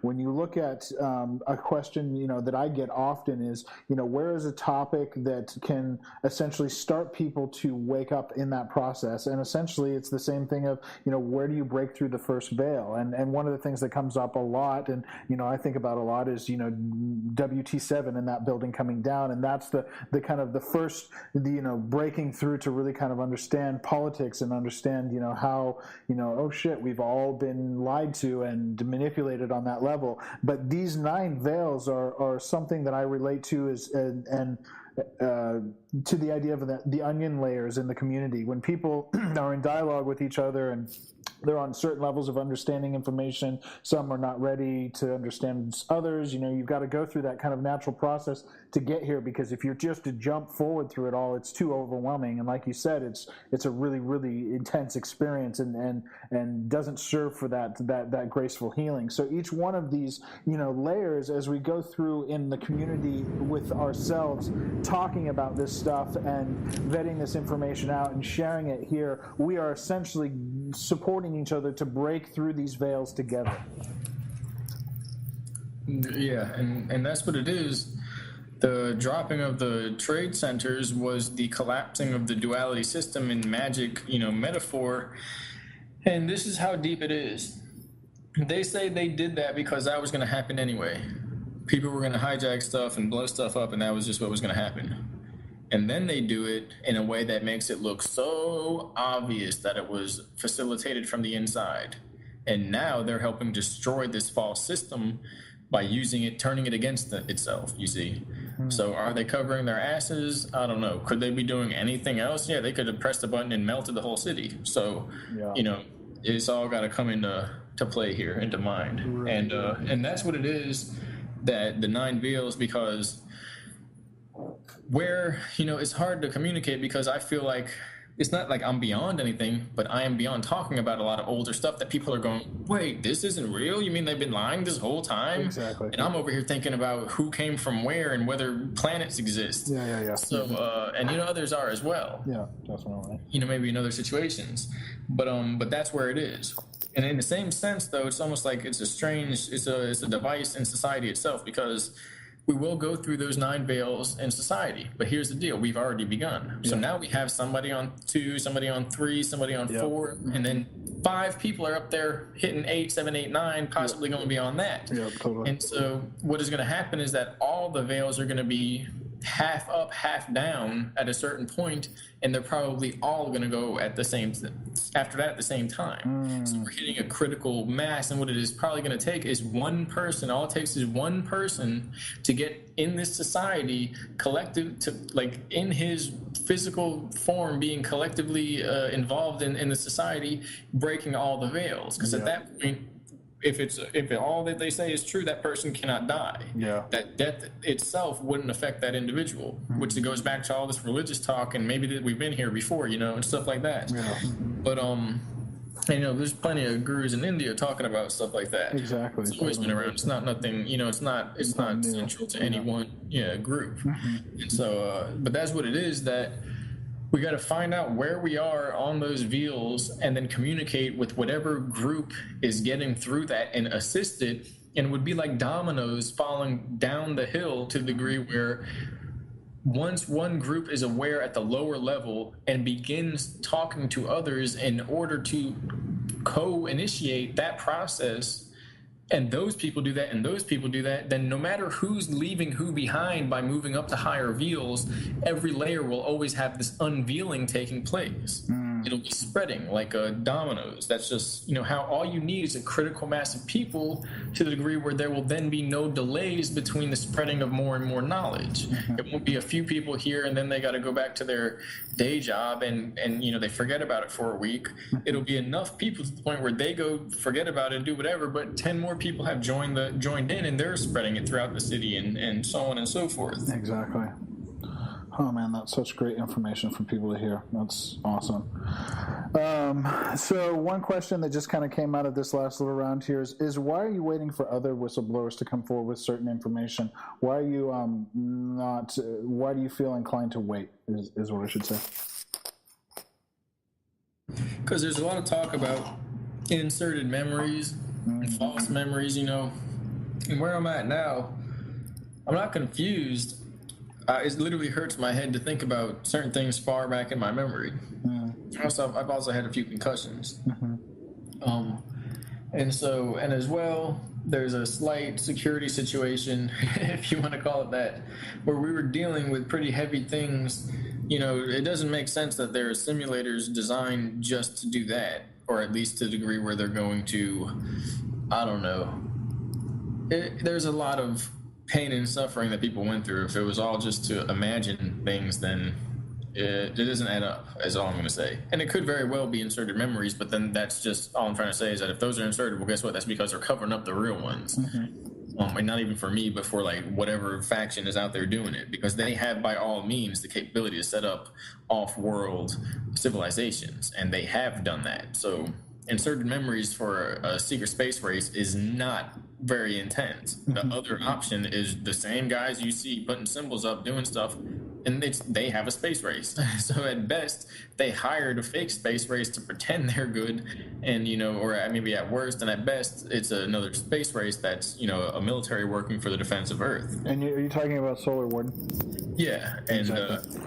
When you look at a question, that I get often is, where is a topic that can essentially start people to wake up in that process? And essentially, it's the same thing of, where do you break through the first veil? And one of the things that comes up a lot, and I think about a lot, is WT7 in that building coming down, and that's the kind of the first, breaking through to really kind of understand politics and understand, how, oh shit, we've all been lied to and manipulated on that level. But these 9 veils are something that I relate to to the idea of the onion layers in the community. When people are in dialogue with each other and they're on certain levels of understanding information, some are not ready to understand others. You've got to go through that kind of natural process to get here, because if you're just to jump forward through it all, it's too overwhelming. And like you said, it's a really, really intense experience and doesn't serve for that graceful healing. So each one of these, layers, as we go through in the community with ourselves, talking about this stuff and vetting this information out and sharing it here, we are essentially supporting each other to break through these veils together. Yeah, and that's what it is. The dropping of the trade centers was the collapsing of the duality system in magic, metaphor. And this is how deep it is. They say they did that because that was going to happen anyway. People were going to hijack stuff and blow stuff up, and that was just what was going to happen. And then they do it in a way that makes it look so obvious that it was facilitated from the inside. And now they're helping destroy this false system by using it, turning it against itself, you see. So are they covering their asses? I don't know. Could they be doing anything else? Yeah, they could have pressed a button and melted the whole city. So, it's all got to come into play here, into mind. Right. And that's what it is, that the 9 veils, because where, it's hard to communicate, because I feel like it's not like I'm beyond anything, but I am beyond talking about a lot of older stuff that people are going, wait, this isn't real? You mean they've been lying this whole time? Exactly. And I'm over here thinking about who came from where and whether planets exist. Yeah. So, and others are as well. Yeah, definitely. Maybe in other situations. But that's where it is. And in the same sense, though, it's almost like it's a device in society itself, because we will go through those 9 veils in society. But here's the deal. We've already begun. So now we have somebody on 2, somebody on 3, somebody on 4, and then 5 people are up there hitting 8, 7, 8, 9, possibly going beyond that. Yeah, totally. And so what is going to happen is that all the veils are going to be half up, half down at a certain point, and they're probably all going to go at the same time. So we're hitting a critical mass, and what it is probably going to take is one person. All it takes is one person to get in this society collective, to like in his physical form, being collectively involved in the society, breaking all the veils. Because at that point, if all that they say is true, that person cannot die. Yeah. That death itself wouldn't affect that individual, which goes back to all this religious talk, and maybe that we've been here before, and stuff like that. Yeah. But there's plenty of gurus in India talking about stuff like that. Exactly. It's always been around. It's not nothing. It's not central to any one group. And so, but that's what it is. That we got to find out where we are on those veils, and then communicate with whatever group is getting through that and assist it. And it would be like dominoes falling down the hill, to the degree where once one group is aware at the lower level and begins talking to others in order to co-initiate that process, and those people do that, and those people do that, then no matter who's leaving who behind by moving up to higher veils, every layer will always have this unveiling taking place. And it'll be spreading like dominoes. That's just, you know, how all you need is a critical mass of people to the degree where there will then be no delays between the spreading of more and more knowledge. It won't be a few people here and then they got to go back to their day job and you know, they forget about it for a week. It'll be enough people to the point where they go forget about it and do whatever, but 10 more people have joined in and they're spreading it throughout the city and so on and so forth. Exactly. Oh man, that's such great information for people to hear. That's awesome. So one question that just kind of came out of this last little round here is why are you waiting for other whistleblowers to come forward with certain information? Why are you why do you feel inclined to wait is what I should say? Because there's a lot of talk about inserted memories and false memories, you know. And where I'm at now, I'm not confused. It literally hurts my head to think about certain things far back in my memory. Also, I've also had a few concussions. And as well, there's a slight security situation, if you want to call it that, where we were dealing with pretty heavy things. You know, it doesn't make sense that there are simulators designed just to do that, or at least to the degree where they're going to, I don't know. There's a lot of pain and suffering that people went through. If it was all just to imagine things, then it doesn't add up, is all I'm going to say. And it could very well be inserted memories, but then that's just all I'm trying to say is that if those are inserted, well, guess what? That's because they're covering up the real ones. And not even for me, but for like whatever faction is out there doing it, because they have by all means the capability to set up off-world civilizations, and they have done that. So inserted memories for a secret space race is not very intense. The other option is the same guys you see putting symbols up, doing stuff, and they have a space race. So at best, they hired a fake space race to pretend they're good, and you know, or maybe at worst, and at best, it's another space race that's, you know, a military working for the defense of Earth. And are you talking about Solar Warden? Yeah, and exactly.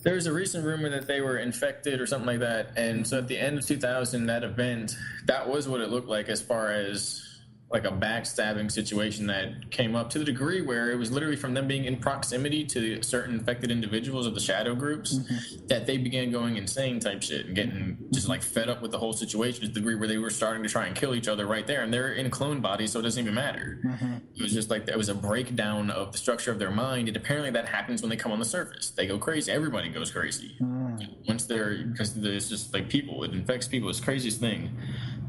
There's a recent rumor that they were infected or something like that, and so at the end of 2000, that event, that was what it looked like as far as like a backstabbing situation that came up to the degree where it was literally from them being in proximity to certain infected individuals of the shadow groups that they began going insane type shit and getting just like fed up with the whole situation to the degree where they were starting to try and kill each other right there, and they're in clone bodies, so it doesn't even matter. It was just like it was a breakdown of the structure of their mind, and apparently that happens when they come on the surface. They go crazy. Everybody goes crazy once because there's just like people, it infects people. It's the craziest thing.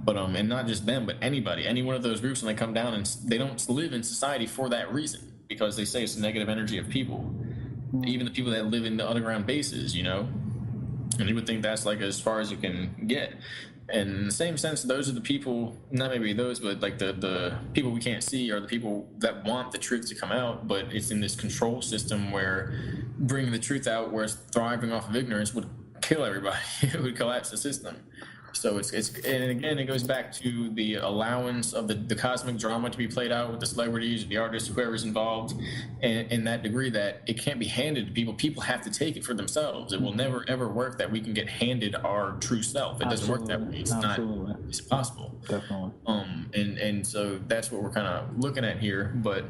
But and not just them, but anybody, any one of those groups, when they come down, and they don't live in society for that reason, because they say it's the negative energy of people, even the people that live in the underground bases, you know. And you would think that's like as far as you can get. And in the same sense, those are the people, not maybe those, but like the people we can't see are the people that want the truth to come out, but it's in this control system where bringing the truth out, where it's thriving off of ignorance, would kill everybody. It would collapse the system. So it's and again, it goes back to the allowance of the cosmic drama to be played out with the celebrities, the artists, whoever's involved, and in that degree that it can't be handed to people. People have to take it for themselves. It will never ever work that we can get handed our true self. It doesn't work that way. It's not. It's impossible. Definitely. And so that's what we're kind of looking at here, but.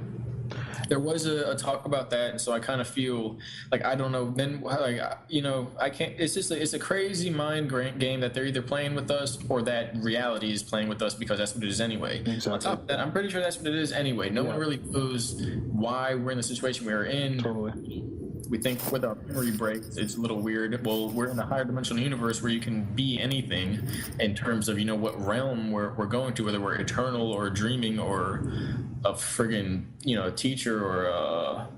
There was a talk about that, and so I kind of feel like I don't know. Then, like, you know, I can't. It's just it's a crazy mind game that they're either playing with us or that reality is playing with us, because that's what it is anyway. Exactly. On top of that, I'm pretty sure that's what it is anyway. No one really knows why we're in the situation we are in. Totally. We think with our memory breaks, it's a little weird. Well, we're in a higher dimensional universe where you can be anything in terms of, you know, what realm we're going to, whether we're eternal or dreaming or a friggin', you know, a teacher or a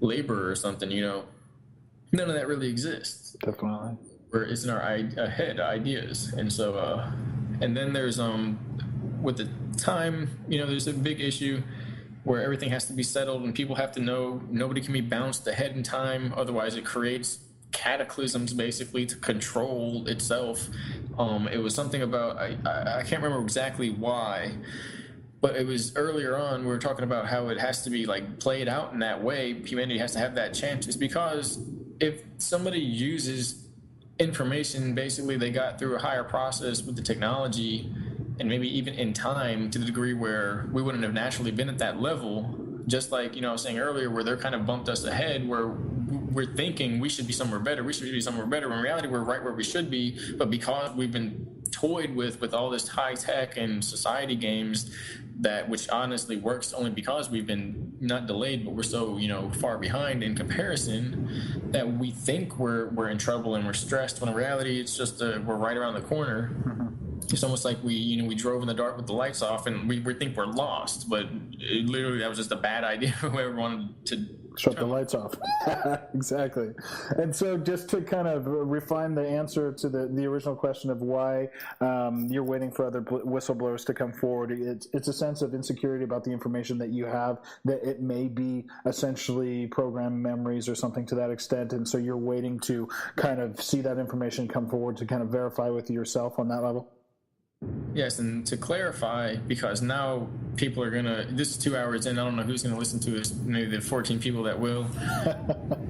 laborer or something, you know. None of that really exists. Definitely. Where it's in our head, ideas. And so, and then there's, with the time, you know, there's a big issue where everything has to be settled and people have to know nobody can be bounced ahead in time, otherwise it creates cataclysms basically to control itself. It was something about, I can't remember exactly why, but it was earlier on we were talking about how it has to be like played out in that way. Humanity has to have that chance. It's because if somebody uses information basically they got through a higher process with the technology, and maybe even in time to the degree where we wouldn't have naturally been at that level, just like, you know, I was saying earlier, where they're kind of bumped us ahead, where we're thinking we should be somewhere better. We should be somewhere better. When in reality, we're right where we should be. But because we've been toyed with all this high tech and society games, which honestly works only because we've been not delayed, but we're so far behind in comparison, that we think we're in trouble and we're stressed. When in reality, it's just we're right around the corner. It's almost like we drove in the dark with the lights off, and we think we're lost, but literally that was just a bad idea. Whoever wanted to shut the lights off. Exactly. And so just to kind of refine the answer to the original question of why you're waiting for other whistleblowers to come forward, it's a sense of insecurity about the information that you have, that it may be essentially programmed memories or something to that extent, and so you're waiting to kind of see that information come forward to kind of verify with yourself on that level? Yes, and to clarify, because now people are this is 2 hours in, I don't know who's gonna listen to this, maybe the 14 people that will.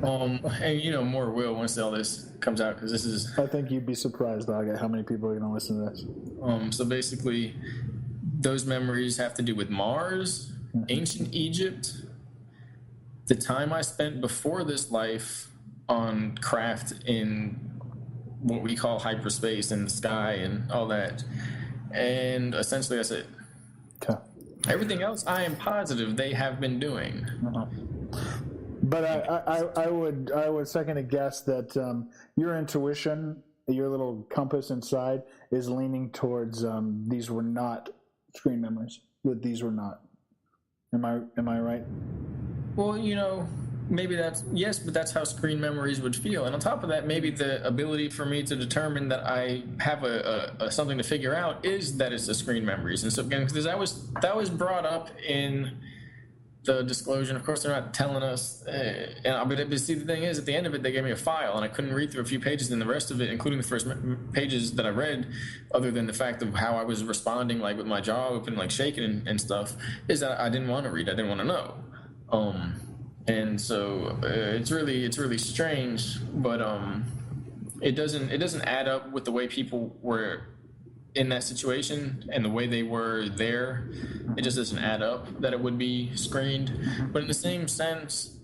And more will once all this comes out, because this is... I think you'd be surprised, Dog, at how many people are gonna listen to this. So basically, those memories have to do with Mars, ancient Egypt, the time I spent before this life on craft in what we call hyperspace and the sky and all that. And essentially that's it. Okay. Everything else, I am positive they have been doing. But I would second a guess that your intuition, your little compass inside, is leaning towards these were not screen memories. That these were not. Am I right? Well, maybe yes, but that's how screen memories would feel. And on top of that, maybe the ability for me to determine that I have a something to figure out is that it's the screen memories. And so again, because that was brought up in the disclosure. Of course, they're not telling us. But see, the thing is, at the end of it, they gave me a file, and I couldn't read through a few pages. And the rest of it, including the first pages that I read, other than the fact of how I was responding, like with my jaw open, like shaking and stuff, is that I didn't want to read. I didn't want to know. And so it's really strange, but it doesn't add up with the way people were in that situation and the way they were there. It just doesn't add up that it would be screened. But in the same sense,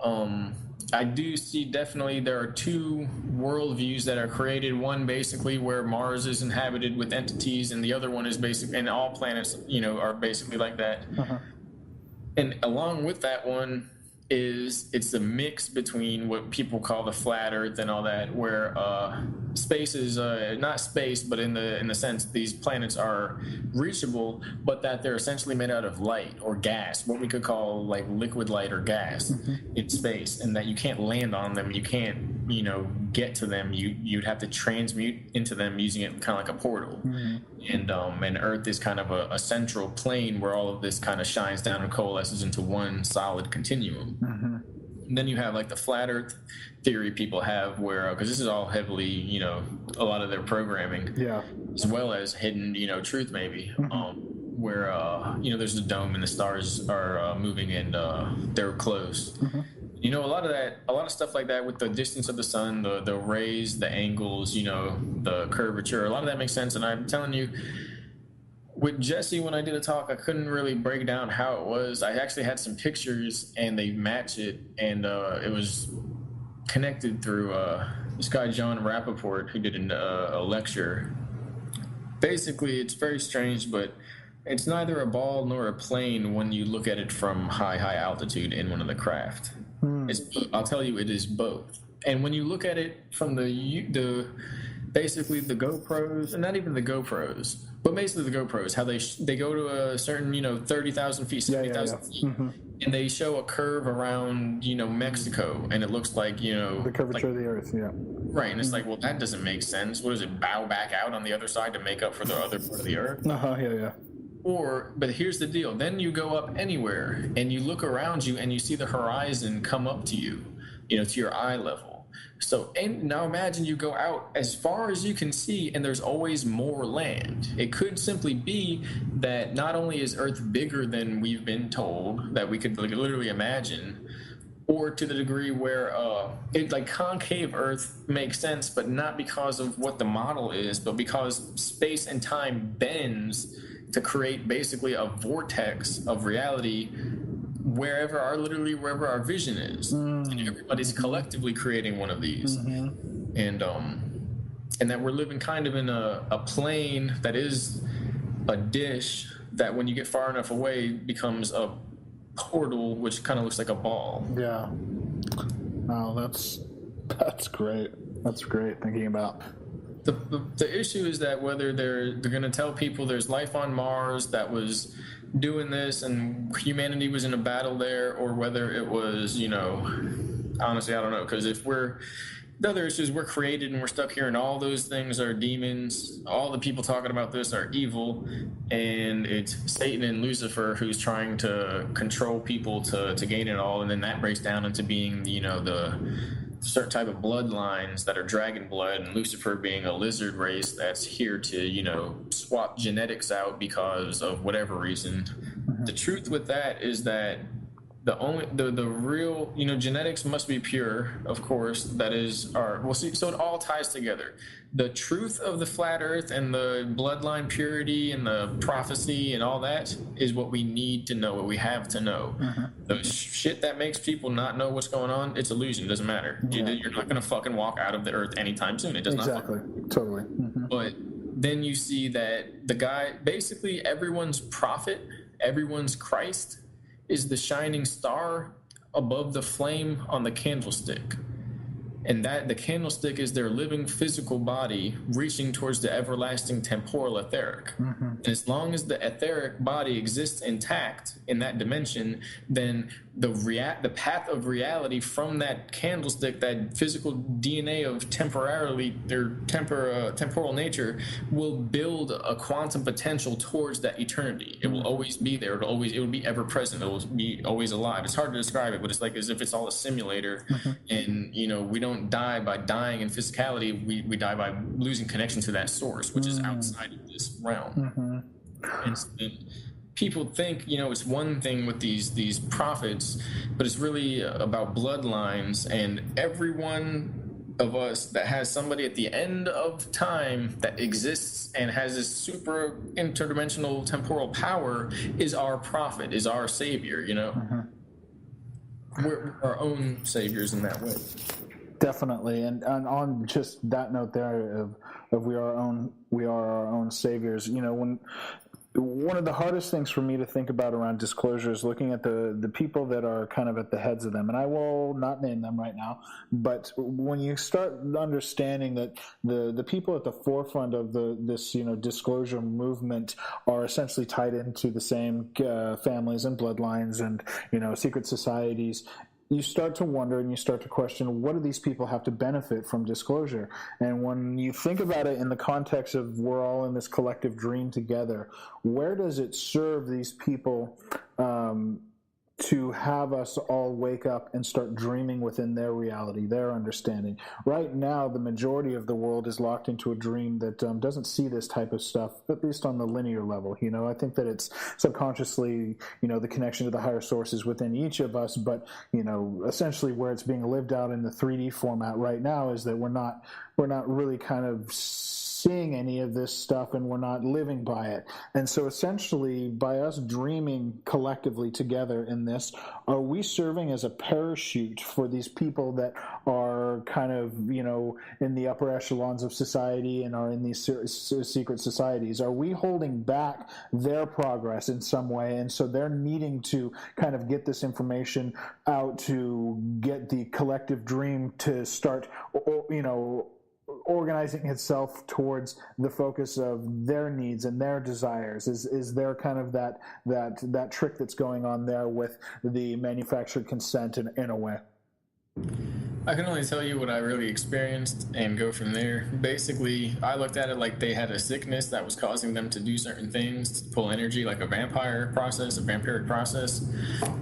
I do see definitely there are two worldviews that are created. One basically where Mars is inhabited with entities, and the other one is basic, and all planets are basically like that. And along with that one, it's the mix between what people call the flat Earth and all that, where space is not space, but in the sense these planets are reachable, but that they're essentially made out of light or gas, what we could call like liquid light or gas in space, and that you can't land on them, you can't get to them, you'd have to transmute into them using it kind of like a portal. And Earth is kind of a central plane where all of this kind of shines down and coalesces into one solid continuum. And then you have like the flat Earth theory people have, where because this is all heavily a lot of their programming, as well as hidden truth maybe, where there's a dome and the stars are moving and they're close. A lot of stuff like that with the distance of the sun, the rays, the angles, the curvature, a lot of that makes sense. And I'm telling you, with Jesse, when I did a talk, I couldn't really break down how it was. I actually had some pictures and they match it, and it was connected through this guy, John Rappaport, who did a lecture. Basically, it's very strange, but it's neither a ball nor a plane when you look at it from high altitude in one of the craft. I'll tell you, it is both. And when you look at it from basically the GoPros, and not even the GoPros, but basically the GoPros, how they go to a certain 30,000 feet, 70,000 feet, and they show a curve around Mexico, and it looks like the curvature of the Earth, right. And it's like, well, that doesn't make sense. What does it bow back out on the other side to make up for the other part of the Earth? But here's the deal. Then you go up anywhere and you look around you and you see the horizon come up to you, to your eye level. So, and now imagine you go out as far as you can see and there's always more land. It could simply be that not only is Earth bigger than we've been told, that we could literally imagine, or to the degree where it like concave Earth makes sense, but not because of what the model is, but because space and time bends to create basically a vortex of reality wherever our vision is. And everybody's collectively creating one of these. And that we're living kind of in a plane that is a dish that when you get far enough away becomes a portal, which kind of looks like a ball. Yeah. Oh, that's great. That's great thinking about. The issue is that whether they're going to tell people there's life on Mars that was doing this and humanity was in a battle there, or whether it was, honestly, I don't know. Because the other issue is we're created and we're stuck here, and all those things are demons. All the people talking about this are evil, and it's Satan and Lucifer who's trying to control people to gain it all, and then that breaks down into being, the certain type of bloodlines that are dragon blood, and Lucifer being a lizard race that's here to, swap genetics out because of whatever reason. The truth with that is that the real, genetics must be pure, of course. That is so it all ties together. The truth of the flat earth and the bloodline purity and the prophecy and all that is what we need to know, what we have to know. The shit that makes people not know what's going on, it's illusion. It doesn't matter. You're not going to fucking walk out of the earth anytime soon. It does exactly. not. Totally. But then you see that the guy, basically everyone's prophet, everyone's Christ, is the shining star above the flame on the candlestick. And that the candlestick is their living physical body reaching towards the everlasting temporal etheric. And as long as the etheric body exists intact in that dimension, then the path of reality from that candlestick, that physical DNA of temporal nature, will build a quantum potential towards that eternity. It will always be there. It will be ever present. It will be always alive. It's hard to describe it, but it's like as if it's all a simulator. And we don't die by dying in physicality. We die by losing connection to that source, which is outside of this realm. And people think, it's one thing with these prophets, but it's really about bloodlines, and everyone of us that has somebody at the end of time that exists and has this super interdimensional temporal power is our prophet, is our savior. We're our own saviors in that way. Definitely, and on just that note there of we are our own saviors. When one of the hardest things for me to think about around disclosure is looking at the people that are kind of at the heads of them, and I will not name them right now, but when you start understanding that the people at the forefront of this disclosure movement are essentially tied into the same families and bloodlines and secret societies, you start to wonder and you start to question, what do these people have to benefit from disclosure? And when you think about it in the context of we're all in this collective dream together, where does it serve these people to have us all wake up and start dreaming within their reality, their understanding? Right now, the majority of the world is locked into a dream that doesn't see this type of stuff, at least on the linear level. I think that it's subconsciously, the connection to the higher sources within each of us, but, essentially where it's being lived out in the 3D format right now is that we're not really kind of seeing any of this stuff, and we're not living by it. And so essentially, by us dreaming collectively together in this, are we serving as a parachute for these people that are kind of, in the upper echelons of society and are in these secret societies? Are we holding back their progress in some way? And so they're needing to kind of get this information out to get the collective dream to start, organizing itself towards the focus of their needs and their desires. Is there kind of that trick that's going on there with the manufactured consent in a way? I can only tell you what I really experienced and go from there. Basically, I looked at it like they had a sickness that was causing them to do certain things, to pull energy, like a vampiric process,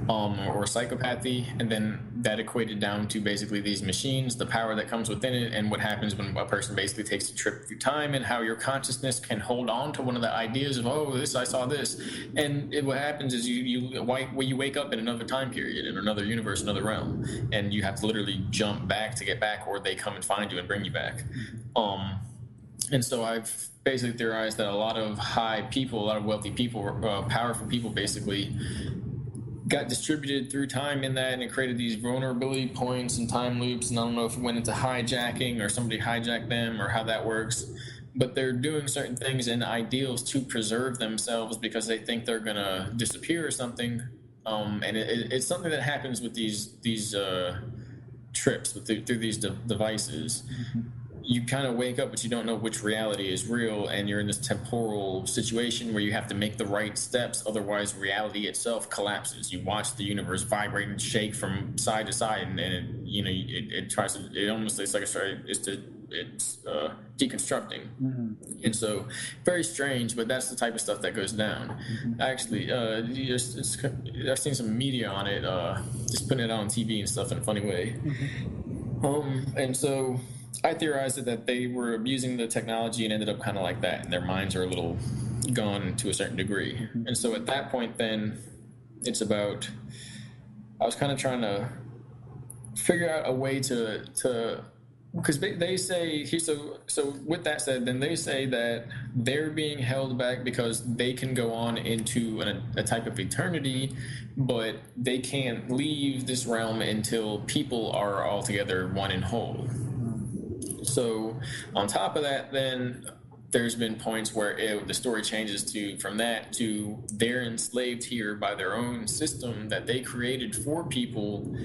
or psychopathy, and then that equated down to basically these machines, the power that comes within it, and what happens when a person basically takes a trip through time, and how your consciousness can hold on to one of the ideas of, I saw this, and what happens is you wake up in another time period, in another universe, another realm, and you have to literally jump back to get back, or they come and find you and bring you back. And so I've basically theorized that a lot of high people, a lot of wealthy people, powerful people, basically got distributed through time in that, and it created these vulnerability points and time loops. And I don't know if it went into hijacking or somebody hijacked them or how that works. But they're doing certain things and ideals to preserve themselves because they think they're going to disappear or something. And it's something that happens with these trips, through these devices. Mm-hmm. You kind of wake up, but you don't know which reality is real, and you're in this temporal situation where you have to make the right steps, otherwise reality itself collapses. You watch the universe vibrate and shake from side to side, and it tries to, it almost, it's like it's deconstructing. Mm-hmm. And so very strange, but that's the type of stuff that goes down. Mm-hmm. Actually, I've seen some media on it, just putting it out on TV and stuff in a funny way. Mm-hmm. And so I theorized that they were abusing the technology and ended up kind of like that, and their minds are a little gone to a certain degree. Mm-hmm. And so at that point, then it's about, I was kind of trying to figure out a way to because they say, so with that said, then they say that they're being held back because they can go on into a type of eternity, but they can't leave this realm until people are all together one and whole. So on top of that, then there's been points where the story changes from that to they're enslaved here by their own system that they created for people,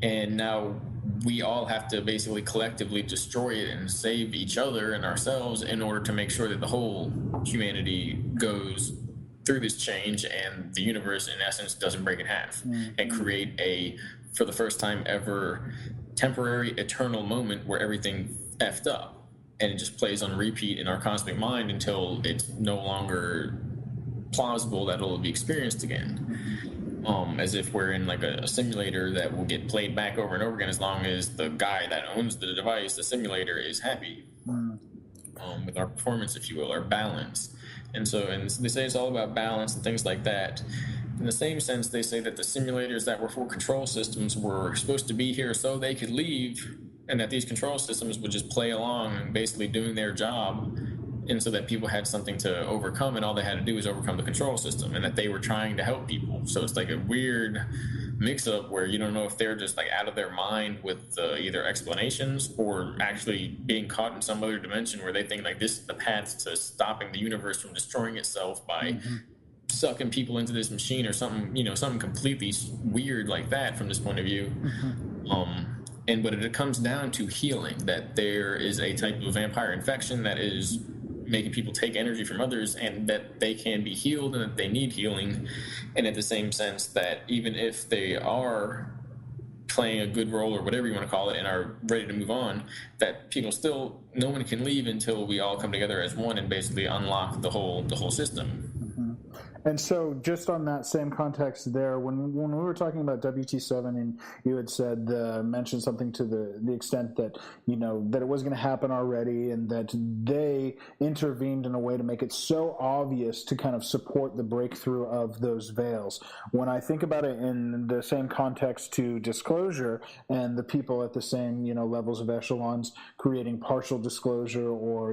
and now we all have to basically collectively destroy it and save each other and ourselves in order to make sure that the whole humanity goes through this change and the universe, in essence, doesn't break in half. Mm-hmm. And create for the first time ever, temporary, eternal moment where everything effed up, and it just plays on repeat in our cosmic mind until it's no longer plausible that it'll be experienced again. As if we're in like a simulator that will get played back over and over again as long as the guy that owns the device, the simulator, is happy with our performance, if you will, our balance. And they say it's all about balance and things like that. In the same sense, they say that the simulators that were for control systems were supposed to be here so they could leave, and that these control systems would just play along, basically doing their job, and so that people had something to overcome, and all they had to do was overcome the control system, and that they were trying to help people. So it's like a weird mix-up where you don't know if they're just like out of their mind with either explanations or actually being caught in some other dimension where they think like this is the path to stopping the universe from destroying itself by sucking people into this machine or something, something completely weird like that from this point of view. But it comes down to healing, that there is a type of vampire infection that is making people take energy from others, and that they can be healed and that they need healing. And at the same sense that even if they are playing a good role or whatever you want to call it and are ready to move on, that people still, no one can leave until we all come together as one and basically unlock the whole system. And so just on that same context there, when we were talking about WT7 and you had said, mentioned something to the extent that, that it was going to happen already and that they intervened in a way to make it so obvious to kind of support the breakthrough of those veils. When I think about it in the same context to disclosure and the people at the same, levels of echelons creating partial disclosure or,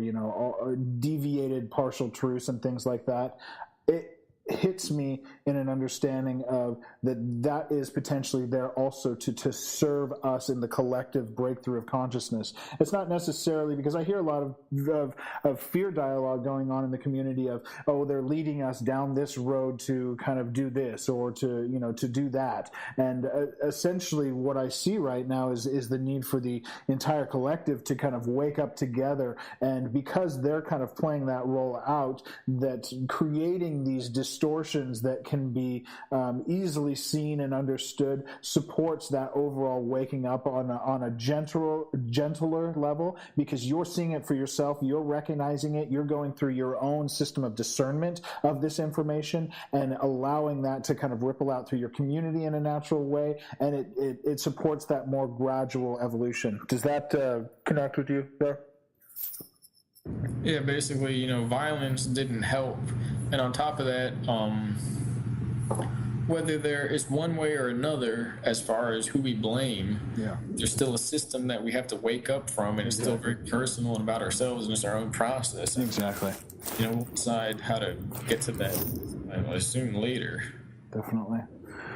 deviated partial truths and things like that, it hits me in an understanding of that is potentially there also to serve us in the collective breakthrough of consciousness. It's not necessarily, because I hear a lot of fear dialogue going on in the community of, oh, they're leading us down this road to kind of do this or to do that. And essentially what I see right now is the need for the entire collective to kind of wake up together. And because they're kind of playing that role out, that creating these distortions that can be easily seen and understood supports that overall waking up on a gentler level, because you're seeing it for yourself, you're recognizing it, you're going through your own system of discernment of this information and allowing that to kind of ripple out through your community in a natural way, and it supports that more gradual evolution. Does that connect with you there? Yeah, basically, violence didn't help. And on top of that, whether there is one way or another as far as who we blame, there's still a system that we have to wake up from, and it's still very personal and about ourselves, and it's our own process. Exactly. We'll decide how to get to that, I assume, later. Definitely.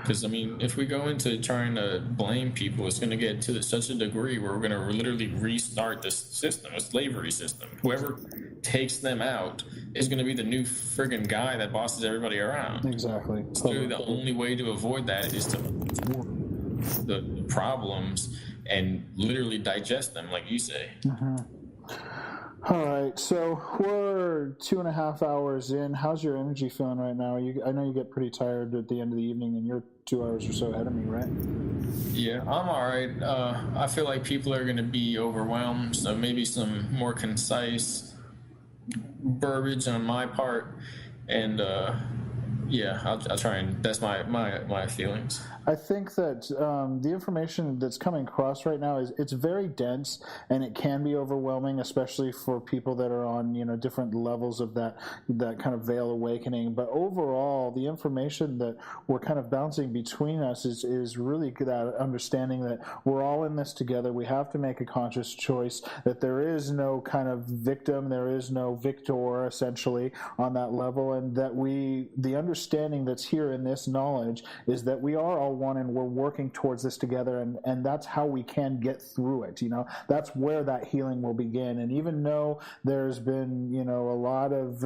because I mean, if we go into trying to blame people, it's going to get to such a degree where we're going to literally restart this system, a slavery system. Whoever takes them out is going to be the new friggin' guy that bosses everybody around. Exactly. So the only way to avoid that is to the problems and literally digest them, like you say. All right, so we're 2.5 hours in. How's your energy feeling right now? I know you get pretty tired at the end of the evening, and you're 2 hours or so ahead of me, right? Yeah, I'm all right. I feel like people are going to be overwhelmed, so maybe some more concise verbiage on my part, and yeah, I'll try and that's my feelings. I think that the information that's coming across right now it's very dense, and it can be overwhelming, especially for people that are on different levels of that kind of veil awakening. But overall, the information that we're kind of bouncing between us is really good at understanding that we're all in this together. We have to make a conscious choice, that there is no kind of victim, there is no victor essentially on that level, and that the understanding that's here in this knowledge is that we are all one, and we're working towards this together, and that's how we can get through it. That's where that healing will begin. And even though there's been a lot of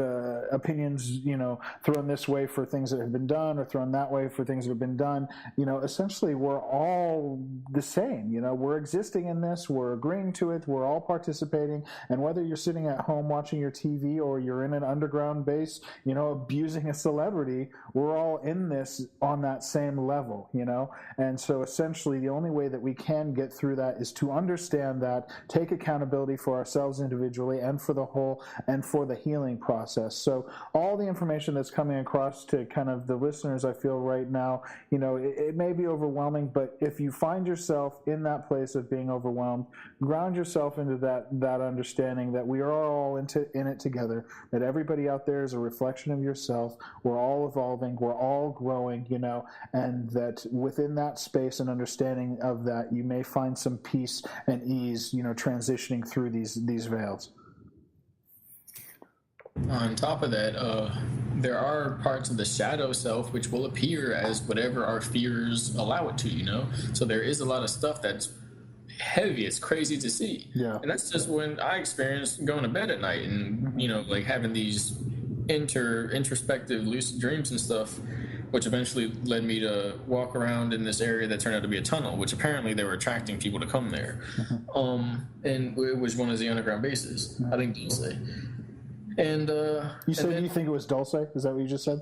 opinions thrown this way for things that have been done, or thrown that way for things that have been done, essentially we're all the same. We're existing in this, we're agreeing to it, we're all participating, and whether you're sitting at home watching your TV or you're in an underground base abusing a celebrity, we're all in this on that same level. And so essentially the only way that we can get through that is to understand that, take accountability for ourselves individually and for the whole, and for the healing process. So all the information that's coming across to kind of the listeners, I feel right now, it may be overwhelming, but if you find yourself in that place of being overwhelmed, ground yourself into that understanding that we are all in it together, that everybody out there is a reflection of yourself. We're all evolving, we're all growing, and that within that space and understanding of that, you may find some peace and ease, transitioning through these veils. On top of that, there are parts of the shadow self which will appear as whatever our fears allow it to, So there is a lot of stuff that's heavy. It's crazy to see. Yeah. And that's just when I experienced going to bed at night and, like having these introspective lucid dreams and stuff, which eventually led me to walk around in this area that turned out to be a tunnel, which apparently they were attracting people to come there. And it was one of the underground bases, I think Dulce. And you said you think it was Dulce? Is that what you just said?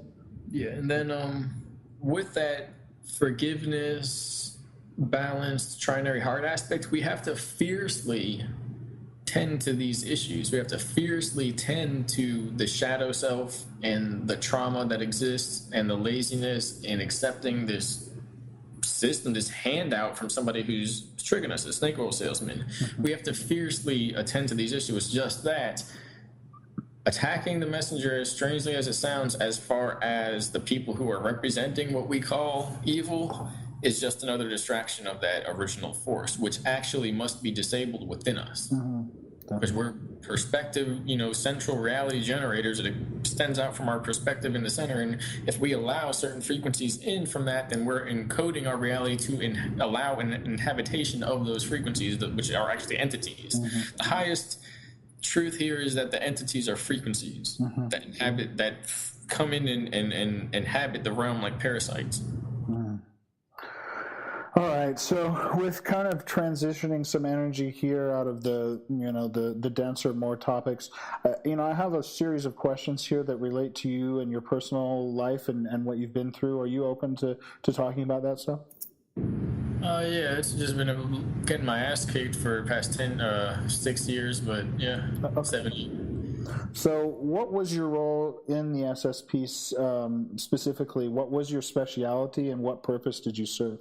Yeah, and then with that forgiveness, balanced, trinary heart aspect, we have to fiercely tend to these issues. We have to fiercely tend to the shadow self and the trauma that exists and the laziness in accepting this system, this handout from somebody who's tricking us, a snake oil salesman. We have to fiercely attend to these issues. Just that, attacking the messenger, as strangely as it sounds, as far as the people who are representing what we call evil, is just another distraction of that original force, which actually must be disabled within us. Because we're perspective, central reality generators. It extends out from our perspective in the center, and if we allow certain frequencies in from that, then we're encoding our reality to allow an inhabitation of those frequencies, which are actually entities. The highest truth here is that the entities are frequencies that inhabit, that come in and inhabit the realm like parasites. All right, so with kind of transitioning some energy here out of the denser, more topics, I have a series of questions here that relate to you and your personal life and what you've been through. Are you open to talking about that stuff? Yeah, it's just been getting my ass kicked for the past 6 years, but yeah, 7. So what was your role in the SSP specifically? What was your specialty and what purpose did you serve?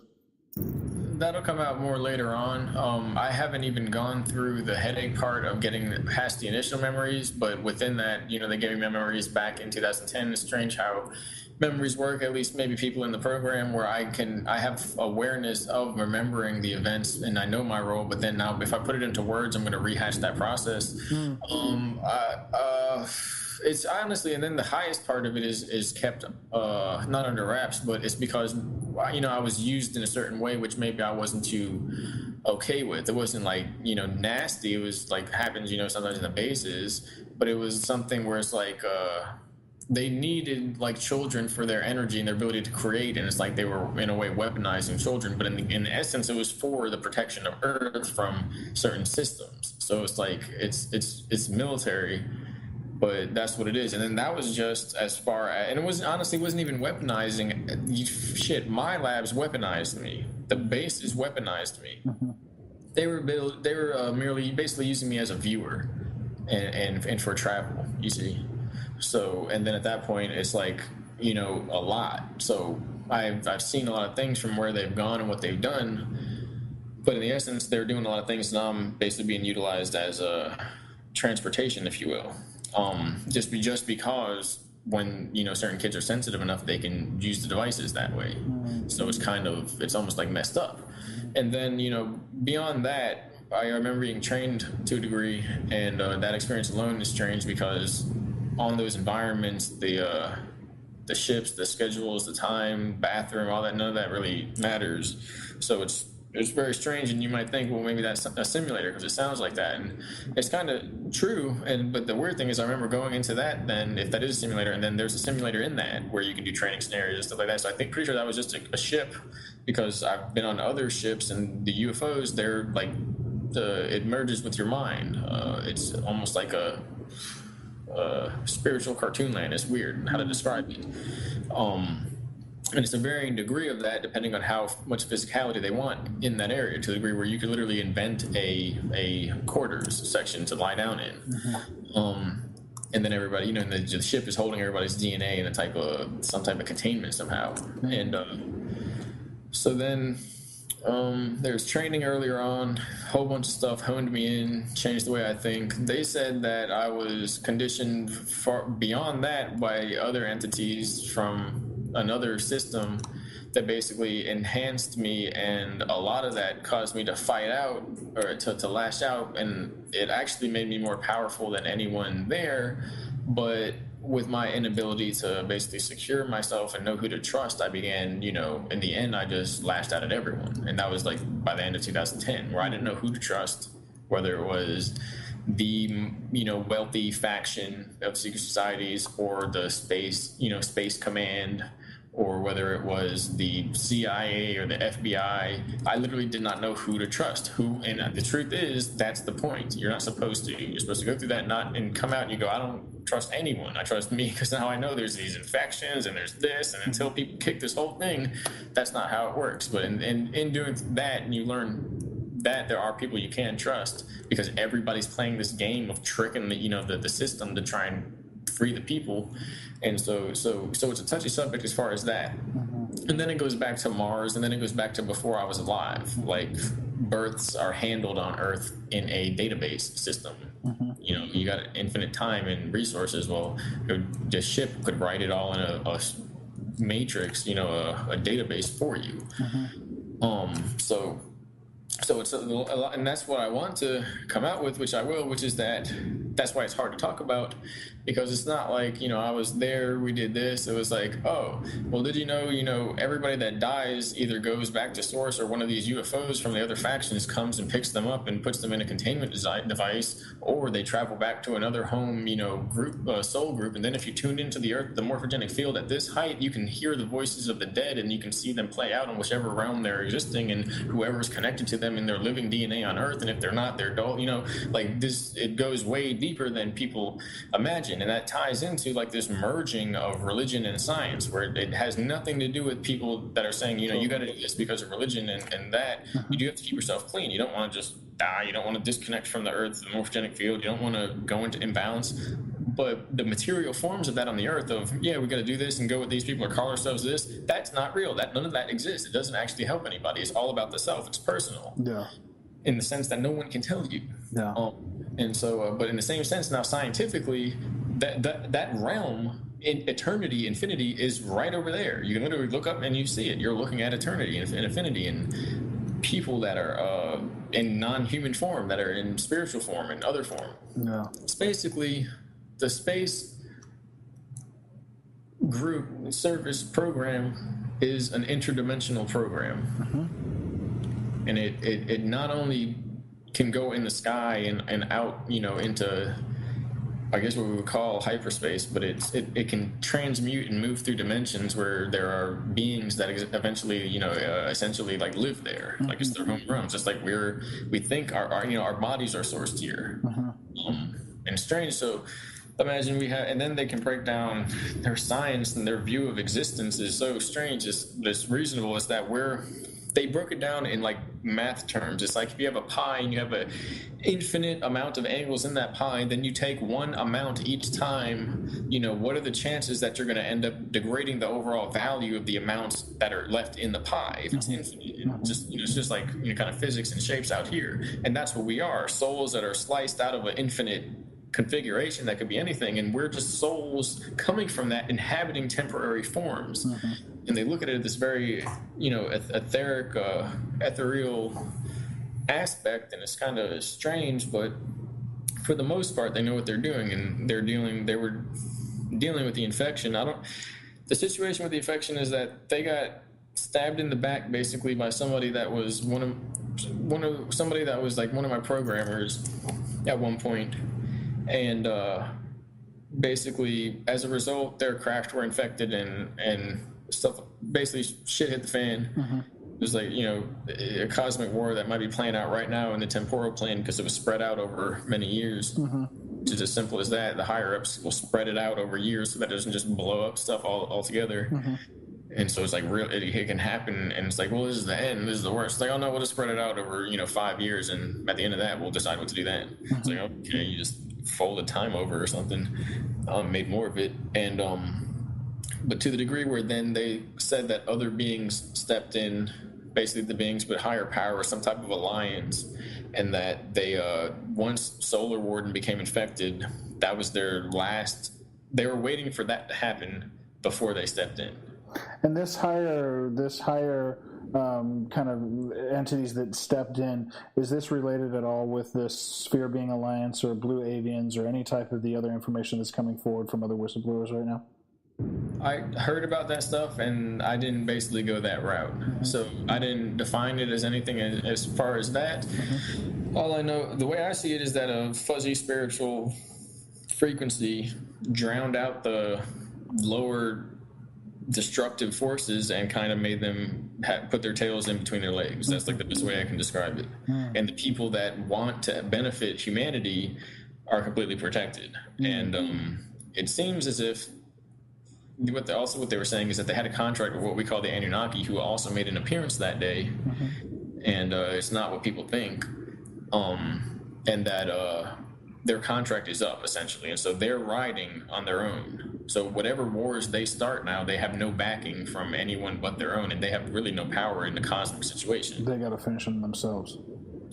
That'll come out more later on. I haven't even gone through the headache part of getting past the initial memories, but within that, they gave me memories back in 2010. It's strange how memories work, at least maybe people in the program, where I have awareness of remembering the events and I know my role, but then now if I put it into words, I'm going to rehash that process. It's honestly, and then the highest part of it is kept not under wraps, but it's because I was used in a certain way, which maybe I wasn't too okay with. It wasn't like nasty. It was like happens sometimes in the bases, but it was something where it's like they needed like children for their energy and their ability to create, and it's like they were in a way weaponizing children, but in essence it was for the protection of Earth from certain systems. So it's like it's military, but that's what it is. And then that was just as far as, and it was honestly wasn't even weaponizing. My labs weaponized me. The bases weaponized me. They were merely basically using me as a viewer and for travel, you see. So, and then at that point it's like a lot. So I've seen a lot of things from where they've gone and what they've done, but in the essence they're doing a lot of things, and I'm basically being utilized as a transportation, if you will. Just because when certain kids are sensitive enough, they can use the devices that way. So it's almost like messed up. And then beyond that, I remember being trained to a degree, and that experience alone is strange because on those environments, the ships, the schedules, the time, bathroom, all that, none of that really matters. So it's very strange, and you might think, well, maybe that's a simulator because it sounds like that, and it's kind of true. But the weird thing is, I remember going into that. Then, if that is a simulator, and then there's a simulator in that where you can do training scenarios and stuff like that. So pretty sure that was just a ship, because I've been on other ships, and the UFOs, they're like it merges with your mind. It's almost like a spiritual cartoon land. It's weird how to describe it. And it's a varying degree of that depending on how much physicality they want in that area, to the degree where you could literally invent a quarters section to lie down in. And then everybody, and the ship is holding everybody's DNA in some type of containment somehow. And so then there's training earlier on, a whole bunch of stuff honed me in, changed the way I think. They said that I was conditioned far beyond that by other entities from another system that basically enhanced me, and a lot of that caused me to fight out, or to lash out, and it actually made me more powerful than anyone there. But with my inability to basically secure myself and know who to trust, I began, in the end, I just lashed out at everyone. And that was like by the end of 2010, where I didn't know who to trust, whether it was the wealthy faction of secret societies, or the space command, or whether it was the CIA or the FBI. I literally did not know who to trust. And the truth is, that's the point. You're not supposed to. You're supposed to go through that and come out and you go, I don't trust anyone. I trust me, because now I know there's these infections and there's this, and until people kick this whole thing, that's not how it works. But in doing that, you learn that there are people you can trust, because everybody's playing this game of tricking the system to try and free the people. And so it's a touchy subject as far as that. And then it goes back to Mars, and then it goes back to before I was alive. Like, births are handled on Earth in a database system. You got infinite time and resources. Well, the ship could write it all in a matrix, a database for you. So it's a lot, and that's what I want to come out with, which I will, which is that's why it's hard to talk about, because it's not like, I was there, we did this. It was like, oh, well, did you know, everybody that dies either goes back to source, or one of these UFOs from the other factions comes and picks them up and puts them in a containment device, or they travel back to another home, group, soul group. And then if you tuned into the Earth, the morphogenic field at this height, you can hear the voices of the dead, and you can see them play out in whichever realm they're existing, and whoever's connected to them in their living DNA on Earth. And if they're not, they're dull, like this. It goes way deeper than people imagine. And that ties into like this merging of religion and science, where it has nothing to do with people that are saying, you got to do this because of religion and that. You do have to keep yourself clean. You don't want to just die. You don't want to disconnect from the Earth, the morphogenic field. You don't want to go into imbalance. But the material forms of that on the Earth of, we got to do this and go with these people or call ourselves this, that's not real. None of that exists. It doesn't actually help anybody. It's all about the self. It's personal. Yeah. In the sense that no one can tell you. Yeah. And so, but in the same sense, now scientifically, that realm in eternity, infinity, is right over there. You can literally look up and you see it. You're looking at eternity and infinity, and people that are in non-human form, that are in spiritual form and other form. Yeah. It's basically the space group service program is an interdimensional program. And it not only can go in the sky and out, into, I guess, what we would call hyperspace, but it can transmute and move through dimensions where there are beings that eventually, essentially like live there, like it's their home realms, just like we think our bodies are sourced here, and strange. So imagine and then they can break down their science, and their view of existence is so strange. It's reasonable. Is that they broke it down in like math terms. It's like if you have a pie and you have an infinite amount of angles in that pie, then you take one amount each time, what are the chances that you're going to end up degrading the overall value of the amounts that are left in the pie if it's infinite? It's just like kind of physics and shapes out here. And that's what we are, souls that are sliced out of an infinite configuration that could be anything, and we're just souls coming from that, inhabiting temporary forms. And they look at it at this very etheric, ethereal aspect, and it's kind of strange, but for the most part they know what they're doing, and they were dealing with the infection. The situation with the infection is that they got stabbed in the back basically by somebody that was one of my programmers at one point. And basically, as a result, their craft were infected, and stuff. Basically, shit hit the fan. There's like a cosmic war that might be playing out right now in the temporal plane because it was spread out over many years. Just as simple as that. The higher ups will spread it out over years so that it doesn't just blow up stuff all together. And so it's like it can happen, and it's like, well, this is the end, this is the worst. It's like, oh no, we'll just spread it out over 5 years, and at the end of that, we'll decide what to do then. It's like, okay, you just folded time over or something, made more of it, and but to the degree where then they said that other beings stepped in, basically the beings with higher power, some type of alliance, and that they once Solar Warden became infected, that was their last. They were waiting for that to happen before they stepped in. And this higher kind of entities that stepped in, is this related at all with this Sphere Being Alliance or Blue Avians or any type of the other information that's coming forward from other whistleblowers right now? I heard about that stuff, and I didn't basically go that route. So I didn't define it as anything as far as that. All I know, the way I see it, is that a fuzzy spiritual frequency drowned out the lower destructive forces and kind of made them put their tails in between their legs. That's like the best way I can describe it. And the people that want to benefit humanity are completely protected. And it seems as if what they were saying is that they had a contract with what we call the Anunnaki, who also made an appearance that day. And it's not what people think. And that their contract is up, essentially, and so they're riding on their own. So whatever wars they start now, they have no backing from anyone but their own, and they have really no power in the cosmic situation. They got to finish them themselves.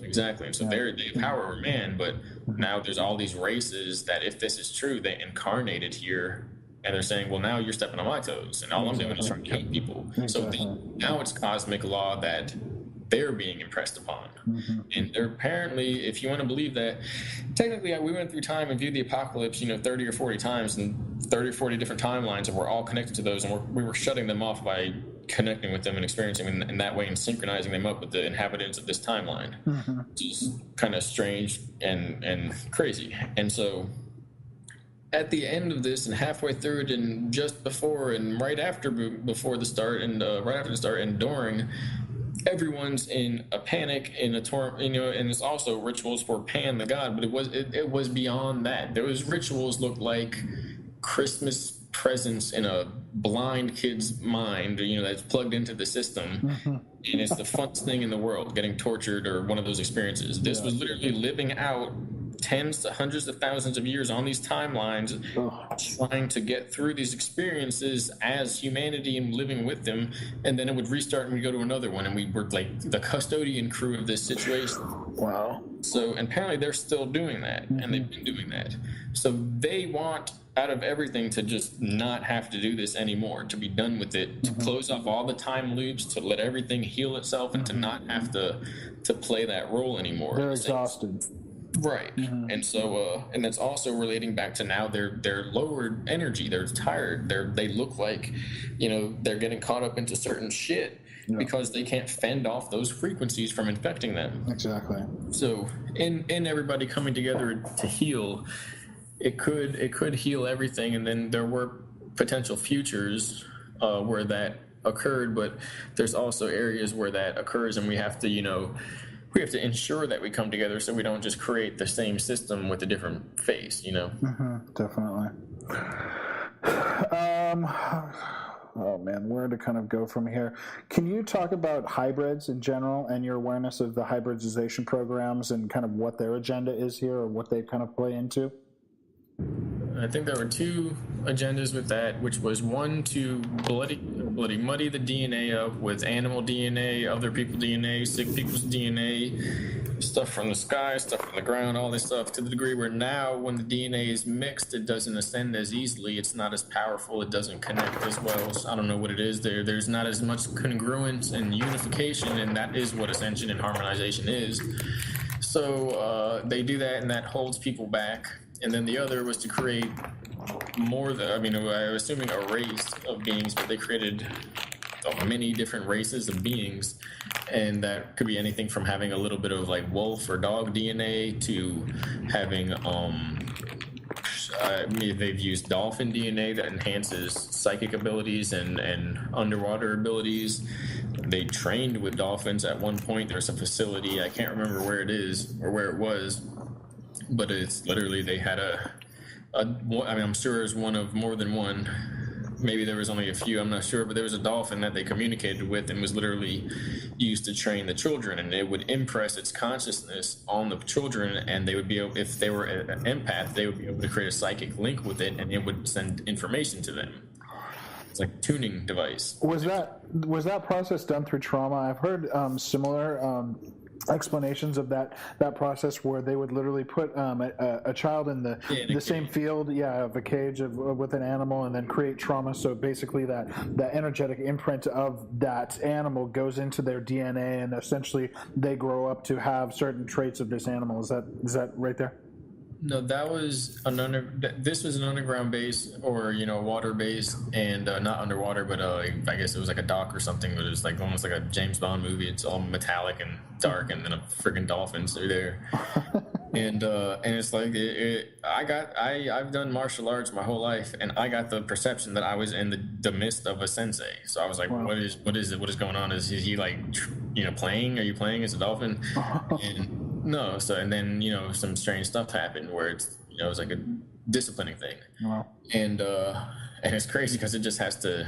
Exactly, and so they have power over man, but now there's all these races that, if this is true, they incarnated here, and they're saying, well, now you're stepping on my toes, and all I'm doing is trying to help people. So now it's cosmic law that they're being impressed upon. And they're apparently, if you want to believe that, technically we went through time and viewed the apocalypse 30 or 40 times and 30 or 40 different timelines, and we're all connected to those, and we were shutting them off by connecting with them and experiencing them in that way and synchronizing them up with the inhabitants of this timeline, which is kind of strange and crazy. And so at the end of this, and halfway through it, and just before and right after before the start, and right after the start and during, everyone's in a panic, in a and it's also rituals for Pan the god, but it was beyond that. Those rituals looked like Christmas presents in a blind kid's mind, that's plugged into the system, and it's the funnest thing in the world, getting tortured or one of those experiences. This was literally living out tens to hundreds of thousands of years on these timelines, trying to get through these experiences as humanity and living with them, and then it would restart and we'd go to another one, and we were like the custodian crew of this situation. Wow. So, and apparently they're still doing that, and they've been doing that. So they want, out of everything, to just not have to do this anymore, to be done with it, to close off all the time loops, to let everything heal itself, and to not have to play that role anymore. They're exhausted. Right. Mm-hmm. And so and that's also relating back to now they're lowered energy, they're tired, they look like, they're getting caught up into certain shit because they can't fend off those frequencies from infecting them. Exactly. So in everybody coming together to heal, it could heal everything, and then there were potential futures where that occurred, but there's also areas where that occurs, and we have to ensure that we come together so we don't just create the same system with a different face. Definitely. Oh man, where to kind of go from here? Can you talk about hybrids in general and your awareness of the hybridization programs and kind of what their agenda is here, or what they kind of play into? I think there were two agendas with that, which was one to bloody muddy the DNA up with animal DNA, other people's DNA, sick people's DNA, stuff from the sky, stuff from the ground, all this stuff, to the degree where now when the DNA is mixed, it doesn't ascend as easily, it's not as powerful, it doesn't connect as well. So I don't know what it is. There's not as much congruence and unification, and that is what ascension and harmonization is. So they do that, and that holds people back. And then the other was to create more I'm assuming a race of beings, but they created many different races of beings, and that could be anything from having a little bit of like wolf or dog DNA to having they've used dolphin DNA that enhances psychic abilities and underwater abilities. They trained with dolphins at one point. There's a facility, I can't remember where it is or where it was, but it's literally they had I'm sure it's one of more than one. Maybe there was only a few, I'm not sure, but there was a dolphin that they communicated with and was literally used to train the children, and it would impress its consciousness on the children, and they would be able, if they were an empath, they would be able to create a psychic link with it, and it would send information to them. It's like a tuning device. Was that process done through trauma? I've heard similar explanations of that process where they would literally put a child in the same field, of a cage with an animal, and then create trauma. So basically that energetic imprint of that animal goes into their DNA, and essentially they grow up to have certain traits of this animal. Is that right there? No, that was this was an underground base, or water base, and not underwater, but I guess it was like a dock or something. But it was like almost like a James Bond movie. It's all metallic and dark, and then a freaking dolphins are there, and it's like I've done martial arts my whole life, and I got the perception that I was in the midst of a sensei. So I was like, wow. What is it? What is going on? Is he like playing? Are you playing as a dolphin? And no, so and then some strange stuff happened where it's it's like a disciplining thing. Wow. And it's crazy because it just has to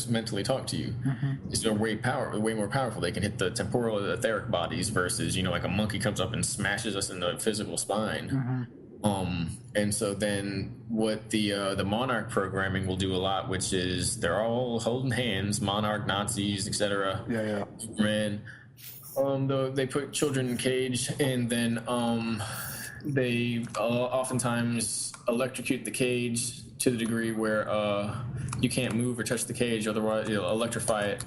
mentally talk to you. Mm-hmm. It's way more powerful. They can hit the temporal etheric bodies versus like a monkey comes up and smashes us in the physical spine. Mm-hmm. And so then what the Monarch programming will do a lot, which is they're all holding hands, Monarch, Nazis, etc. Superman. They put children in a cage, and then they oftentimes electrocute the cage to the degree where you can't move or touch the cage, otherwise you'll electrify it,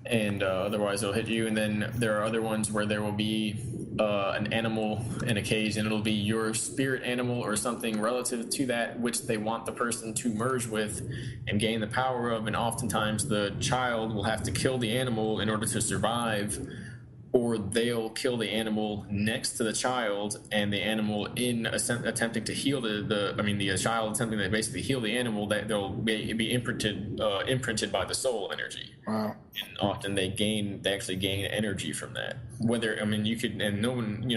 and otherwise it'll hit you. And then there are other ones where there will be an animal in a cage, and it'll be your spirit animal or something relative to that which they want the person to merge with and gain the power of, and oftentimes the child will have to kill the animal in order to survive, or they'll kill the animal next to the child, and the animal attempting to heal the child attempting to basically heal the animal, that they'll be imprinted by the soul energy. Wow. And often they actually gain energy from that. You could, and no one,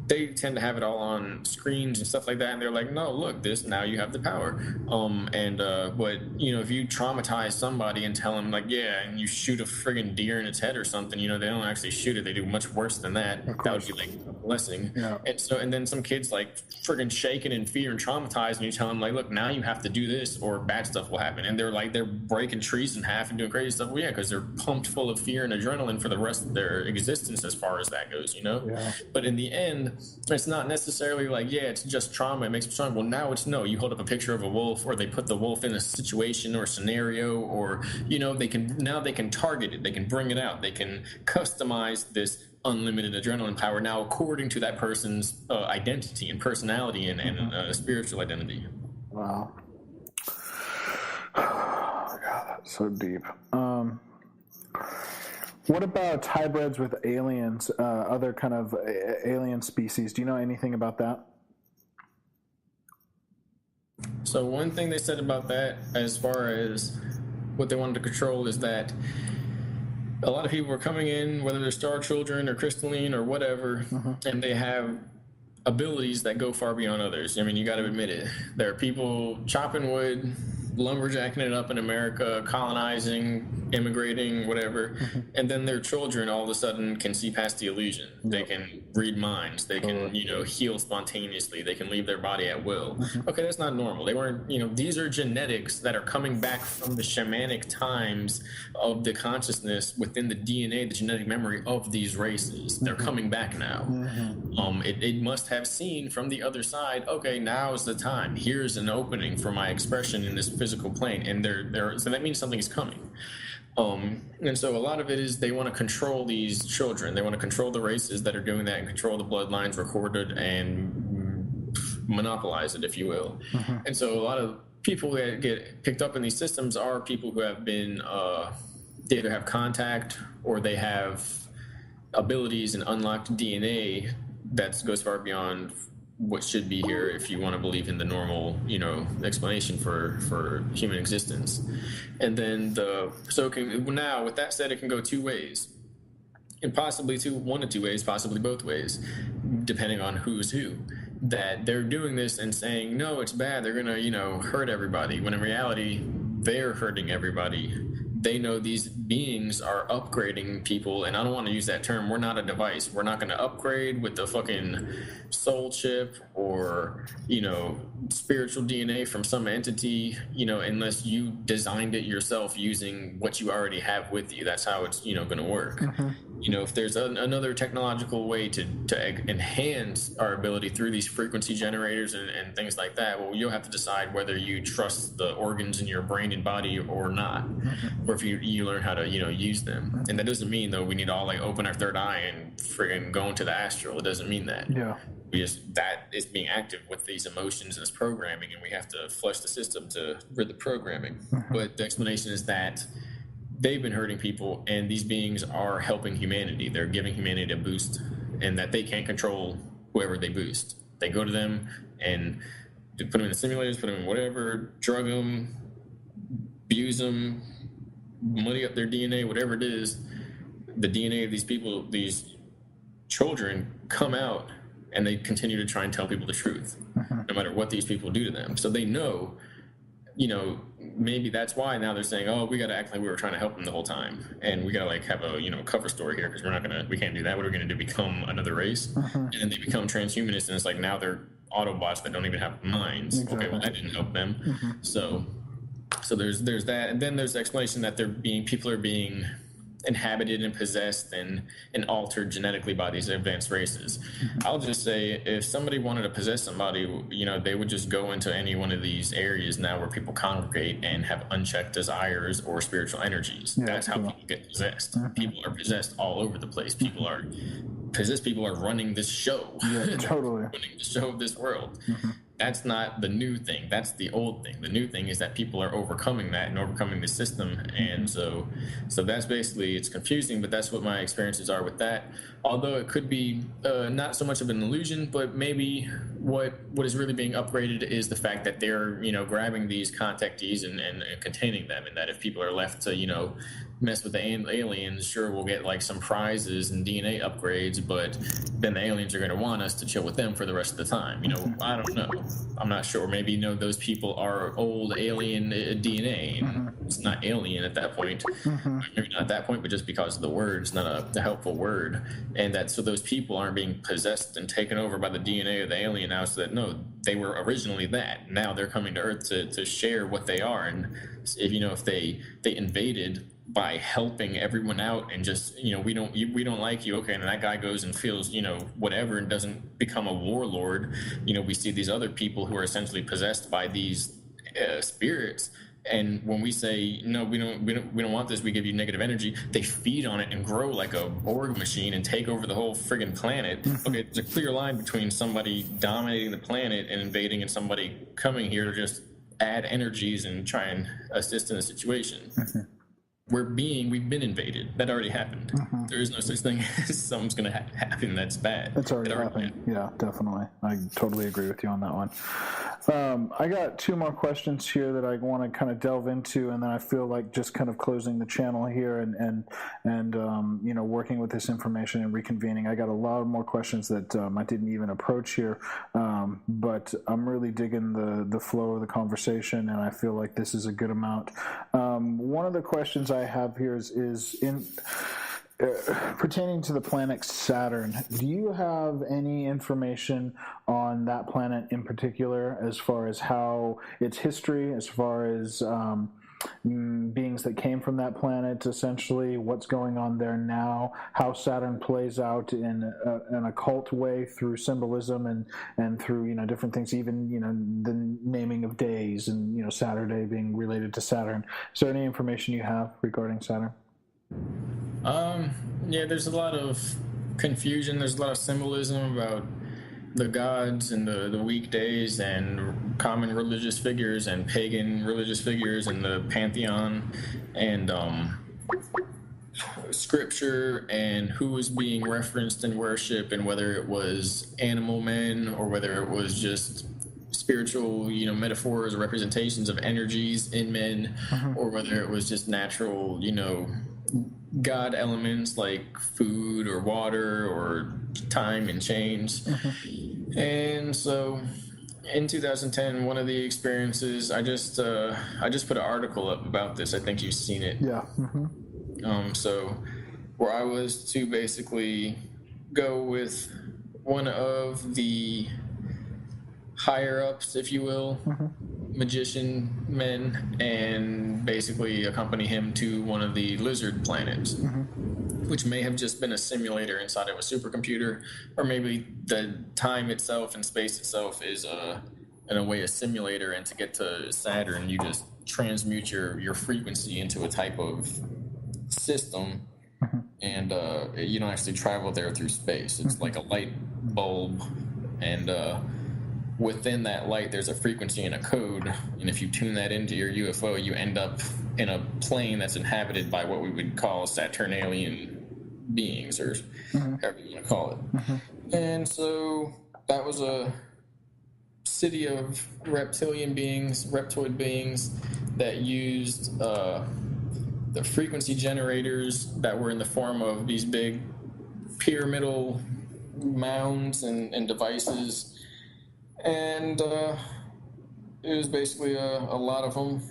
they tend to have it all on screens and stuff like that, and they're like, no, look, now you have the power. But if you traumatize somebody and tell them and you shoot a friggin' deer in its head or something, they don't actually shoot it, they do much worse than that. That would be like a blessing. Yeah. And then some kids like friggin' shaking in fear and traumatized, and you tell them look, now you have to do this or bad stuff will happen, and they're breaking trees in half and doing crazy stuff. Well, because they're pumped full of fear and adrenaline for the rest of their existence as far as that goes. Yeah. But in the end, it's not necessarily it's just trauma, it makes them strong. Well, now it's no, you hold up a picture of a wolf, or they put the wolf in a situation or scenario, or they can target it, they can bring it out, they can customize this unlimited adrenaline power now, according to that person's identity and personality and spiritual identity. Wow. Oh, God, that's so deep. What about hybrids with aliens, other kind of alien species? Do you know anything about that? So one thing they said about that, as far as what they wanted to control, is that a lot of people are coming in, whether they're Star Children or Crystalline or whatever, and they have abilities that go far beyond others. I mean, you got to admit it. There are people chopping wood, lumberjacking it up in America, colonizing, immigrating, whatever, and then their children all of a sudden can see past the illusion. They can read minds. They can, heal spontaneously. They can leave their body at will. Okay, that's not normal. They weren't, these are genetics that are coming back from the shamanic times of the consciousness within the DNA, the genetic memory of these races. They're coming back now. It must have seen from the other side, okay, now is the time. Here's an opening for my expression in this physical plane, and so that means something is coming. And so a lot of it is they want to control these children. They want to control the races that are doing that and control the bloodlines recorded and monopolize it, if you will. And so a lot of people that get picked up in these systems are people who have been, they either have contact or they have abilities and unlocked DNA that goes far beyond what should be here if you want to believe in the normal, explanation for human existence. And then now with that said, it can go two ways, and possibly one of two ways, possibly both ways, depending on who's who. That they're doing this and saying, no, it's bad, they're gonna, hurt everybody, when in reality, they're hurting everybody. They know these beings are upgrading people, and I don't want to use that term. We're not a device. We're not going to upgrade with the fucking soul chip or, spiritual DNA from some entity, unless you designed it yourself using what you already have with you. That's how it's, going to work. If there's another technological way to enhance our ability through these frequency generators and things like that, well, you'll have to decide whether you trust the organs in your brain and body or not, or if you learn how to, use them. And that doesn't mean, though, we need to all open our third eye and friggin' go into the astral. It doesn't mean that. Yeah. That is being active with these emotions and this programming, and we have to flush the system to rid the programming. But the explanation is that they've been hurting people, and these beings are helping humanity. They're giving humanity a boost, and that they can't control whoever they boost. They go to them and put them in the simulators, put them in whatever, drug them, abuse them, muddy up their DNA, whatever it is. The DNA of these people, these children, come out, and they continue to try and tell people the truth, no matter what these people do to them. So they know, maybe that's why now they're saying, oh, we got to act like we were trying to help them the whole time, and we got to have a cover story here, because we can't do that. What are we going to do? Become another race? And then they become transhumanists, and it's like now they're Autobots that don't even have minds. Exactly. Okay, well, that didn't help them. So there's that, and then there's the explanation that people are being inhabited and possessed and altered genetically by these advanced races. I'll just say, if somebody wanted to possess somebody, they would just go into any one of these areas now where people congregate and have unchecked desires or spiritual energies. That's how people get possessed. People are possessed all over the place. People are running this show. Yeah, totally. Running the show of this world. That's not the new thing. That's the old thing. The new thing is that people are overcoming that and overcoming the system. And so that's basically, it's confusing, but that's what my experiences are with that. Although it could be not so much of an illusion, but maybe what is really being upgraded is the fact that they're, grabbing these contactees and containing them. And that if people are left to, mess with the aliens, sure, we'll get some prizes and DNA upgrades, but then the aliens are going to want us to chill with them for the rest of the time. I don't know. I'm not sure. Maybe those people are old alien DNA. And it's not alien at that point. Maybe not at that point, but just because of the word, it's not a helpful word. And that so those people aren't being possessed and taken over by the DNA of the alien now, so that no, they were originally that. Now they're coming to Earth to share what they are. And if they invaded by helping everyone out and just we don't like you, okay, and that guy goes and feels whatever and doesn't become a warlord. We see these other people who are essentially possessed by these spirits, And when we say no, we don't want this, we give you negative energy, they feed on it and grow like a Borg machine and take over the whole friggin' planet. Okay, there's a clear line between somebody dominating the planet and invading, and somebody coming here to just add energies and try and assist in the situation. We've been invaded. That already happened. There is no such thing as something's going to happen that's bad. It's already happened. Yeah, definitely. I totally agree with you on that one. I got two more questions here that I want to kind of delve into, and then I feel like just kind of closing the channel here and working with this information and reconvening. I got a lot more questions that I didn't even approach here, but I'm really digging the flow of the conversation, and I feel like this is a good amount. One of the questions I have here is in pertaining to the planet Saturn. Do you have any information on that planet in particular, as far as how its history, as far as beings that came from that planet, essentially what's going on there now, how Saturn plays out in an occult way through symbolism and through different things, even the naming of days and Saturday being related to Saturn? Is there any information you have regarding Saturn? Yeah, there's a lot of confusion. There's a lot of symbolism about the gods and the weekdays and common religious figures and pagan religious figures and the pantheon and scripture and who was being referenced in worship, and whether it was animal men or whether it was just spiritual, metaphors or representations of energies in men, or whether it was just natural, God elements like food or water or time and change. And so in 2010, one of the experiences, I just put an article up about this. I think you've seen it. Yeah. So where I was to basically go with one of the higher ups, if you will, magician men, and basically accompany him to one of the lizard planets, which may have just been a simulator inside of a supercomputer, or maybe the time itself and space itself is in a way a simulator, and to get to Saturn you just transmute your frequency into a type of system, and you don't actually travel there through space. It's like a light bulb, and within that light there's a frequency and a code, and if you tune that into your UFO, you end up in a plane that's inhabited by what we would call Saturnalian beings, or however you want to call it. And so that was a city of reptilian beings, reptoid beings, that used the frequency generators that were in the form of these big pyramidal mounds and devices. And it was basically a lot of them,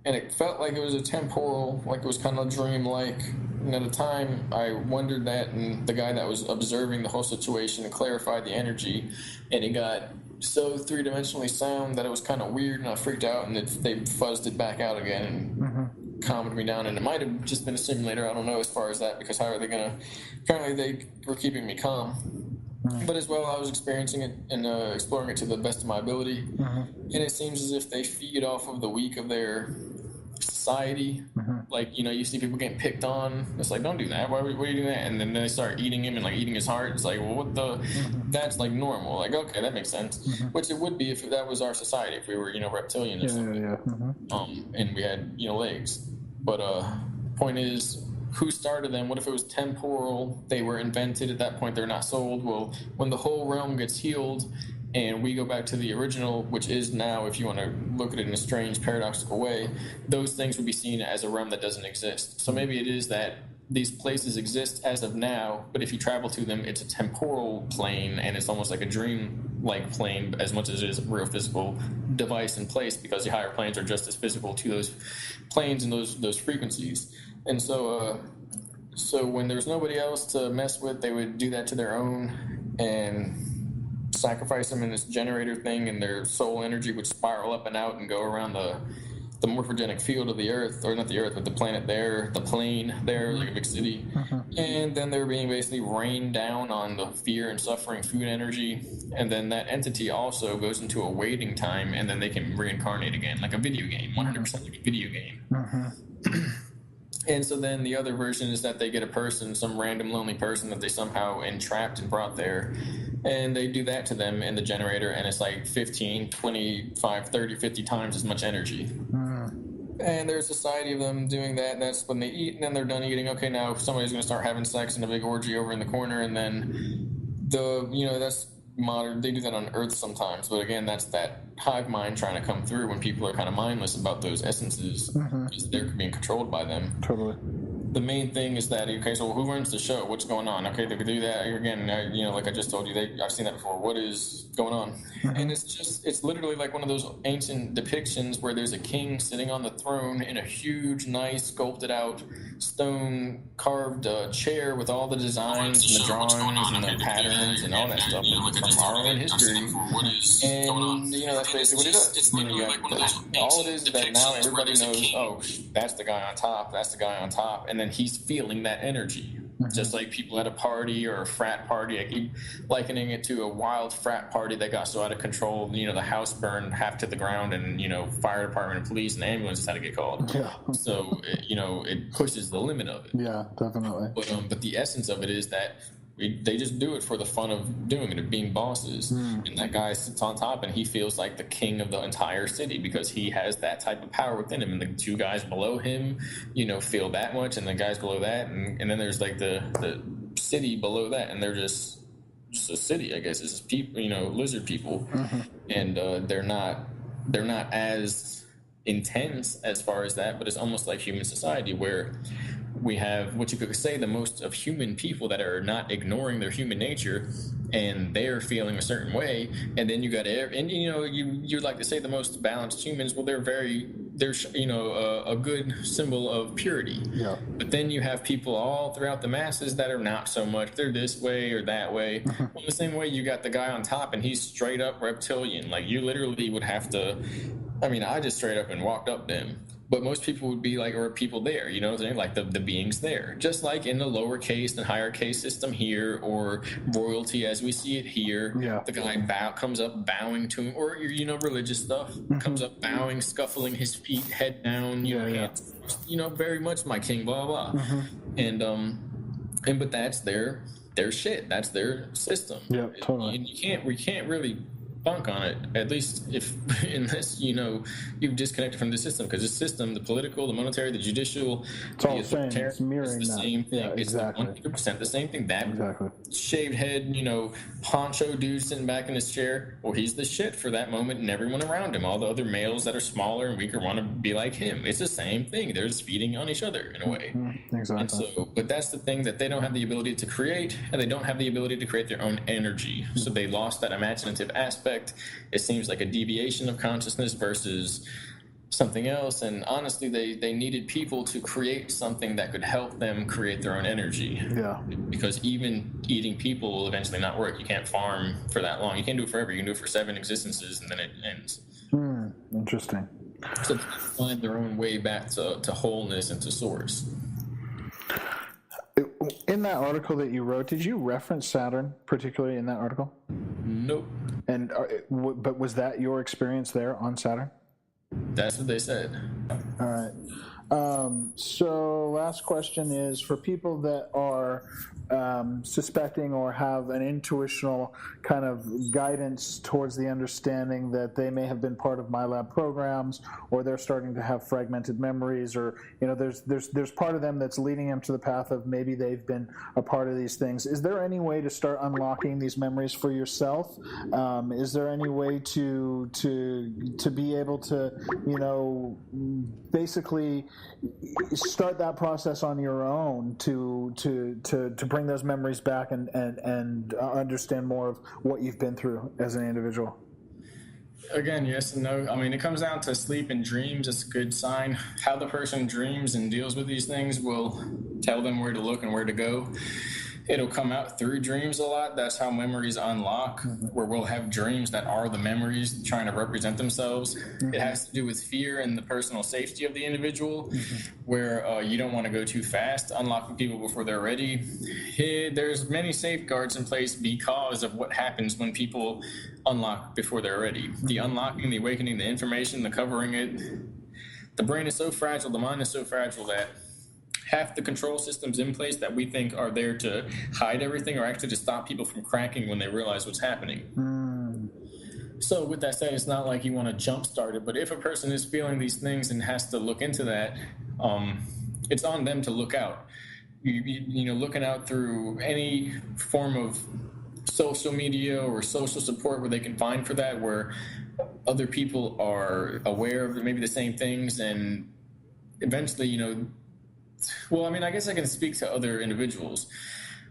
and it felt like it was a temporal, like it was kind of dream-like. And at the time, I wondered that, and the guy that was observing the whole situation clarified the energy, and it got so three-dimensionally sound that it was kind of weird, and I freaked out, and they fuzzed it back out again and calmed me down. And it might have just been a simulator, I don't know as far as that, because how are they going to... Apparently they were keeping me calm. But as well, I was experiencing it and exploring it to the best of my ability. And it seems as if they feed off of the weak of their society. Like, you see people getting picked on. It's like, don't do that. Why are you doing that? And then they start eating him and, like, eating his heart. It's like, well, what the... That's, like, normal. Like, okay, that makes sense. Which it would be if that was our society, if we were, reptilian or something. And we had, legs. But point is... Who started them? What if it was temporal? They were invented at that point. They're not sold. Well, when the whole realm gets healed and we go back to the original, which is now, if you want to look at it in a strange, paradoxical way, those things would be seen as a realm that doesn't exist. So maybe it is that these places exist as of now, but if you travel to them, it's a temporal plane, and it's almost like a dream-like plane as much as it is a real physical device in place, because the higher planes are just as physical to those planes and those frequencies. And so when there's nobody else to mess with, they would do that to their own and sacrifice them in this generator thing, and their soul energy would spiral up and out and go around the morphogenic field of the Earth, or not the Earth, but the planet there, the plane there, like a big city. And then they're being basically rained down on the fear and suffering food energy. And then that entity also goes into a waiting time, and then they can reincarnate again, like a video game, 100% like a video game. And so then the other version is that they get a person, some random lonely person that they somehow entrapped and brought there, and they do that to them in the generator, and it's like 15, 25, 30, 50 times as much energy. And there's a society of them doing that, and that's when they eat, and then they're done eating. Okay, now somebody's going to start having sex in a big orgy over in the corner, and then that's modern. They do that on Earth sometimes, but again, that's that hive mind trying to come through when people are kind of mindless about those essences because they're being controlled by them. Totally. The main thing is that, okay, so who runs the show? What's going on? Okay, they could do that again. Like I just told you, I've seen that before. What is going on? And it's literally like one of those ancient depictions where there's a king sitting on the throne in a huge, nice, sculpted out stone carved chair with all the designs and the drawings and the patterns and all that stuff from our own history. And that's basically what he does. All it is that now everybody knows, oh, that's the guy on top, that's the guy on top, and then he's feeling that energy. Just like people at a party or a frat party. I keep likening it to a wild frat party that got so out of control, the house burned half to the ground, and fire department and police and ambulances had to get called. So it pushes the limit of it. Yeah, definitely. But the essence of it is that they just do it for the fun of doing it, of being bosses. And that guy sits on top, and he feels like the king of the entire city because he has that type of power within him. And the two guys below him, feel that much, and the guys below that, and then there's like the city below that, and they're just a city, I guess. It's just people, lizard people, and they're not as intense as far as that, but it's almost like human society where we have what you could say the most of human people that are not ignoring their human nature, and they're feeling a certain way. And then you got you'd like to say the most balanced humans. Well, they're a good symbol of purity. Yeah. But then you have people all throughout the masses that are not so much. They're this way or that way. Well, the same way you got the guy on top, and he's straight up reptilian. Like you literally would have to. I just straight up and walked up to him. But most people would be like, or people there, like the beings there. Just like in the lower case and higher case system here, or royalty as we see it here. Yeah. The guy comes up bowing to him, or, religious stuff. Comes up bowing, scuffling his feet, head down, hands, very much my king, blah, blah, blah. But that's their shit. That's their system. Yeah, totally. And we can't really bunk on it, at least unless you've disconnected from the system, because the system, the political, the monetary, the judicial, it's all the same. It's mirroring the same thing. Yeah, exactly. It's 100% the same thing. That shaved head, poncho dude sitting back in his chair, well, he's the shit for that moment, and everyone around him, all the other males that are smaller and weaker want to be like him. It's the same thing. They're just feeding on each other in a way. Exactly. And so, but that's the thing, that they don't have the ability to create, and they don't have the ability to create their own energy. So they lost that imaginative aspect. It seems like a deviation of consciousness versus something else, and honestly they needed people to create something that could help them create their own energy. Yeah. Because even eating people will eventually not work. You can't farm for that long. You can't do it forever. You can do it for 7 existences and then it ends. Interesting. So they find their own way back to wholeness and to source. In that article that you wrote, did you reference Saturn particularly in that article? Nope. And but was that your experience there on Saturn? That's what they said. All right. So last question is for people that are suspecting or have an intuitional kind of guidance towards the understanding that they may have been part of my lab programs, or they're starting to have fragmented memories, or there's part of them that's leading them to the path of maybe they've been a part of these things. Is there any way to start unlocking these memories for yourself? Is there any way to be able to basically start that process on your own to bring those memories back and understand more of what you've been through as an individual? Again, yes and no. It comes down to sleep and dreams. It's a good sign. How the person dreams and deals with these things will tell them where to look and where to go. it'll come out through dreams a lot. That's how memories unlock, where we'll have dreams that are the memories trying to represent themselves. It has to do with fear and the personal safety of the individual, where you don't want to go too fast, unlocking people before they're ready. There's many safeguards in place because of what happens when people unlock before they're ready. The unlocking, the awakening, the information, the covering it. The brain is so fragile, the mind is so fragile that half the control systems in place that we think are there to hide everything are actually to stop people from cracking when they realize what's happening. So with that said, it's not like you want to jumpstart it, but if a person is feeling these things and has to look into that, it's on them to look out. You know, looking out through any form of social media or social support where they can find for that, where other people are aware of maybe the same things, and eventually, you know, well, I mean, I guess I can speak to other individuals.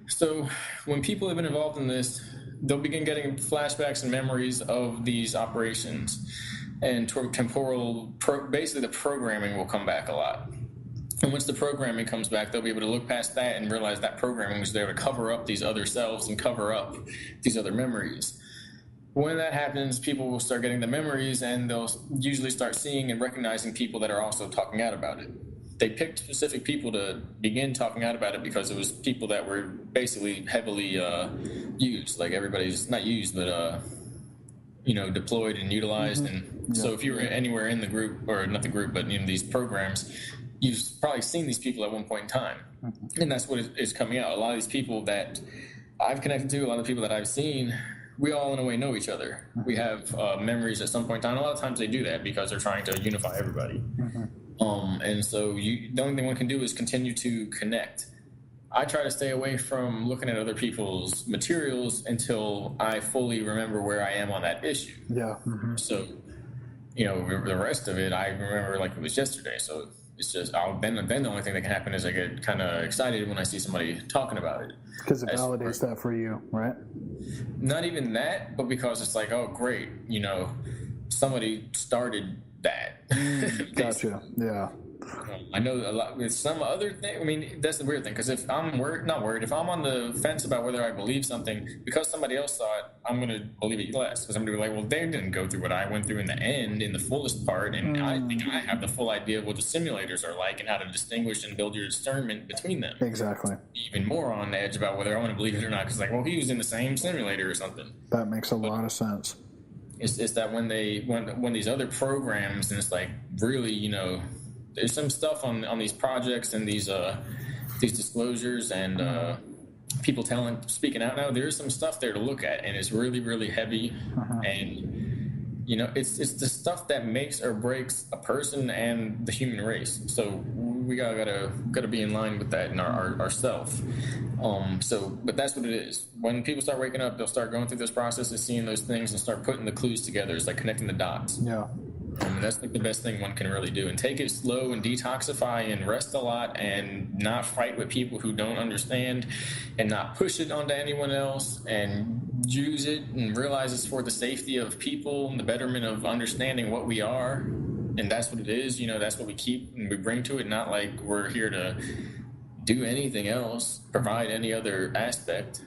So when people have been involved in this, they'll begin getting flashbacks and memories of these operations, and temporal, basically the programming will come back a lot. And once the programming comes back, they'll be able to look past that and realize that programming was there to cover up these other selves and cover up these other memories. When that happens, people will start getting the memories, and they'll usually start seeing and recognizing people that are also talking out about it. They picked specific people to begin talking out about it because it was people that were basically heavily used. Like, everybody's not used, but you know, deployed and utilized. And so if you were anywhere in the group, or not the group, but in these programs, you've probably seen these people at one point in time. And that's what is coming out. A lot of these people that I've connected to, a lot of people that I've seen, we all in a way know each other. We have memories at some point in time. A lot of times they do that because they're trying to unify everybody. And so the only thing one can do is continue to connect. I try to stay away from looking at other people's materials until I fully remember where I am on that issue. So, you know, the rest of it, I remember like it was yesterday. So it's just, then the only thing that can happen is I get kind of excited when I see somebody talking about it. Because it validates that for you, right? Not even that, but because it's like, oh, great, you know, somebody started that. Gotcha. Yeah. I know a lot with some other thing. I mean, that's the weird thing, because if I'm if I'm on the fence about whether I believe something, because somebody else saw it, I'm going to believe it less. Because I'm going to be like, well, they didn't go through what I went through in the end, in the fullest part, and I think I have the full idea of what the simulators are like and how to distinguish and build your discernment between them. Exactly. Even more on edge about whether I want to believe it or not, because like, well, he was in the same simulator or something. That makes a lot of sense. It's that when these other programs, and it's like, really, you know, there's some stuff on these projects and these disclosures and people speaking out now. There's some stuff there to look at, and it's really, really heavy. And you know, it's the stuff that makes or breaks a person and the human race. So we gotta be in line with that in our self. But that's what it is. When people start waking up, they'll start going through this process of seeing those things and start putting the clues together. It's like connecting the dots. Yeah. That's like the best thing one can really do, and take it slow and detoxify and rest a lot and not fight with people who don't understand and not push it onto anyone else, and use it and realize it's for the safety of people and the betterment of understanding what we are. And that's what it is. You know, that's what we keep and we bring to it. Not like we're here to do anything else, provide any other aspect.